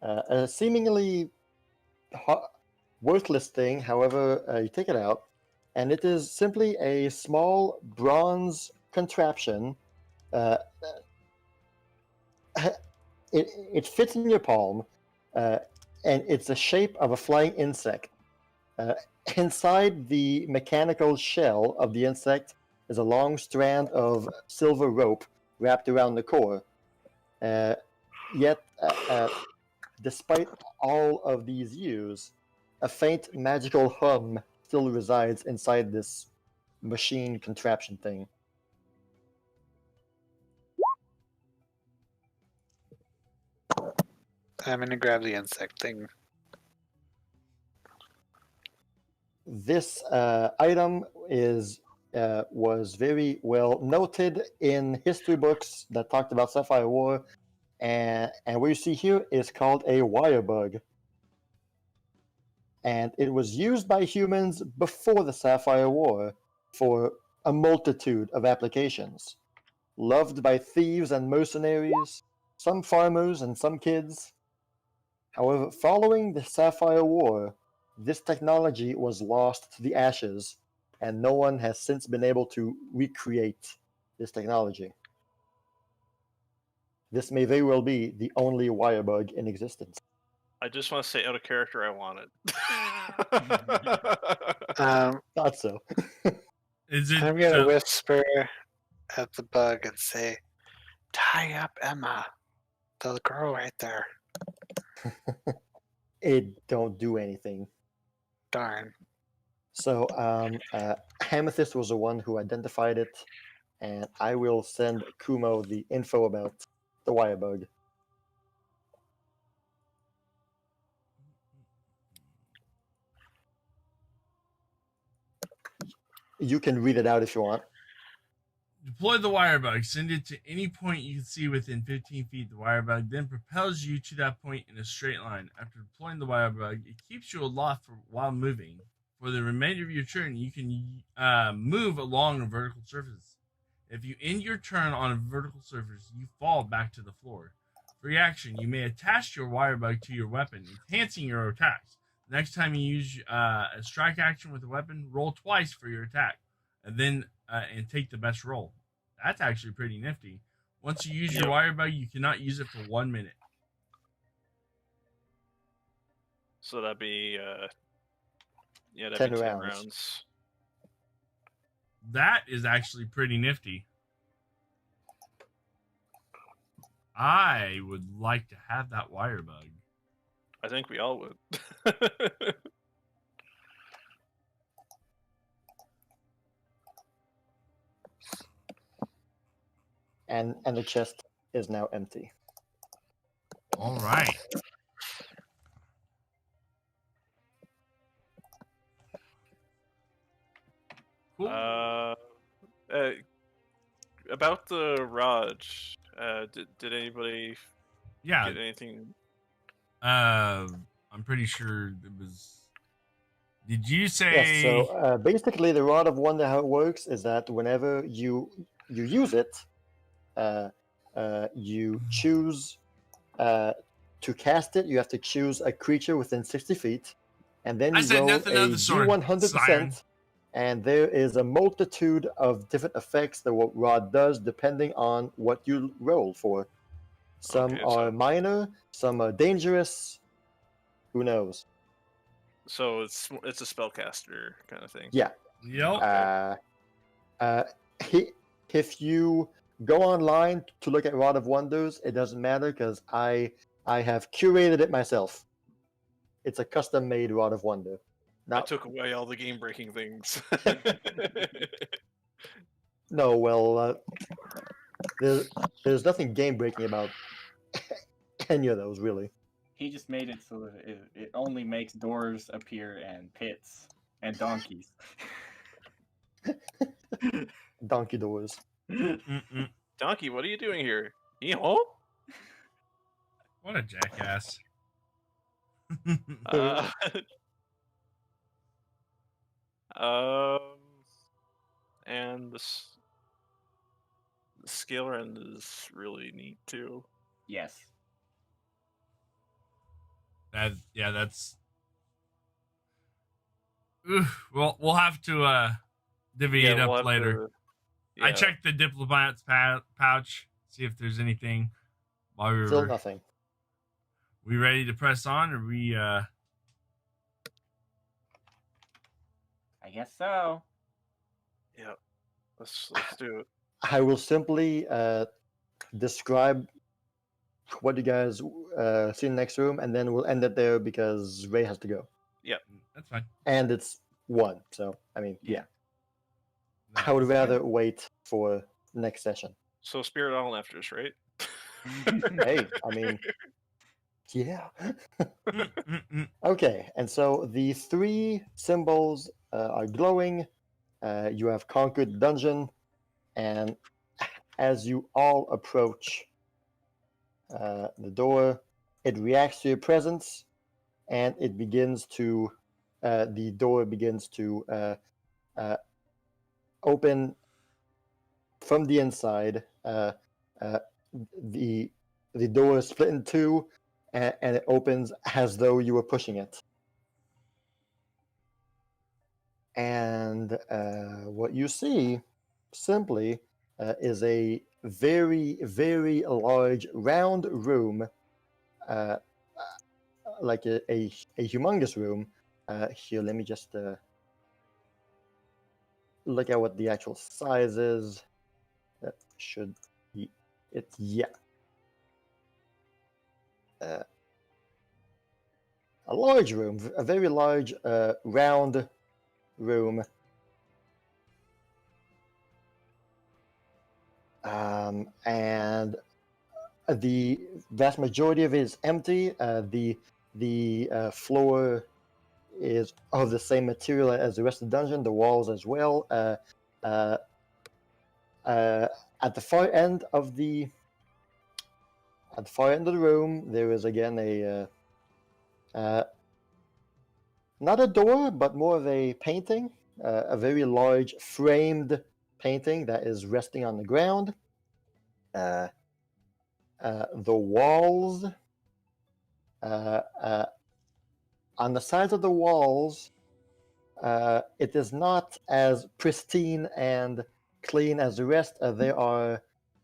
A seemingly worthless thing, however, you take it out, and it is simply a small bronze contraption. It fits in your palm, and it's the shape of a flying insect. Inside the mechanical shell of the insect is a long strand of silver rope wrapped around the core. Yet, despite all of these use, a faint magical hum still resides inside this machine contraption thing. I'm gonna grab the insect thing. This item was very well noted in history books that talked about Sapphire War, and what you see here is called a wire bug. And it was used by humans before the Sapphire War for a multitude of applications. Loved by thieves and mercenaries, some farmers and some kids. However, following the Sapphire War, this technology was lost to the ashes, and no one has since been able to recreate this technology. This may very well be the only wire bug in existence. I just want to say out of character, I want it. Thought so. Is it? I'm gonna whisper at the bug and say, "Tie up Emma, the girl right there." It don't do anything. Darn. So Amethyst was the one who identified it, and I will send Kumo the info about the wire bug. You can read it out if you want. Deploy the wire bug. Send it to any point you can see within 15 feet. The wire bug then propels you to that point in a straight line. After deploying the wire bug, it keeps you aloft while moving. For the remainder of your turn, you can move along a vertical surface. If you end your turn on a vertical surface, you fall back to the floor. For reaction, you may attach your wire bug to your weapon, enhancing your attacks. Next time you use a strike action with a weapon, roll twice for your attack, and then and take the best roll. That's actually pretty nifty. Once you use your wire bug, you cannot use it for 1 minute. So that'd be 10 be 10 rounds. rounds. That is actually pretty nifty. I would like to have that wire bug. I think we all would. And the chest is now empty. All right. Cool. About the rod, did anybody Yeah. get anything? I'm pretty sure it was. Did you say? Yes, so basically the Rod of Wonder, how it works is that whenever you use it, you choose to cast it, you have to choose a creature within 60 feet, and then I you said roll nothing a of the sort, D100%, Siren. and there is a multitude of different effects that what Rod does depending on what you roll for. Some Okay, are so- minor, some are dangerous. Who knows? So it's a spellcaster kind of thing. Yeah. Yep. If you go online to look at Rod of Wonders, it doesn't matter because I have curated it myself. It's a custom-made Rod of Wonder. I Now, took away all the game breaking things. no, well, there's nothing game-breaking about any of those, really. He just made it so that it only makes doors appear and pits and donkeys. Donkey doors. Mm-mm. Donkey, what are you doing here? Yeehaw? What a jackass. Uh, and the scalar end is really neat too. Yes. That's. Oof, we'll have to divvy it we'll up have later. to- I yeah. checked the diplomat's pouch, see if there's anything. While we Still were, nothing. we ready to press on, or we? I guess so. Yeah. Let's do it. I will simply describe what you guys see in the next room, and then we'll end it there because Ray has to go. That's fine. And it's 1, so, I mean, yeah. That's I would fine. rather wait for next session. So Spirit Island after us, right? Hey, I mean, yeah. Mm-mm-mm. Okay, and so the 3 symbols are glowing. You have conquered the dungeon, and as you all approach the door, it reacts to your presence, and it begins to. The door begins to open from the inside. The door is split in two, and it opens as though you were pushing it. And what you see simply is a very, very large round room, like a humongous room. Here, let me just look at what the actual size is. That should be it. Yeah. A large room, a very large round room. And the vast majority of it is empty. The floor is of the same material as the rest of the dungeon. The walls as well. At the far end of the room, there is again a not a door, but more of a painting, a very large framed painting that is resting on the ground. The walls, on the sides of the walls, it is not as pristine and clean as the rest. There are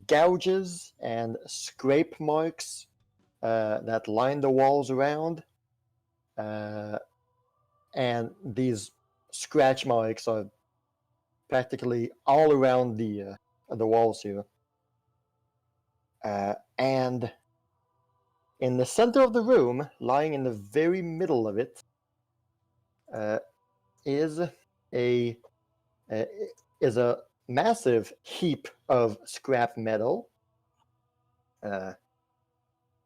gouges and scrape marks that line the walls around. And these scratch marks are practically all around the walls here. And in the center of the room, lying in the very middle of it, is a massive heap of scrap metal.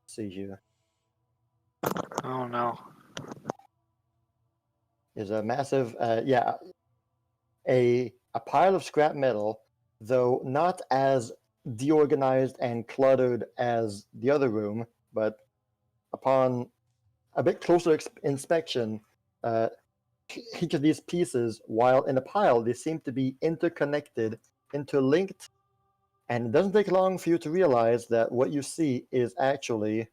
See here. Oh no. Is a massive, a pile of scrap metal, though not as deorganized and cluttered as the other room, but upon a bit closer inspection, each of these pieces, while in a pile, they seem to be interconnected, interlinked, and it doesn't take long for you to realize that what you see is actually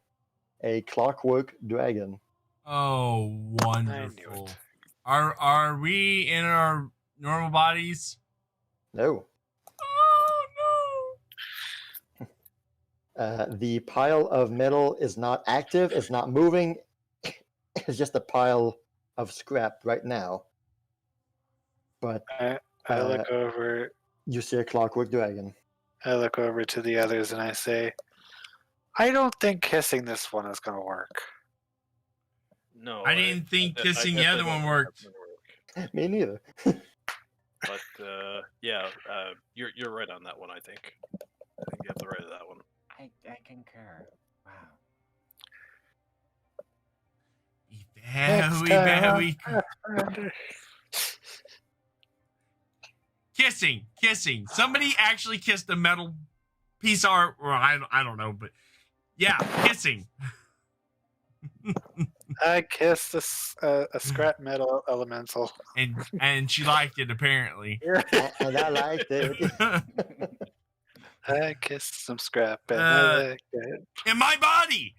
a clockwork dragon. Oh, I knew wonderful. it. Are we in our normal bodies? No. Oh The pile of metal is not active, it's not moving. It's just a pile of scrap right now. But I look over. you see a clockwork dragon. I look over to the others and I say, "I don't think kissing this one is going to work." No, I didn't think kissing the other one worked. Me neither. But yeah, you're right on that one. I think you have the right of that one. I concur. Wow. Kissing. Somebody actually kissed a metal piece of art, or I don't know, but yeah, kissing. I kissed a scrap metal elemental. And she liked it apparently. And I liked it. I kissed some scrap and I liked it. In my body.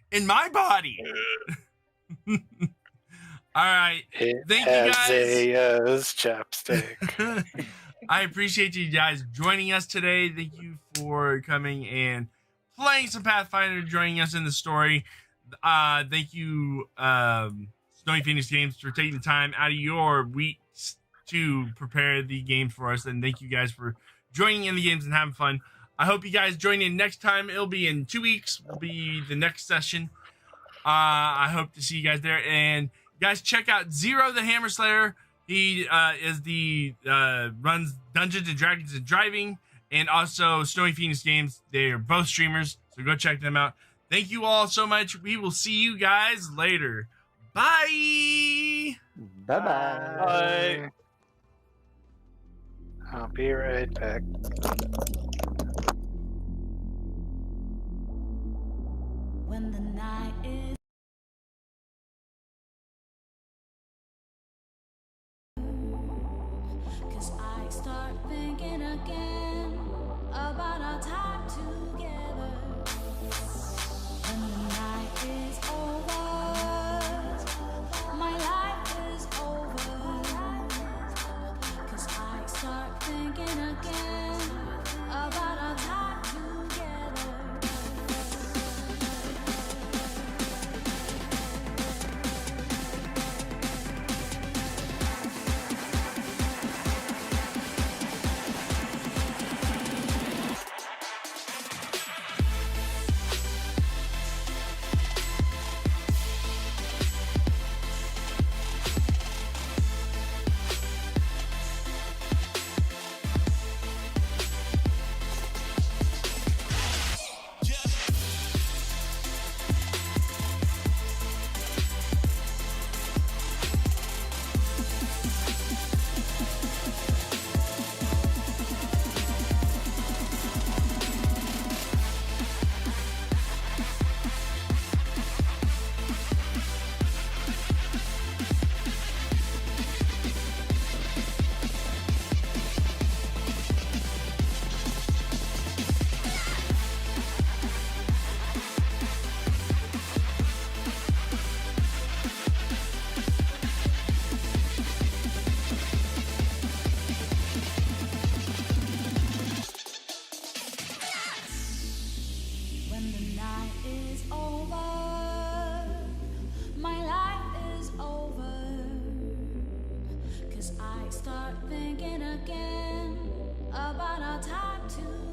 All right. It Thank you has guys. a chapstick. I appreciate you guys joining us today. Thank you for coming and playing some Pathfinder, joining us in the story. Thank you, Snowy Phoenix Games, for taking the time out of your weeks to prepare the game for us. And thank you guys for joining in the games and having fun. I hope you guys join in next time. It'll be in 2 weeks. Will be the next session. I hope to see you guys there. And guys, check out Zero the Hammer Slayer. He runs Dungeons and Dragons and Driving, and also Snowy Phoenix Games. They are both streamers, so go check them out. Thank you all so much. We will see you guys later. Bye. Bye-bye. Bye. I'll be right back. When the night is cause I start thinking again about our time together. When the night is over, my life is over. Cause I start thinking again about our time together. When the night is over, my life is over. Cause I start thinking again about our time together.